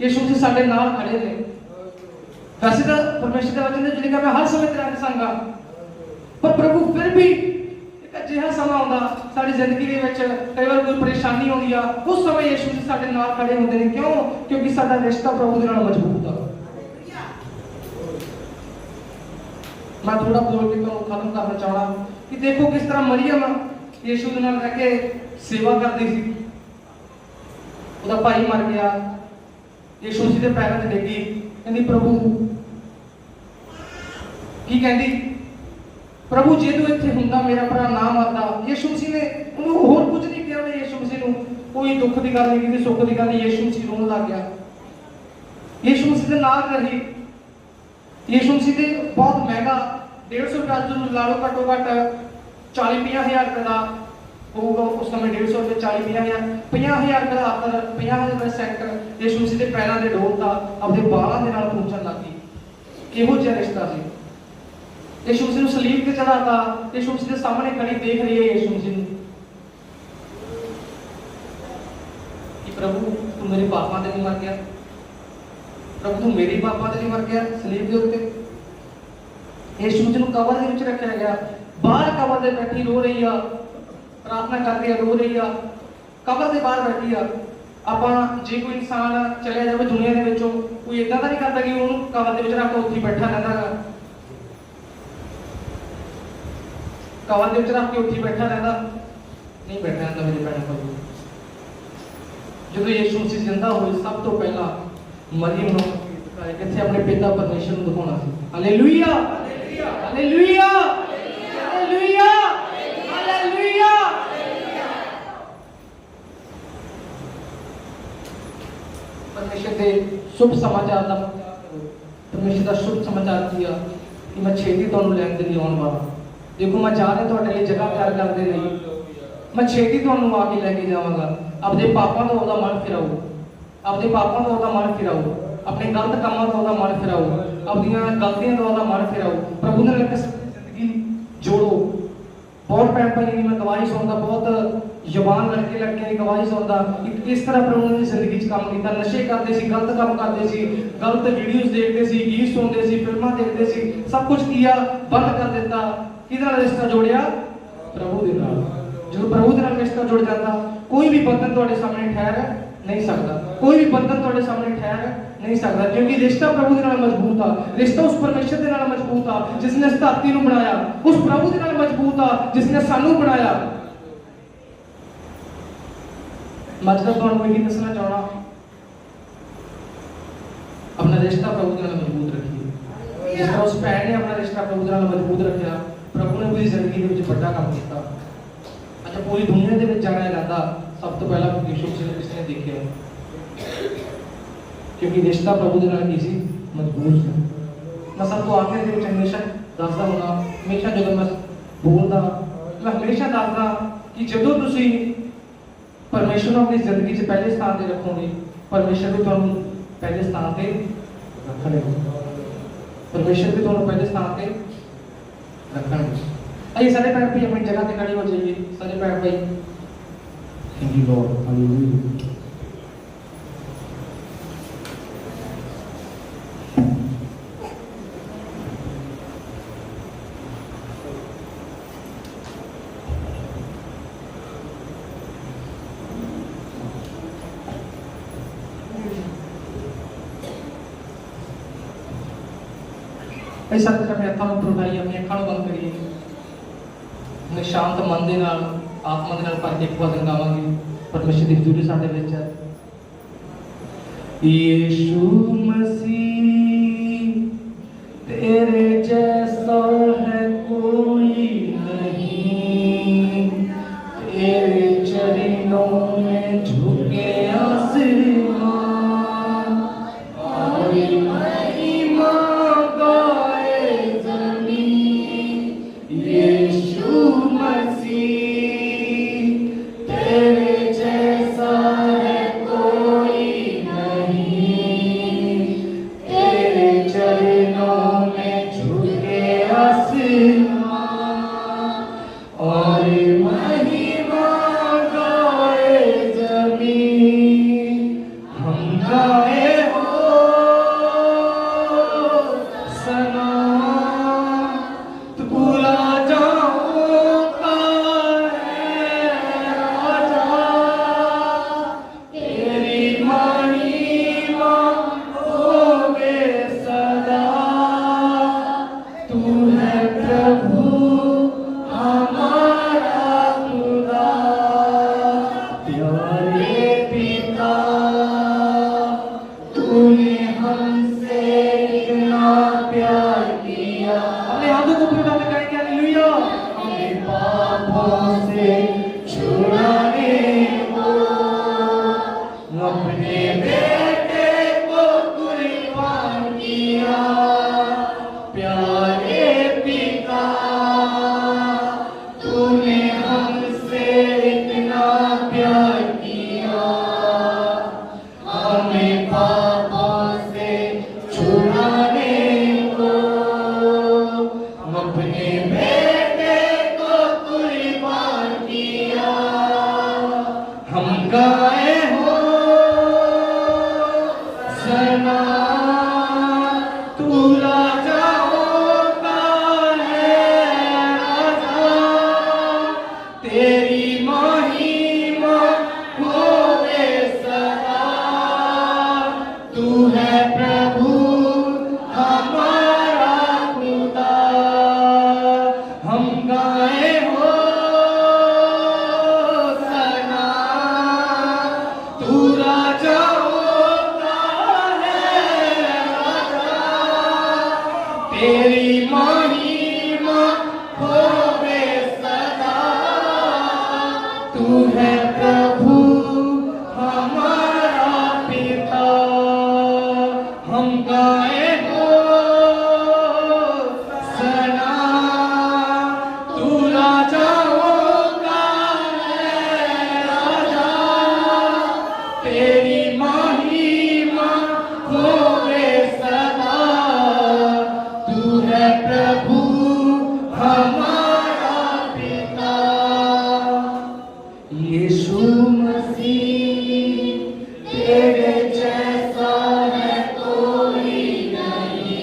ਯਿਸੂ ਮਸੀਹ ਸਾਡੇ ਨਾਲ ਖੜੇ ਨੇ। ਵੈਸੇ ਤਾਂ ਪਰਮੇਸ਼ਰ ਦੇ ਵਚਨ ਦੇ ਵਿੱਚ ਲਿਖਿਆ ਮੈਂ ਹਰ ਸਮੇਂ ਤੇਰੇ ਨਾਲ ਸੰਗਾ, ਪਰ ਪ੍ਰਭੂ ਫਿਰ ਵੀ ਇੱਕ ਅਜਿਹਾ ਸਮਾਂ ਆਉਂਦਾ ਸਾਡੀ ਜ਼ਿੰਦਗੀ ਦੇ ਵਿੱਚ, ਕਈ ਵਾਰ ਕੋਈ ਪਰੇਸ਼ਾਨੀ ਆਉਂਦੀ ਆ, ਉਸ ਸਮੇਂ ਯਿਸੂ ਮਸੀਹ ਸਾਡੇ ਨਾਲ ਖੜੇ ਹੁੰਦੇ ਨੇ। ਕਿਉਂ? ਕਿਉਂਕਿ ਸਾਡਾ ਰਿਸ਼ਤਾ ਪ੍ਰਭੂ ਦੇ ਨਾਲ ਮਜ਼ਬੂਤ ਆ। ਮੈਂ ਥੋੜਾ ਬੋਲ ਕੇ ਤੁਹਾਨੂੰ ਖਤਮ ਕਰਨਾ ਚਾਹਣਾ ਕਿ ਦੇਖੋ ਕਿਸ ਤਰ੍ਹਾਂ ਮਰੀਅਮ ਯਿਸੂ ਦੇ ਨਾਲ ਰਹਿ ਕੇ ਸੇਵਾ ਕਰਦੀ ਸੀ। ਉਹਦਾ ਭਾਈ ਮਰ ਗਿਆ, ਯਿਸੂ ਜੀ ਦੇ ਪੈਰਾਂ 'ਤੇ ਡਿੱਗੀ, ਕਹਿੰਦੀ ਪ੍ਰਭੂ, ਕੀ ਕਹਿੰਦੀ? ਪ੍ਰਭੂ ਜੇ ਤੂੰ ਇੱਥੇ ਹੁੰਦਾ, ਮੇਰਾ ਭਰਾ ਨਾ ਮਰਦਾ। ਯਿਸੂ ਮਸੀਹ ਨੇ ਉਹਨੂੰ ਹੋਰ ਕੁਝ ਨਹੀਂ ਕਿਹਾ। ਉਹਨੇ ਯਿਸੂ ਮਸੀਹ ਨੂੰ ਕੋਈ ਦੁੱਖ ਦੀ ਗੱਲ ਨਹੀਂ ਕੀਤੀ, ਸੁੱਖ ਦੀ ਗੱਲ ਨਹੀਂ। ਯਿਸੂ ਮਸੀਹ ਰੋਣ ਲੱਗ ਗਿਆ, ਯਿਸੂ ਮਸੀਹ ਦੇ ਨਾਲ ਰਹੀ। यीशु मसीह दे बहुत महंगा 150 रुपया जो ला लो घट्टो घट 40-50,000 रुपये का होगा उस समय 150 रुपये 40-50,000 50,000 रुपये का आकर 50,000 रुपये सेंट यीशु मसीह के पैरों के डोल था अपने बालों के नाल पहुंचन लग गई किहो जिहा रिश्ता सी यीशु मसीह को सलीब ते चढ़ाता यीशु मसीह के सामने खड़ी देख रही है यीशु मसीह कि प्रभु तू मेरे पापां ते नहीं मर गया प्रभु तू मेरे पापां ते नहीं मर गया सलीब के उत्ते यीशु मसीह को कबर दे विच रखिया गया बाहर कबर दे बैठी रो रही है प्रार्थना कर रही है रो रही है कबर के बाहर बैठी है ਆਪਾਂ ਜੇ ਕੋਈ ਇਨਸਾਨ ਚਲੇ ਜਾਵੇ ਦੁਨੀਆ ਦੇ ਵਿੱਚੋਂ ਕੋਈ ਇਦਾਂ ਤਾਂ ਨਹੀਂ ਕਰਦਾ ਕਿ ਉਹਨੂੰ ਕਬਰ ਦੇ ਵਿੱਚ ਰੱਖ ਕੇ ਉੱਥੇ ਬੈਠਾ ਰਹਿੰਦਾ ਕਬਰ ਦੇ ਵਿੱਚ ਰੱਖ ਕੇ ਉੱਥੇ ਬੈਠਾ ਰਹਿੰਦਾ ਨਹੀਂ ਬੈਠਾ ਰਹਿੰਦਾ ਮੇਰੇ ਭੈਣ ਭਾਈ ਜਦੋਂ ਯਿਸੂ ਮਸੀਹ ਜ਼ਿੰਦਾ ਹੋਏ ਸਭ ਤੋਂ ਪਹਿਲਾਂ ਮਰੀਮ ਨੂੰ ਦਿਖਾਇਆ ਕਿੱਥੇ ਆਪਣੇ ਪਿਤਾ ਪਰਮੇਸ਼ਰ ਨੂੰ ਦਿਖਾਉਣਾ ਸੀ ਹਾਲੇਲੂਇਆ ਹਾਲੇਲੂਇਆ ਹਾਲੇਲੂਇਆ ਹਾਲੇਲੂਇਆ परमेश्वर के शुभ समाचार का परमेश्वर का शुभ समाचार किया कि मैं छेती तुहानू लैन दे लिए आने वाला देखो मैं जा रहा तुहाडे लिए जगह तैयार करते नहीं मैं छेती तुहानू आके लेके जावांगा अपने पापां तो ओहदा मन फिराओ अपने पापां तो ओहदा मन फिराओ अपने गलत कामां तो ओहदा मन फिराओ अपनी गलतियां तो ओहदा मन फिराओ प्रभु ने एक जिंदगी जोड़ो बहुत भैन भाई मैं गवाही सुनता बहुत जवान लड़के लड़कियां की गवाही सुनता किस तरह प्रभु ने जिंदगी च काम किया नशे करते सी गलत काम करते सी गलत वीडियोस देखते सी गीत सुनते सी फिल्मां देखते सी सब कुछ किया बंद कर दिता किहदे नाल रिश्ता जोड़िया प्रभु दे नाल जो प्रभु दे नाल रिश्ता जुड़ जाता कोई भी बंधन तुहाडे सामने ठहर नहीं सकता कोई भी बंधन तुहाडे सामने ठहर नहीं सकता क्योंकि रिश्ता प्रभु दे नाल मजबूत था रिश्ता उस परमेश्वर दे नाल मजबूत था जिसने इस धरती नूं बनाया उस प्रभु दे नाल मजबूत था जिसने सानू बनाया मतलब तुहानू यही दसना चाहना अपना रिश्ता प्रभु दे नाल मजबूत रखिए जिस तरह उस भैन ने अपना रिश्ता प्रभु दे नाल मजबूत रखा प्रभु ने पूरी जिंदगी दे विच बड़ा काम किया अच्छा पूरी दुनिया दे विच जाना जाता सब तो पहला यीशु मसीह ने किसने देखा क्योंकि रिश्ता प्रभु दे नाल किसी मजबूत है मैं सब तो आखिर दे विच हमेशा दसदा हुंदा हमेशा जदों मैं बोलदा मैं हमेशा दसदा कि जदों तुसीं परमेश्वर को अपनी जिंदगी से पहले स्थान पे रखोगे परमेश्वर भी तुहानू पहले स्थान पे रखणगे परमेश्वर भी तुहानू पहले स्थान पे रखणगे आइए सारे भैन भाई अपनी जगह पे खड़े हो जाइए सारे भैन भाई थैंक यू लॉर्ड हालेलुया ऐसा अपने हथों में उठाइए अपनी अखां बंद करिए अपने शांत मन के नाल आत्मा के नाल भर के एक भजन गावांगे परमेश्वर की हजूरी साडे विच है यीशु मसीह तेरे जैसा है कोई नहीं तेरे चरणों में झुके आसमान और महिमा गाए जमीन यीशु मसीह तेरे जैसा है कोई नहीं तेरे चरणों में झुके आसमान और महिमा गाए जमीन हम गाए हो सलाम तू भूला जाऊंगा है राजा तेरी महिमा होवे सदा तू है प्रभु प्यारे पिता, तूने हमसे इतना प्यार किया, हमें पापों से छुड़ाने को अपने बेटे को कुर्बान किया। हम गाए हो सना, तू राजा होता है राजा, तेरी महिमा होवे सदा। तू है प्रभु हमारा खुदा, हम गाए हो सना, तू राजा होता है राजा, तेरी महिमा होवे सदा। तू है प्रभु हमारा पिता, हम गाए हो सना, तू राजा होता है राजा, तेरी महिमा होवे सदा। तू है प्रभु हमारा पिता। यीशु मसीह तेरे जैसा है कोई नहीं,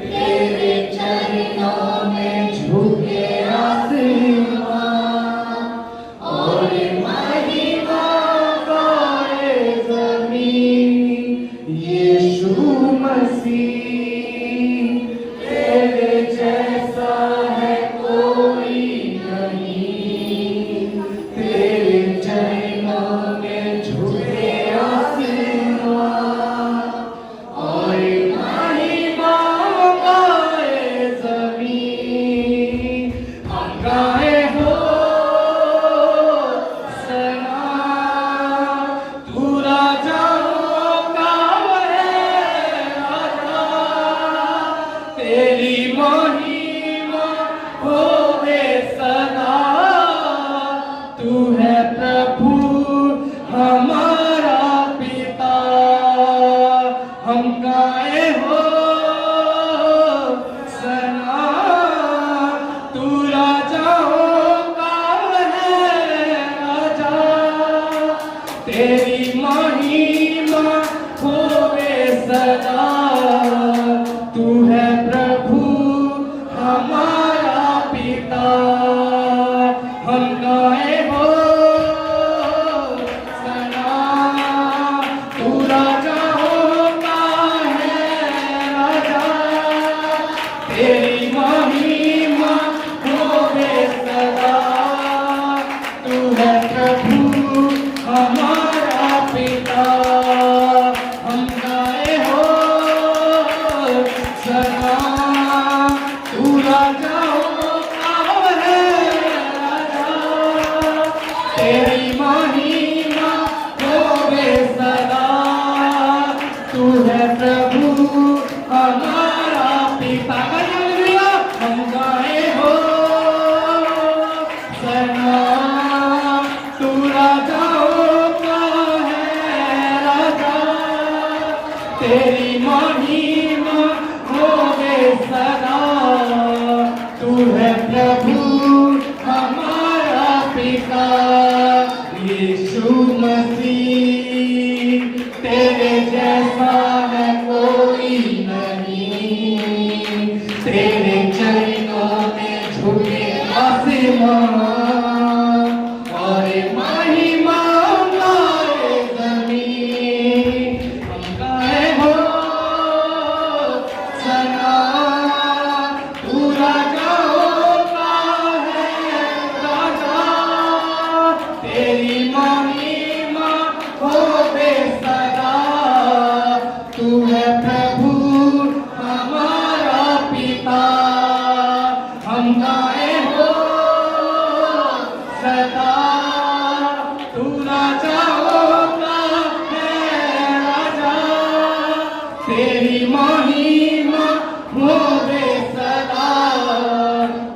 तेरे चरणों में झुके आसमां और महिमा गाए ज़मीन। यीशु मसीह तेरे जैसा है कोई नहीं, तेरे चरणों में झुके आसमां और महिमा गाए ज़मीन। हम गाए हो सना, तू राजा होता है राजा, तेरी महिमा होवे सदा। तू है प्रभु हमारा पिता, हम गाए हो सना, तू राजा होता है राजा, तेरी महिमा होवे सदा। तू है प्रभु हमारा पिता, हम गाए हो सना, तू राजा होता है राजा, तेरी महिमा होवे सदा। तू है प्रभु हमारा पिता, हम गाए हो सना, तू राजा होता है राजा, तेरी महिमा होवे सदा। तू है प्रभु हमारा पिता, हालेलुया। हम गाए हो सना, तू राजा होता है राजा, तेरी महिमा होवे सदा।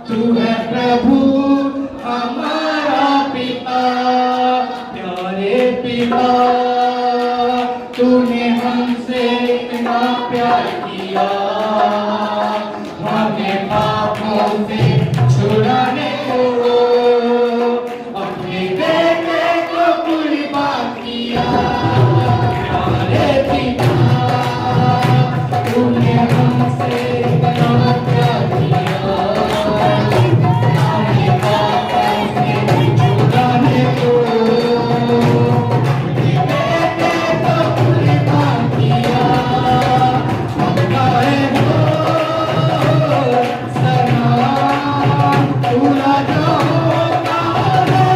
तू है प्रभु हमारा पिता, प्यारे पिता, तूने हमसे इतना प्यार किया, हमें पापों से छुड़ाने को अपने बेटे को कुर्बान किया। प्यारे पिता, तूने हमसे इतना प्यार किया, हमें पापों से छुड़ाने को अपने बेटे को कुर्बान किया। हम गाए हो सलाम, तू राजा होगा रे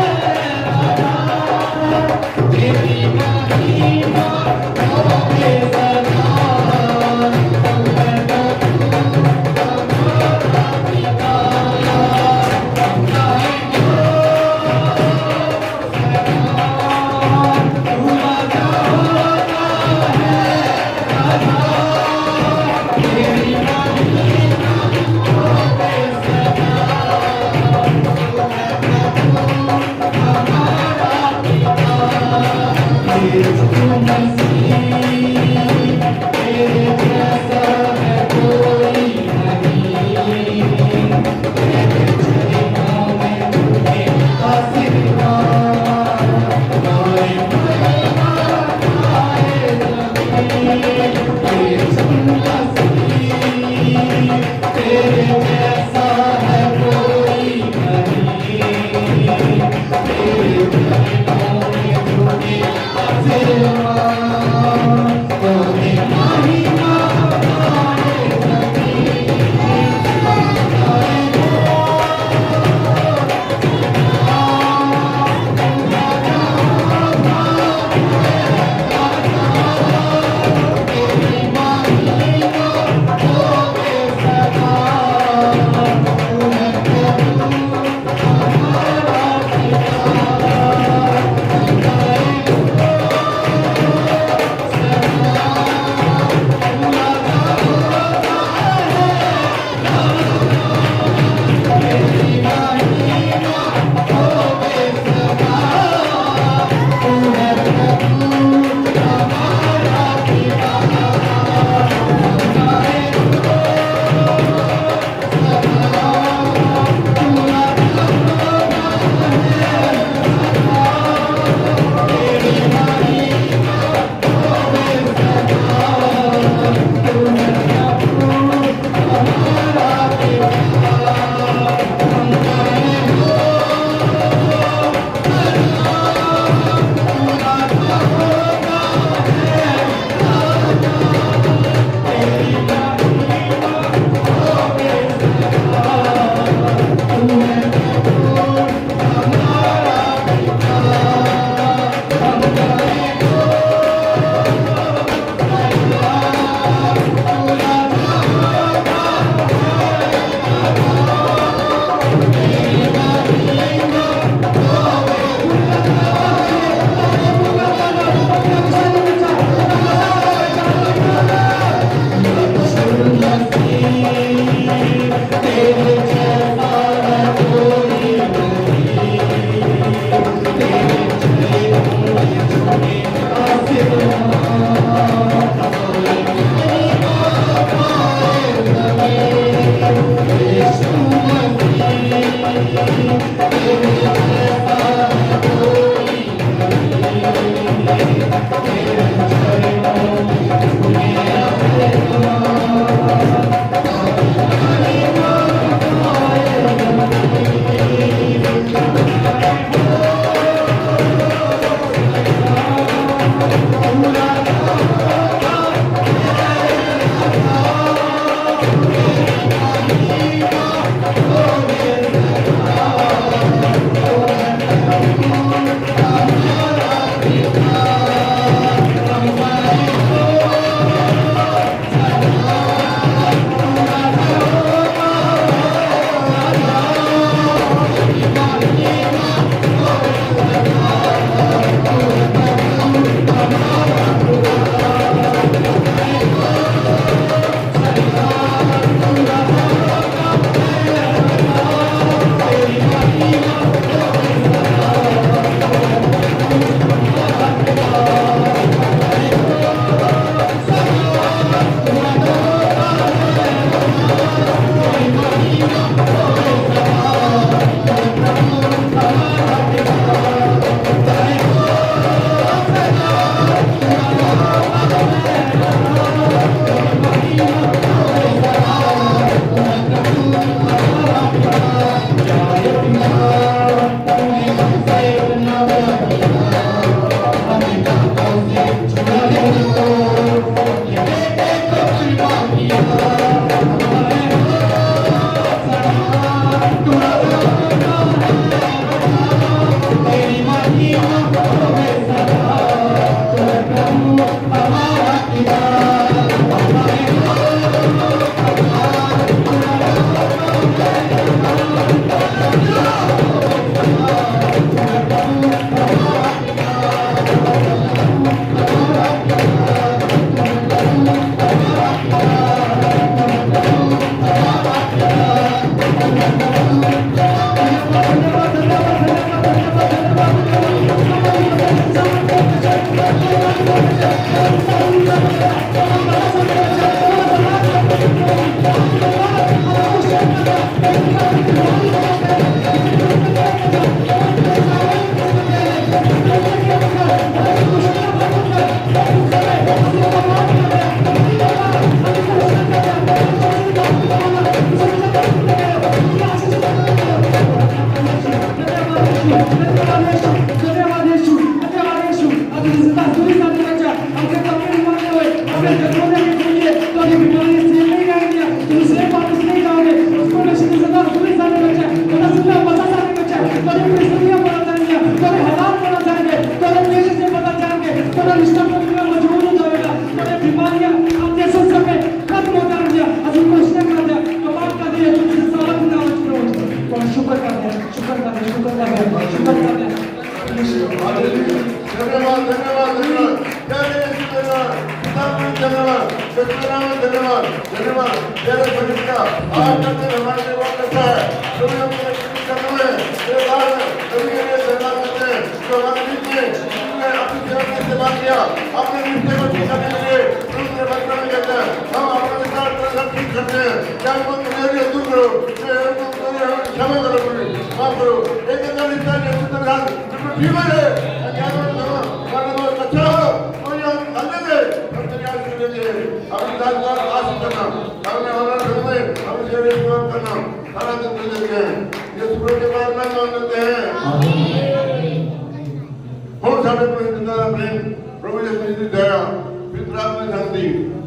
राजा, तेरी महिमा होगे सदा। तू है प्रभु हमारा पिता, हम गाए हो सलाम, तू राजा होगा है राजा, तेरी महिमा होगे सदा। यीशु मसीह, तेरे जैसा है कोई नहीं, तेरे चरणों में तुझे आशीर्वाद, गाए महिमा गाए जमीन। यीशु मसीह, तेरे जैसा है कोई नहीं, तेरे चरणों में तुझे आशीर्वाद, गाए महिमा गाए जमीन। गाए तेरी महिमा होगे सदा।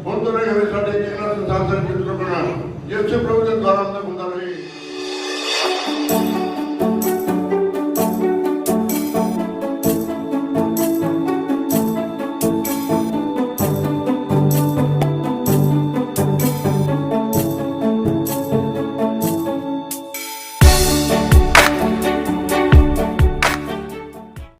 ਹੁਣ ਤੋਂ ਰਹੇ ਸਾਡੇ ਕਿਹਨਾਂ ਸੰਸਾਰ ਦੇ ਵਿੱਚ ਰੁਕਣਾ ये प्रभु के द्वारा हमने